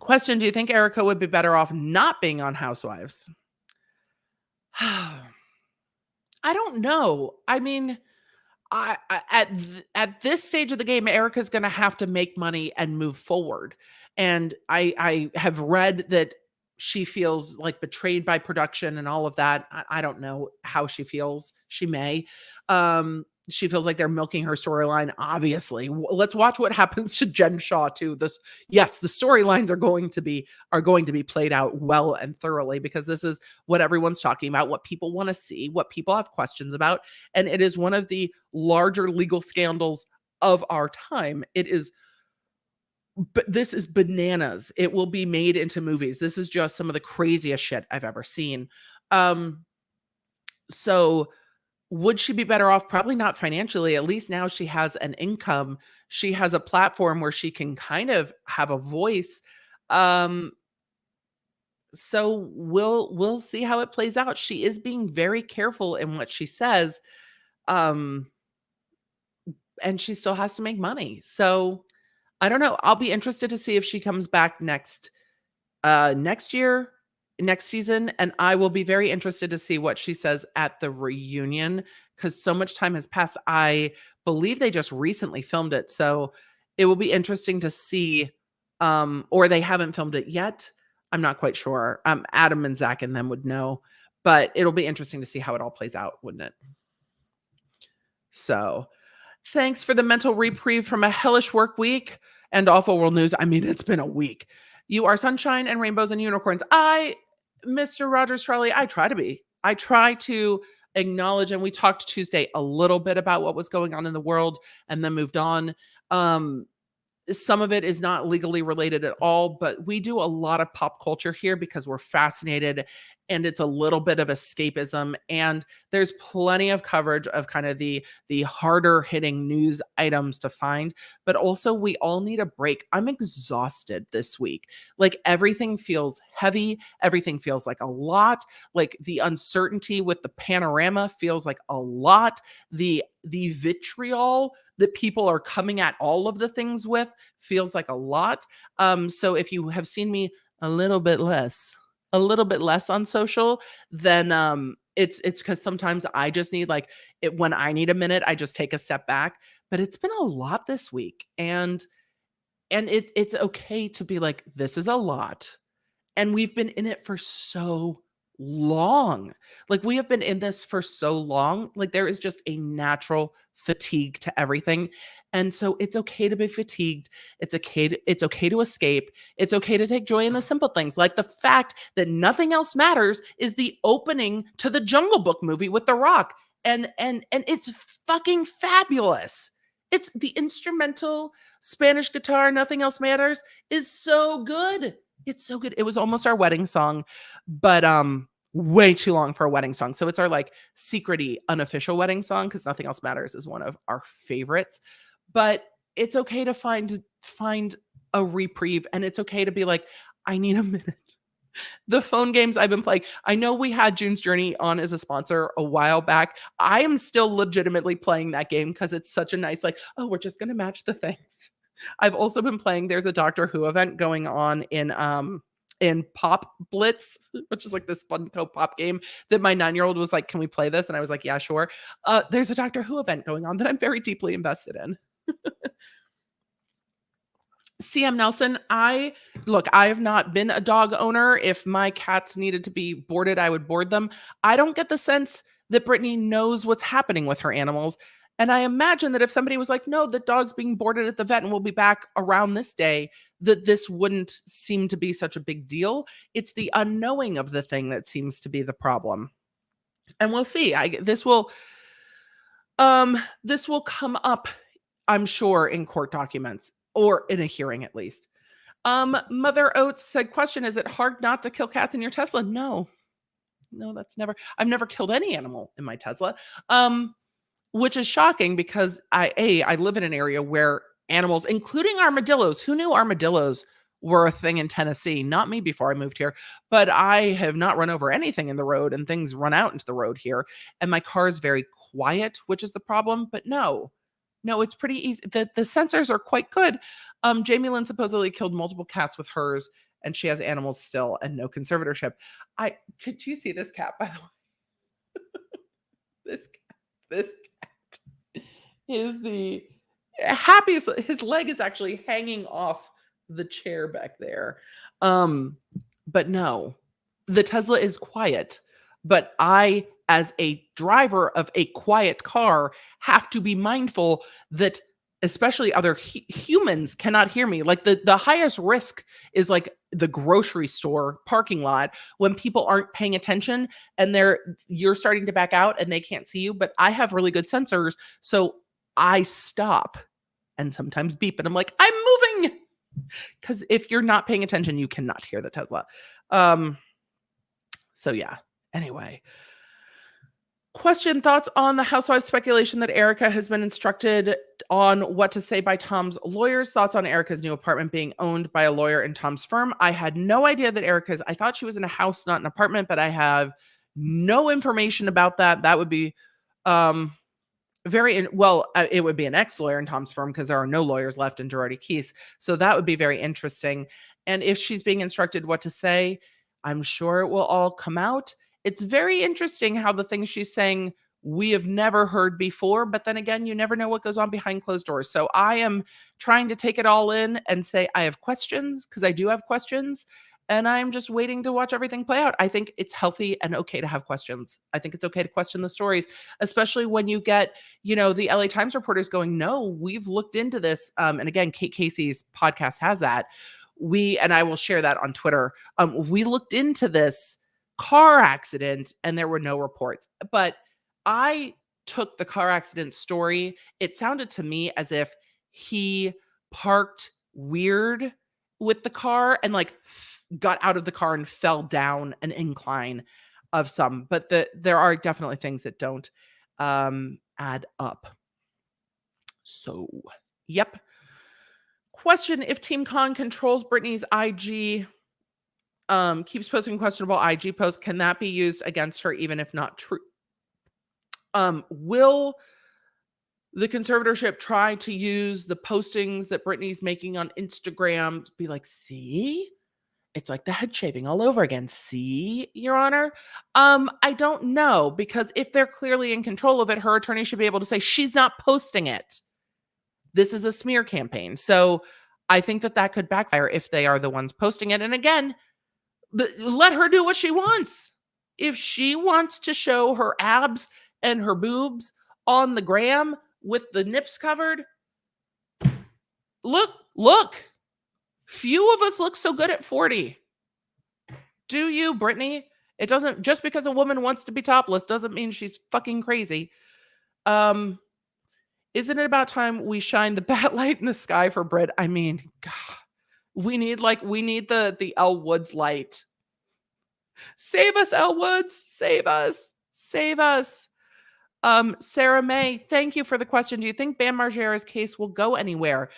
Question, do you think Erika would be better off not being on Housewives? I don't know. At this stage of the game, Erika's going to have to make money and move forward. And I have read that she feels like betrayed by production and all of that. I don't know how she feels. She may. She feels like they're milking her storyline. Obviously, let's watch what happens to Jen Shaw too. Yes, the storylines are going to be played out well and thoroughly, because this is what everyone's talking about, what people want to see, what people have questions about, and it is one of the larger legal scandals of our time. But this is bananas. It will be made into movies. This is just some of the craziest shit I've ever seen. So would she be better off? Probably not financially. At least now she has an income. She has a platform where she can kind of have a voice. So we'll see how it plays out. She is being very careful in what she says. And she still has to make money. So I don't know. I'll be interested to see if she comes back next season. And I will be very interested to see what she says at the reunion, because so much time has passed. I believe they just recently filmed it. So it will be interesting to see, or they haven't filmed it yet. I'm not quite sure. Adam and Zach and them would know, but it'll be interesting to see how it all plays out, wouldn't it? So thanks for the mental reprieve from a hellish work week and awful world news. I mean, it's been a week. You are sunshine and rainbows and unicorns. Mr. Rogers Trolley, I try to be. I try to acknowledge, and we talked Tuesday a little bit about what was going on in the world and then moved on. Some of it is not legally related at all, but we do a lot of pop culture here because we're fascinated and it's a little bit of escapism. And there's plenty of coverage of kind of the harder hitting news items to find, but also we all need a break. I'm exhausted this week. Like everything feels heavy. Everything feels like a lot. Like the uncertainty with the panorama feels like a lot. The vitriol that people are coming at all of the things with feels like a lot. So if you have seen me a little bit less on social, then it's because sometimes I just need like it when I need a minute, I just take a step back. But it's been a lot this week. And it's okay to be like, this is a lot. And we've been in it for so long. Like we have been in this for so long. Like there is just a natural fatigue to everything. And so it's okay to be fatigued. It's okay to escape. It's okay to take joy in the simple things, like the fact that nothing else matters is the opening to the Jungle Book movie with The Rock. And it's fucking fabulous. It's the instrumental Spanish guitar, Nothing Else Matters is so good. It's so good. It was almost our wedding song, but way too long for a wedding song. So it's our like secrety unofficial wedding song because Nothing Else Matters is one of our favorites. But it's okay to find a reprieve, and it's okay to be like, I need a minute. The phone games I've been playing. I know we had June's Journey on as a sponsor a while back. I am still legitimately playing that game because it's such a nice, like, oh, we're just going to match the things. I've also been playing, there's a Doctor Who event going on in Pop Blitz, which is like this Funko Pop game that my 9-year-old was like, can we play this? And I was like, yeah, sure. There's a Doctor Who event going on that I'm very deeply invested in. CM Nelson, I have not been a dog owner. If my cats needed to be boarded, I would board them. I don't get the sense that Britney knows what's happening with her animals. And I imagine that if somebody was like, no, the dog's being boarded at the vet and we'll be back around this day, that this wouldn't seem to be such a big deal. It's the unknowing of the thing that seems to be the problem. And we'll see. This will come up, I'm sure, in court documents or in a hearing at least. Mother Oates said, question, is it hard not to kill cats in your Tesla? No, I've never killed any animal in my Tesla. Which is shocking because I live in an area where animals, including armadillos, who knew armadillos were a thing in Tennessee? Not me before I moved here, but I have not run over anything in the road and things run out into the road here. And my car is very quiet, which is the problem. But no, it's pretty easy. The sensors are quite good. Jamie Lynn supposedly killed multiple cats with hers and she has animals still and no conservatorship. Could you see this cat, by the way? This cat is the happiest. His leg is actually hanging off the chair back there. But no, the Tesla is quiet. But I, as a driver of a quiet car, have to be mindful that especially other humans cannot hear me. Like the highest risk is like the grocery store parking lot when people aren't paying attention and you're starting to back out and they can't see you. But I have really good sensors. So I stop and sometimes beep and I'm like, I'm moving. Because if you're not paying attention, you cannot hear the Tesla. So yeah, anyway. Question, thoughts on the housewives speculation that Erika has been instructed on what to say by Tom's lawyers. Thoughts on Erika's new apartment being owned by a lawyer in Tom's firm. I had no idea that I thought she was in a house, not an apartment, but I have no information about that. That would be it would be an ex-lawyer in Tom's firm because there are no lawyers left in Girardi Keese. So that would be very interesting. And if she's being instructed what to say, I'm sure it will all come out. It's very interesting how the things she's saying we have never heard before, but then again, you never know what goes on behind closed doors. So I am trying to take it all in and say I have questions because I do have questions. And I'm just waiting to watch everything play out. I think it's healthy and okay to have questions. I think it's okay to question the stories, especially when you get, the LA Times reporters going, no, we've looked into this. And again, Kate Casey's podcast has that. And I will share that on Twitter. We looked into this car accident and there were no reports. But I took the car accident story. It sounded to me as if he parked weird with the car and got out of the car and fell down an incline of some, but there are definitely things that don't add up. So, yep. Question: if Team Con controls Britney's IG, keeps posting questionable IG posts, can that be used against her even if not true? Will the conservatorship try to use the postings that Britney's making on Instagram to be like, see? It's like the head shaving all over again. See, Your Honor? I don't know, because if they're clearly in control of it, her attorney should be able to say she's not posting it. This is a smear campaign. So I think that could backfire if they are the ones posting it. And again, let her do what she wants. If she wants to show her abs and her boobs on the gram with the nips covered, look. Few of us look so good at 40. Do you, Britney? It doesn't, just because a woman wants to be topless doesn't mean she's fucking crazy. Isn't it about time we shine the bat light in the sky for Brit? I mean, God, we need the Elle Woods light. Save us, Elle Woods. Save us. Save us. Sarah May, thank you for the question. Do you think Bam Margera's case will go anywhere?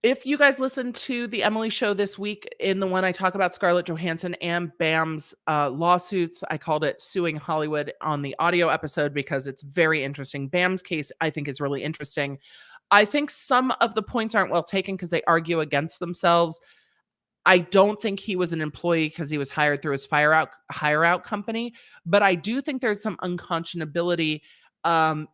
If you guys listen to the Emily show this week, in the one I talk about Scarlett Johansson and Bam's lawsuits, I called it Suing Hollywood on the audio episode because it's very interesting. Bam's case, I think, is really interesting. I think some of the points aren't well taken because they argue against themselves. I don't think he was an employee because he was hired through his hire out company, but I do think there's some unconscionability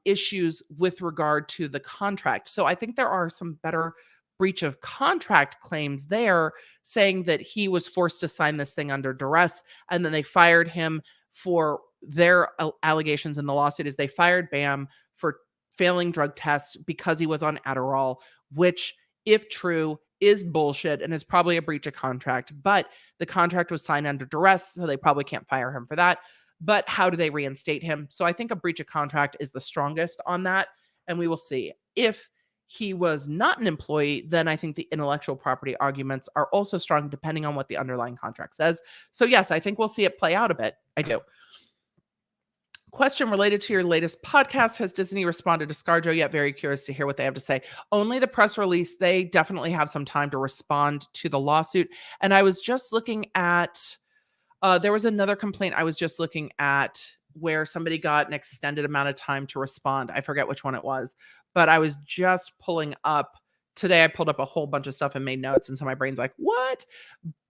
issues with regard to the contract. So I think there are some better breach of contract claims there, saying that he was forced to sign this thing under duress, and then they fired him for their allegations in the lawsuit is they fired Bam for failing drug tests because he was on Adderall, which, if true, is bullshit and is probably a breach of contract. But the contract was signed under duress, so they probably can't fire him for that. But how do they reinstate him? So I think a breach of contract is the strongest on that, and we will see. If he was not an employee, then I think the intellectual property arguments are also strong depending on what the underlying contract says. So yes, I think we'll see it play out a bit. I do. Question related to your latest podcast. Has Disney responded to ScarJo yet? Very curious to hear what they have to say. Only the press release. They definitely have some time to respond to the lawsuit. And I was just looking at, there was another complaint I was just looking at where somebody got an extended amount of time to respond. I forget which one it was, but I was just pulling up today. I pulled up a whole bunch of stuff and made notes. And so my brain's like, what?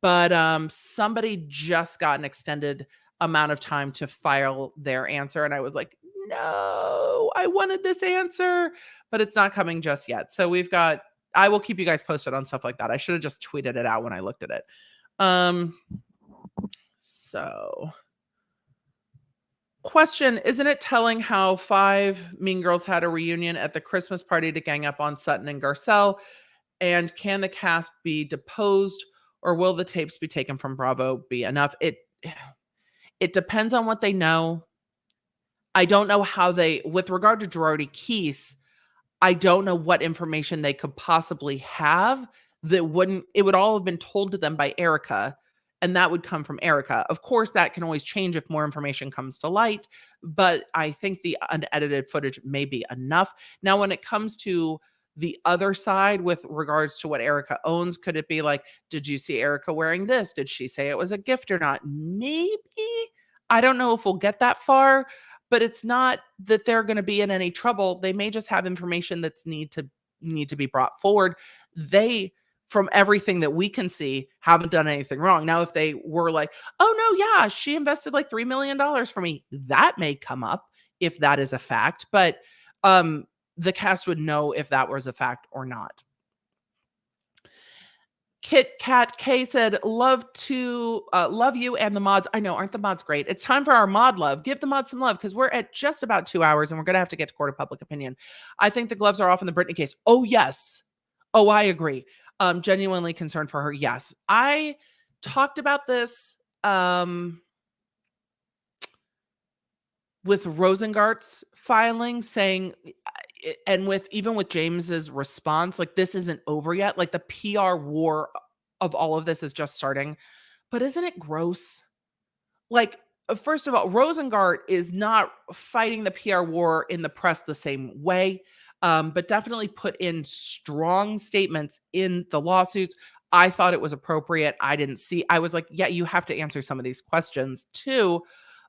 But somebody just got an extended amount of time to file their answer. And I was like, no, I wanted this answer, but it's not coming just yet. So I will keep you guys posted on stuff like that. I should have just tweeted it out when I looked at it. So question, isn't it telling how 5 Mean Girls had a reunion at the Christmas party to gang up on Sutton and Garcelle? And can the cast be deposed, or will the tapes be taken from Bravo be enough? It depends on what they know. I don't know how with regard to Girardi Keese, I don't know what information they could possibly have that it would all have been told to them by Erika, and that would come from Erika. Of course, that can always change if more information comes to light, but I think the unedited footage may be enough. Now, when it comes to the other side with regards to what Erika owns, could it be like, did you see Erika wearing this? Did she say it was a gift or not? Maybe. I don't know if we'll get that far, but it's not that they're going to be in any trouble. They may just have information that's need to be brought forward. They, from everything that we can see, haven't done anything wrong. Now, if they were like, oh no, yeah, she invested like $3 million for me, that may come up if that is a fact, but the cast would know if that was a fact or not. Kit Kat K said, love you and the mods. I know, aren't the mods great? It's time for our mod love. Give the mods some love because we're at just about 2 hours and we're going to have to get to court of public opinion. I think the gloves are off in the Britney case. Oh, yes. Oh, I agree. Genuinely concerned for her. Yes. I talked about this with Rosengart's filing, saying, and even with James's response, like, this isn't over yet. Like, the PR war of all of this is just starting. But isn't it gross? Like, first of all, Rosengart is not fighting the PR war in the press the same way, but definitely put in strong statements in the lawsuits. I thought it was appropriate. I was like, yeah, you have to answer some of these questions too,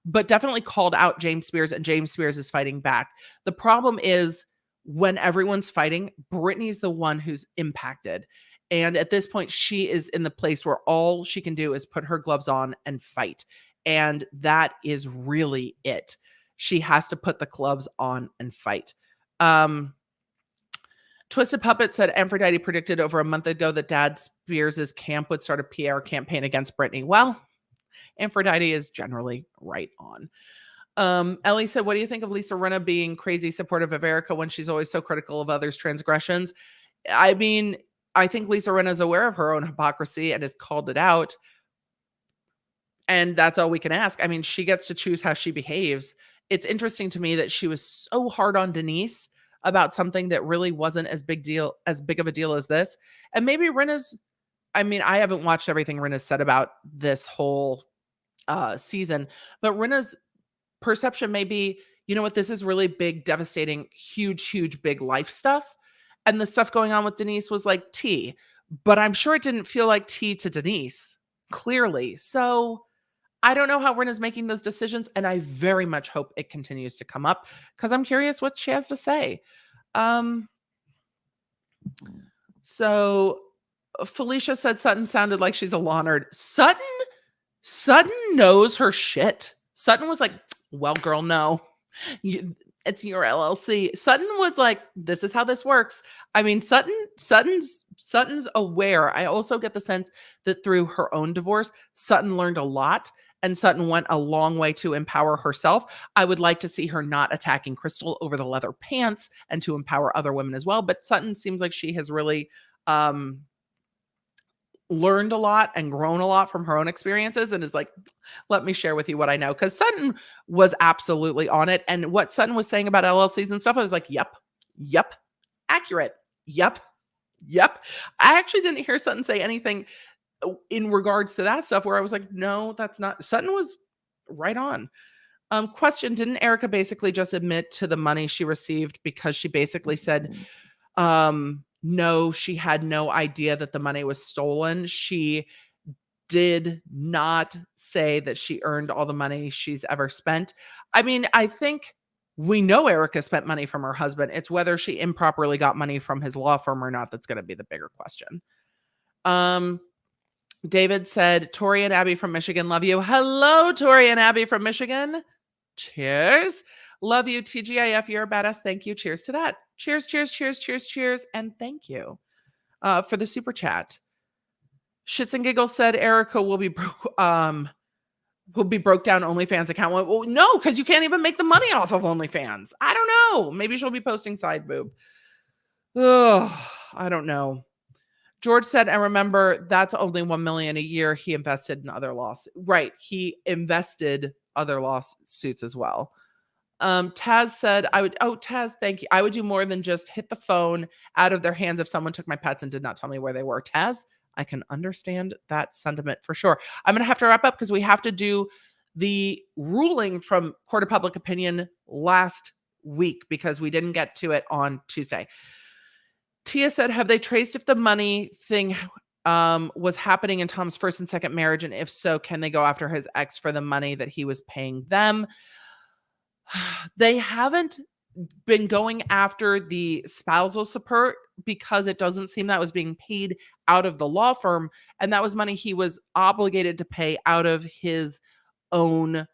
but definitely called out James Spears, and James Spears is fighting back. The problem is when everyone's fighting, Britney's the one who's impacted. And at this point, she is in the place where all she can do is put her gloves on and fight. And that is really it. She has to put the gloves on and fight. Twisted Puppet said Aphrodite predicted over a month ago that Dad Spears' camp would start a PR campaign against Britney. Well, Aphrodite is generally right on. Ellie said, what do you think of Lisa Rinna being crazy supportive of Erika when she's always so critical of others' transgressions? I mean, I think Lisa Rinna is aware of her own hypocrisy and has called it out. And that's all we can ask. I mean, she gets to choose how she behaves. It's interesting to me that she was so hard on Denise about something that really wasn't as big of a deal as this. And maybe Rinna's, I mean, I haven't watched everything Rinna's said about this whole season, but Rinna's perception may be, you know what, this is really big, devastating, huge, big life stuff. And the stuff going on with Denise was like tea, but I'm sure it didn't feel like tea to Denise, clearly. So I don't know how Rinna's making those decisions, and I very much hope it continues to come up because I'm curious what she has to say. So Felicia said Sutton sounded like she's a law nerd. Sutton knows her shit. Sutton was like, well, girl, no. It's your LLC. Sutton was like, this is how this works. I mean, Sutton's aware. I also get the sense that through her own divorce, Sutton learned a lot, and Sutton went a long way to empower herself. I would like to see her not attacking Crystal over the leather pants and to empower other women as well. But Sutton seems like she has really learned a lot and grown a lot from her own experiences and is like, let me share with you what I know. Because Sutton was absolutely on it. And what Sutton was saying about LLCs and stuff, I was like, yep, accurate. Yep. I actually didn't hear Sutton say anything in regards to that stuff where I was like, no, that's not. Sutton was right on. Question, didn't Erika basically just admit to the money she received because she basically said, no, she had no idea that the money was stolen. She did not say that she earned all the money she's ever spent. I mean, I think we know Erika spent money from her husband. It's whether she improperly got money from his law firm or not that's going to be the bigger question. David said, Tori and Abby from Michigan, love you. Hello, Tori and Abby from Michigan. Cheers. Love you, TGIF. You're a badass. Thank you. Cheers to that. Cheers. And thank you for the super chat. Shits and Giggles said Erika will be broke down OnlyFans account. Well, no, because you can't even make the money off of OnlyFans. I don't know. Maybe she'll be posting side boob. Ugh, I don't know. George said, and remember, that's only $1 million a year he invested in other lawsuits. Right. He invested other lawsuits as well. Taz said, Taz, thank you. I would do more than just hit the phone out of their hands if someone took my pets and did not tell me where they were. Taz, I can understand that sentiment for sure. I'm going to have to wrap up because we have to do the ruling from Court of Public Opinion last week because we didn't get to it on Tuesday. Tia said, have they traced if the money thing was happening in Tom's first and second marriage? And if so, can they go after his ex for the money that he was paying them? They haven't been going after the spousal support because it doesn't seem that was being paid out of the law firm. And that was money he was obligated to pay out of his own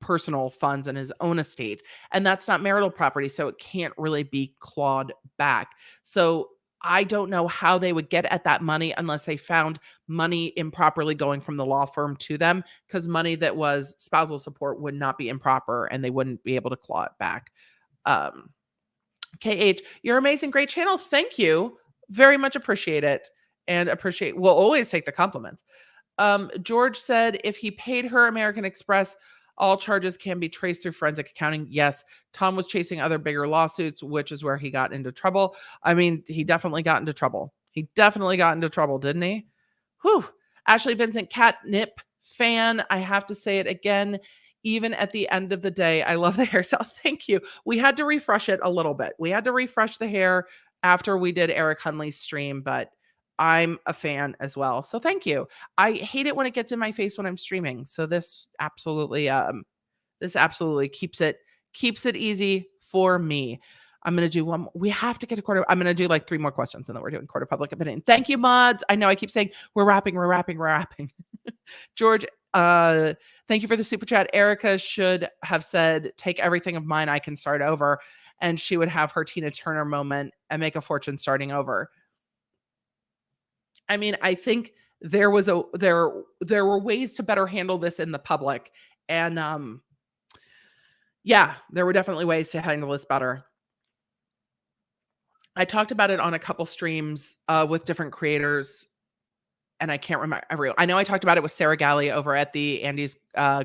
personal funds and his own estate. And that's not marital property. So it can't really be clawed back. So I don't know how they would get at that money unless they found money improperly going from the law firm to them, because money that was spousal support would not be improper and they wouldn't be able to claw it back. Um, KH, you're amazing. Great channel. Thank you. Very much appreciate it. And we'll always take the compliments. George said if he paid her American Express, all charges can be traced through forensic accounting. Yes, Tom was chasing other bigger lawsuits, which is where he got into trouble. I mean, he definitely got into trouble. He definitely got into trouble, didn't he? Whew. Ashley Vincent, catnip fan. I have to say it again. Even at the end of the day, I love the hairstyle. Thank you. We had to refresh it a little bit. We had to refresh the hair after we did Eric Hunley's stream, but I'm a fan as well. So thank you. I hate it when it gets in my face when I'm streaming. So this absolutely keeps it easy for me. I'm going to do one. We have to get a quarter. I'm going to do like 3 more questions and then we're doing quarter public opinion. Thank you, mods. I know I keep saying we're wrapping. George, thank you for the super chat. Erika should have said, take everything of mine. I can start over. And she would have her Tina Turner moment and make a fortune starting over. I mean, I think there were ways to better handle this in the public. And yeah, there were definitely ways to handle this better. I talked about it on a couple streams with different creators, and I can't remember everyone. I know I talked about it with Sarah Galley over at the Andy's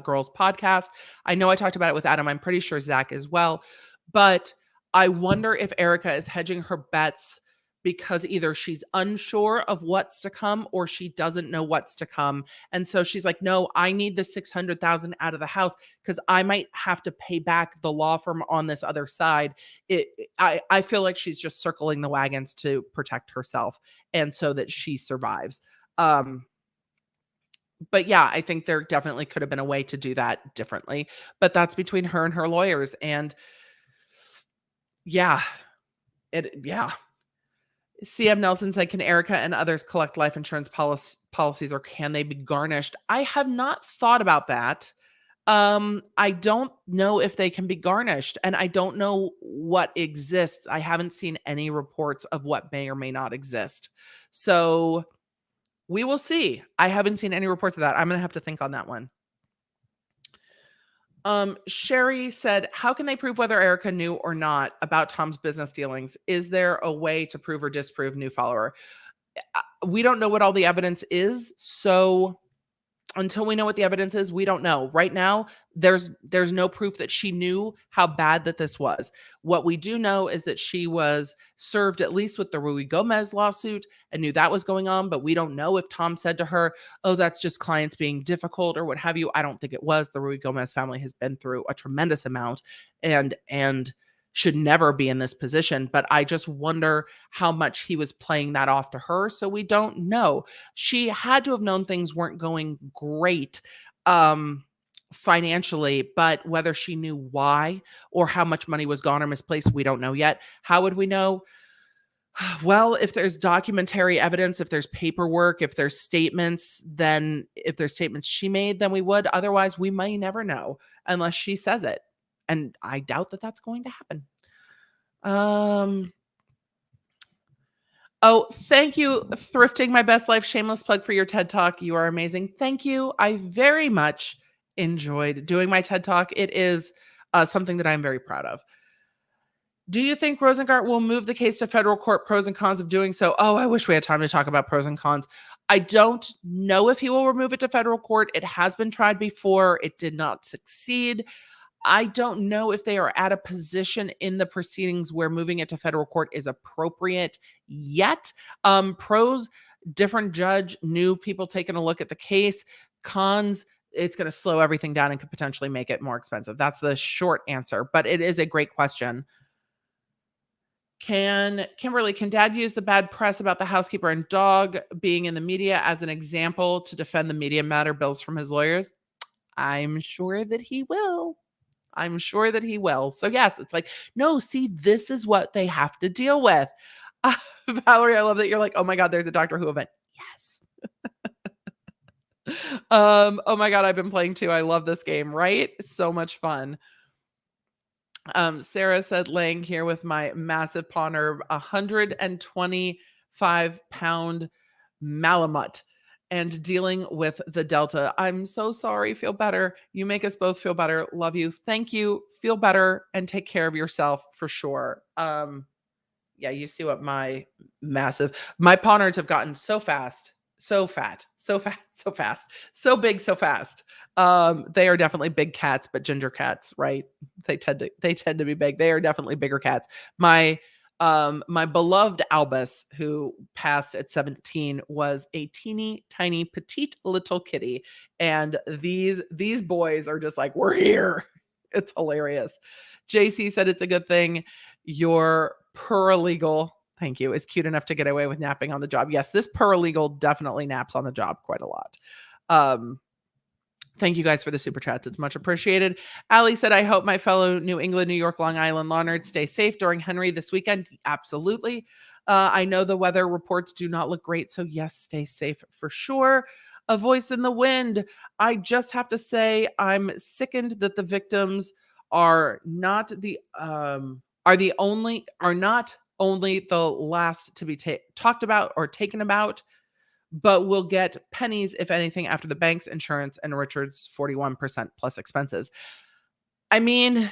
Girls podcast. I know I talked about it with Adam. I'm pretty sure Zach as well. But I wonder if Erika is hedging her bets because either she's unsure of what's to come or she doesn't know what's to come. And so she's like, no, I need the $600,000 out of the house because I might have to pay back the law firm on this other side. I feel like she's just circling the wagons to protect herself and so that she survives. But yeah, I think there definitely could have been a way to do that differently, but that's between her and her lawyers. And yeah. CM Nelson said, can Erika and others collect life insurance policies or can they be garnished? I have not thought about that. I don't know if they can be garnished and I don't know what exists. I haven't seen any reports of what may or may not exist. So we will see. I haven't seen any reports of that. I'm going to have to think on that one. Sherry said, how can they prove whether Erika knew or not about Tom's business dealings? Is there a way to prove or disprove new follower? We don't know what all the evidence is. So until we know what the evidence is, we don't know. Right now, there's no proof that she knew how bad that this was. What we do know is that she was served at least with the Rui Gomez lawsuit and knew that was going on, but we don't know if Tom said to her, oh, that's just clients being difficult or what have you. I don't think it was. The Rui Gomez family has been through a tremendous amount and should never be in this position. But I just wonder how much he was playing that off to her. So we don't know. She had to have known things weren't going great financially, but whether she knew why or how much money was gone or misplaced, we don't know yet. How would we know? Well, if there's documentary evidence, if there's paperwork, if there's statements, then if there's statements she made, then we would. Otherwise, we may never know unless she says it. And I doubt that that's going to happen. Oh, thank you, Thrifting My Best Life. Shameless plug for your TED Talk. You are amazing. Thank you. I very much enjoyed doing my TED Talk. It is something that I'm very proud of. Do you think Rosengart will move the case to federal court? Pros and cons of doing so? Oh, I wish we had time to talk about pros and cons. I don't know if he will remove it to federal court. It has been tried before. It did not succeed. I don't know if they are at a position in the proceedings where moving it to federal court is appropriate yet. Pros, different judge, new people taking a look at the case. Cons, it's going to slow everything down and could potentially make it more expensive. That's the short answer, but it is a great question. Kimberly, can dad use the bad press about the housekeeper and dog being in the media as an example to defend the media matter bills from his lawyers? I'm sure that he will. So yes, it's like, no, see, this is what they have to deal with. Valerie, I love that you're like, oh my God, there's a Doctor Who event. Yes. Oh my God, I've been playing too. I love this game, right? So much fun. Sarah said, laying here with my massive pawn herb, 120 5-pound Malamute and dealing with the Delta. I'm so sorry. Feel better. You make us both feel better. Love you. Thank you. Feel better and take care of yourself for sure. Yeah, you see what my paw nerds have gotten so fast, so fat, so fat, so fast, so big, so fast. They are definitely big cats, but ginger cats, right? They tend to be big. They are definitely bigger cats. My beloved Albus, who passed at 17, was a teeny tiny petite little kitty. And these boys are just like, we're here. It's hilarious. JC said it's a good thing your paralegal, thank you, is cute enough to get away with napping on the job. Yes, this paralegal definitely naps on the job quite a lot. Thank you guys for the super chats. It's much appreciated. Allie said, I hope my fellow New England, New York, Long Island law nerds stay safe during Henry this weekend. Absolutely. I know the weather reports do not look great. So yes, stay safe for sure. A voice in the wind. I just have to say I'm sickened that the victims are not only the last to be talked about or taken about, but will get pennies, if anything, after the bank's insurance and Richard's 41% plus expenses. I mean,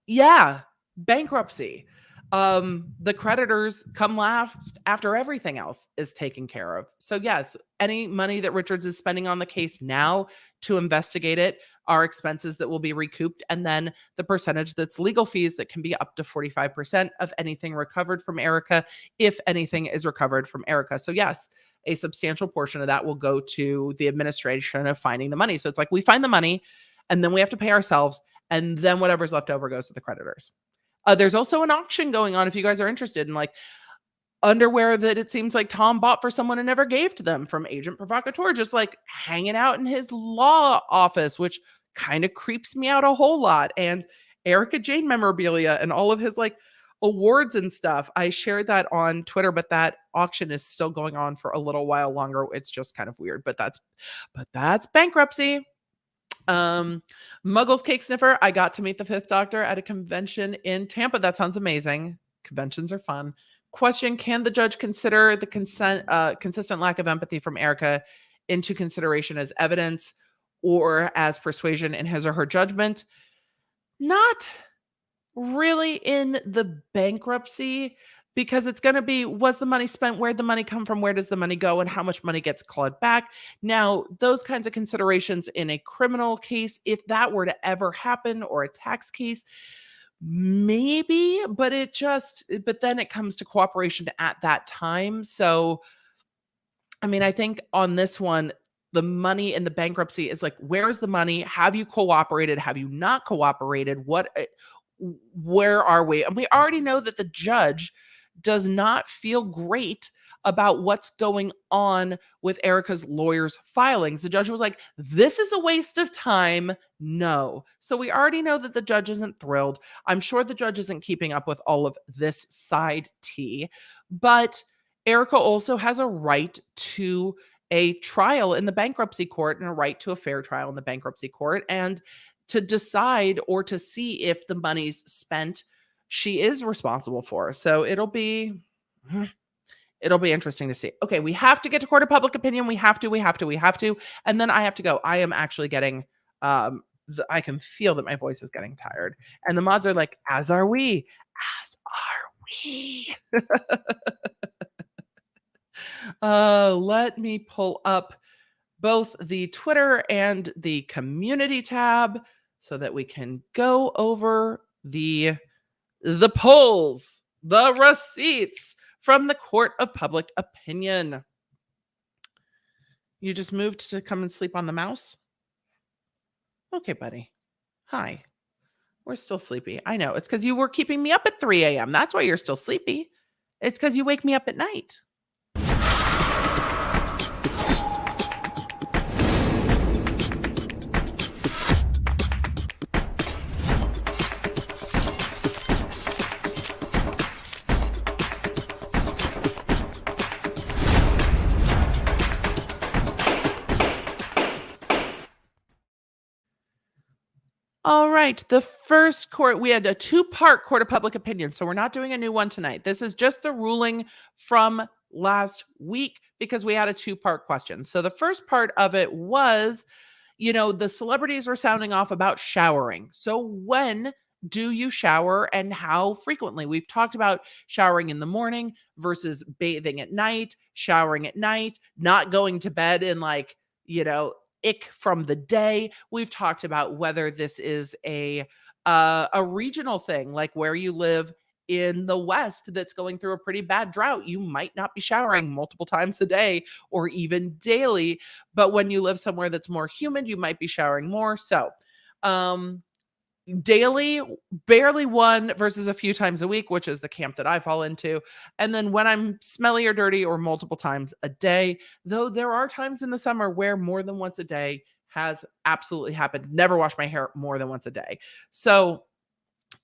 yeah, bankruptcy. The creditors come last after everything else is taken care of. So yes, any money that Richards is spending on the case now to investigate it are expenses that will be recouped. And then the percentage that's legal fees that can be up to 45% of anything recovered from Erika, if anything is recovered from Erika. So yes, a substantial portion of that will go to the administration of finding the money. So it's like we find the money and then we have to pay ourselves. And then whatever's left over goes to the creditors. There's also an auction going on if you guys are interested in like underwear that it seems like Tom bought for someone and never gave to them from Agent Provocateur, just like hanging out in his law office, which kind of creeps me out a whole lot. And Erika Jane memorabilia and all of his like awards and stuff. I shared that on Twitter, but that auction is still going on for a little while longer. It's just kind of weird, but that's bankruptcy. Muggles Cake Sniffer. I got to meet the Fifth Doctor at a convention in Tampa. That sounds amazing. Conventions are fun. Question: can the judge consider the consistent lack of empathy from Erika into consideration as evidence or as persuasion in his or her judgment? Not really in the bankruptcy, because it's going to be, was the money spent? Where'd the money come from? Where does the money go? And how much money gets clawed back? Now, those kinds of considerations in a criminal case, if that were to ever happen, or a tax case, maybe, but then it comes to cooperation at that time. So, I mean, I think on this one, the money in the bankruptcy is like, where's the money? Have you cooperated? Have you not cooperated? Where are we? And we already know that the judge does not feel great about what's going on with Erika's lawyer's filings. The judge was like, this is a waste of time. No. So we already know that the judge isn't thrilled. I'm sure the judge isn't keeping up with all of this side tea, but Erika also has a right to a trial in the bankruptcy court and a right to a fair trial in the bankruptcy court, and to decide or to see if the money's spent she is responsible for. So it'll be interesting to see. Okay, we have to get to court of public opinion. We have to. And then I have to go. I am actually getting, I can feel that my voice is getting tired. And the mods are like, as are we. Let me pull up both the Twitter and the community tab so that we can go over the polls, the receipts from the court of public opinion. You just moved to come and sleep on the mouse? Okay, buddy. Hi. We're still sleepy. I know. It's because you were keeping me up at 3 a.m. That's why you're still sleepy. It's because you wake me up at night. All right. The first court, we had a two-part court of public opinion. So we're not doing a new one tonight. This is just the ruling from last week because we had a two-part question. So the first part of it was, the celebrities were sounding off about showering. So when do you shower and how frequently? We've talked about showering in the morning versus bathing at night, showering at night, not going to bed in you know, ick from the day. We've talked about whether this is a regional thing, like where you live in the West that's going through a pretty bad drought. You might not be showering multiple times a day or even daily, but when you live somewhere that's more humid, you might be showering more. So, daily, barely one versus a few times a week, which is the camp that I fall into. And then when I'm smelly or dirty or multiple times a day, though there are times in the summer where more than once a day has absolutely happened. Never wash my hair more than once a day. So,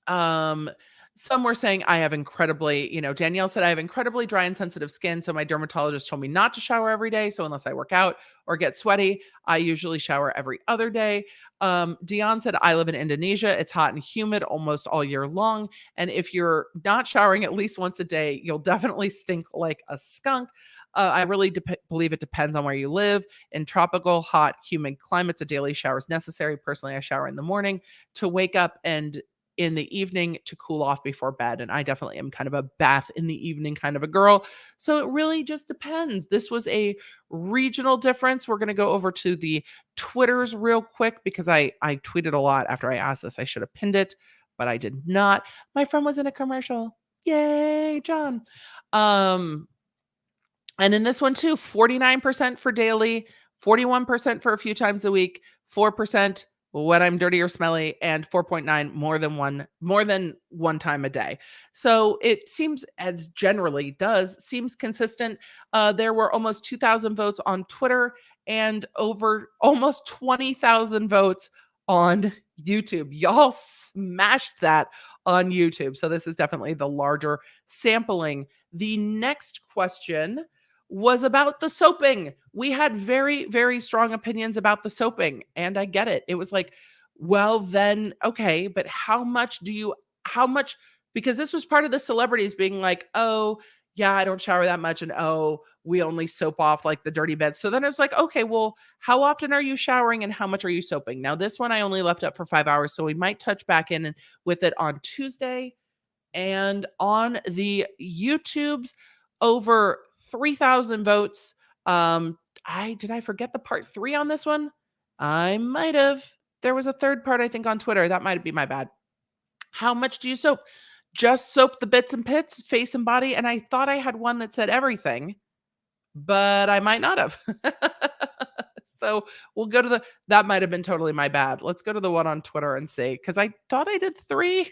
um, some were saying I have Danielle said I have incredibly dry and sensitive skin. So my dermatologist told me not to shower every day. So unless I work out or get sweaty, I usually shower every other day. Dion said, I live in Indonesia. It's hot and humid almost all year long. And if you're not showering at least once a day, you'll definitely stink like a skunk. I really believe it depends on where you live. In tropical, hot, humid climates, a daily shower is necessary. Personally, I shower in the morning to wake up and in the evening to cool off before bed. And I definitely am kind of a bath in the evening kind of a girl. So it really just depends. This was a regional difference. We're going to go over to the Twitters real quick because I tweeted a lot after I asked this. I should have pinned it, but I did not. My friend was in a commercial. Yay, John. And in this one too, 49% for daily, 41% for a few times a week, 4% when I'm dirty or smelly, and 4.9 more than one time a day. So it seems, as generally does, seems consistent. There were almost 2,000 votes on Twitter and over almost 20,000 votes on YouTube. Y'all smashed that on YouTube. So this is definitely the larger sampling. The next question was about the soaping. We had very, very strong opinions about the soaping, and I get it. It was like, well, then, okay, but how much, because this was part of the celebrities being like, oh, yeah, I don't shower that much, and oh, we only soap off like the dirty beds. So then it's like, okay, well, how often are you showering and how much are you soaping? Now, this one I only left up for 5 hours, so we might touch back in with it on Tuesday. And on the YouTubes, over 3,000 votes. Did I forget the part 3 on this one? I might have. There was a third part, I think, on Twitter. That might be my bad. How much do you soap? Just soap the bits and pits, face and body. And I thought I had one that said everything, but I might not have. So we'll go to that might have been totally my bad. Let's go to the one on Twitter and see, because I thought I did 3.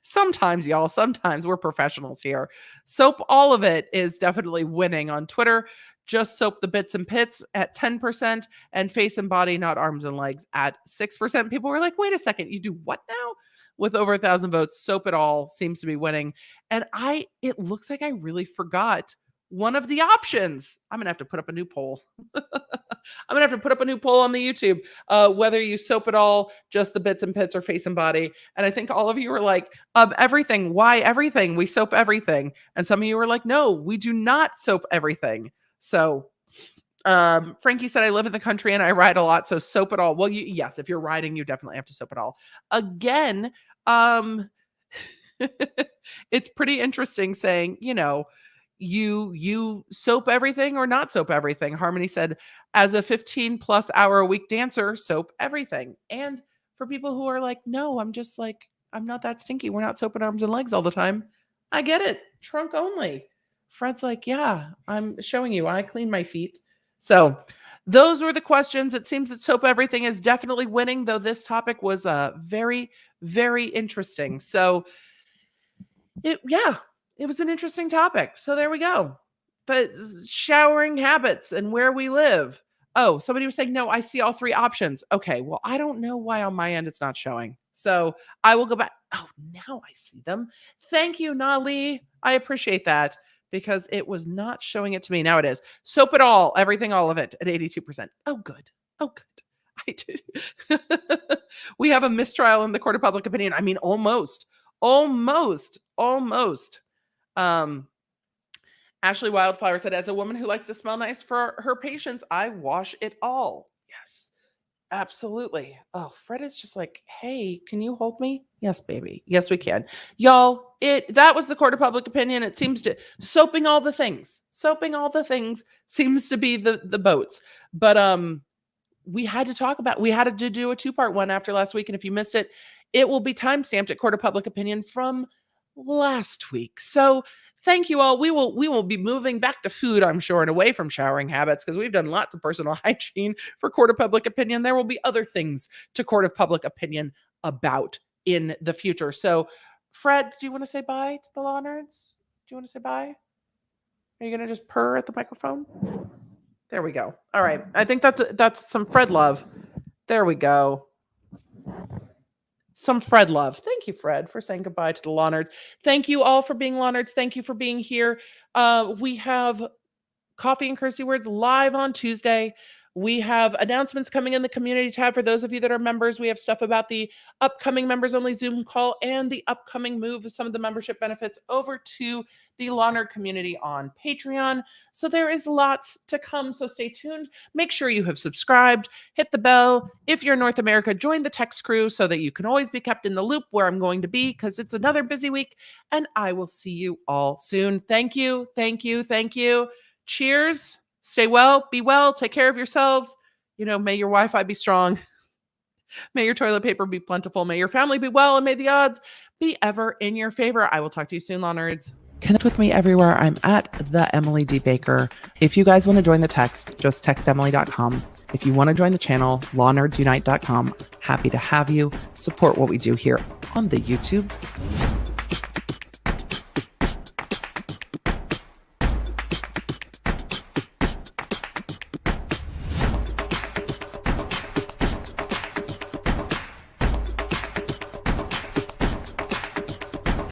Sometimes, y'all, sometimes we're professionals here. Soap all of it is definitely winning on Twitter. Just soap the bits and pits at 10% and face and body, not arms and legs, at 6%. People were like, wait a second, you do what now? With over 1,000 votes, soap it all seems to be winning. And it looks like I really forgot one of the options. I'm going to have to put up a new poll. I'm going to have to put up a new poll on the YouTube, whether you soap it all, just the bits and pits, or face and body. And I think all of you were like, everything. Why everything? We soap everything. And some of you were like, no, we do not soap everything. So Frankie said, I live in the country and I ride a lot, so soap it all. Well, yes, if you're riding, you definitely have to soap it all. Again, it's pretty interesting saying, you soap everything or not soap everything. Harmony said, as a 15+ hour a week dancer, soap everything. And for people who are like, no, I'm not that stinky. We're not soaping arms and legs all the time. I get it. Trunk only. Fred's like, yeah, I'm showing you. I clean my feet. So those were the questions. It seems that soap everything is definitely winning, though this topic was very, very interesting. So it was an interesting topic. So there we go. The showering habits and where we live. Oh, somebody was saying, no, I see all 3 options. Okay, well, I don't know why on my end it's not showing. So I will go back. Oh, now I see them. Thank you, Nali. I appreciate that because it was not showing it to me. Now it is. Soap it all, everything, all of it at 82%. Oh, good. Oh, good. I did. We have a mistrial in the court of public opinion. I mean, almost. Ashley Wildflower said, as a woman who likes to smell nice for her patients, I wash it all. Yes, absolutely. Oh, Fred is just like, hey, can you hold me? Yes, baby. Yes, we can. Y'all, that was the court of public opinion. It seems to soaping all the things seems to be the boats. But we had to do a 2-part one after last week. And if you missed it, it will be timestamped at court of public opinion from last week. So thank you all. We will be moving back to food, I'm sure, and away from showering habits, because we've done lots of personal hygiene for court of public opinion. There will be other things to court of public opinion about in the future. So Fred, do you want to say bye to the law nerds? Do you want to say bye? Are you going to just purr at the microphone? There we go. All right. I think that's some Fred love. There we go. Some Fred love. Thank you, Fred, for saying goodbye to the law nerds. Thank you all for being law nerds. Thank you for being here. We have Coffee and Cursey Words live on Tuesday. We have announcements coming in the community tab for those of you that are members. We have stuff about the upcoming members only Zoom call and the upcoming move of some of the membership benefits over to the Law Nerd community on Patreon. So there is lots to come. So stay tuned. Make sure you have subscribed, hit the bell. If you're in North America, join the text crew so that you can always be kept in the loop where I'm going to be, because it's another busy week, and I will see you all soon. Thank you. Thank you. Thank you. Cheers. Stay well, be well, take care of yourselves. May your Wi-Fi be strong. May your toilet paper be plentiful. May your family be well, and may the odds be ever in your favor. I will talk to you soon, Law Nerds. Connect with me everywhere. I'm at the Emily D. Baker. If you guys want to join the text, just text Emily.com. If you want to join the channel, lawnerdsunite.com. Happy to have you. Support what we do here on the YouTube.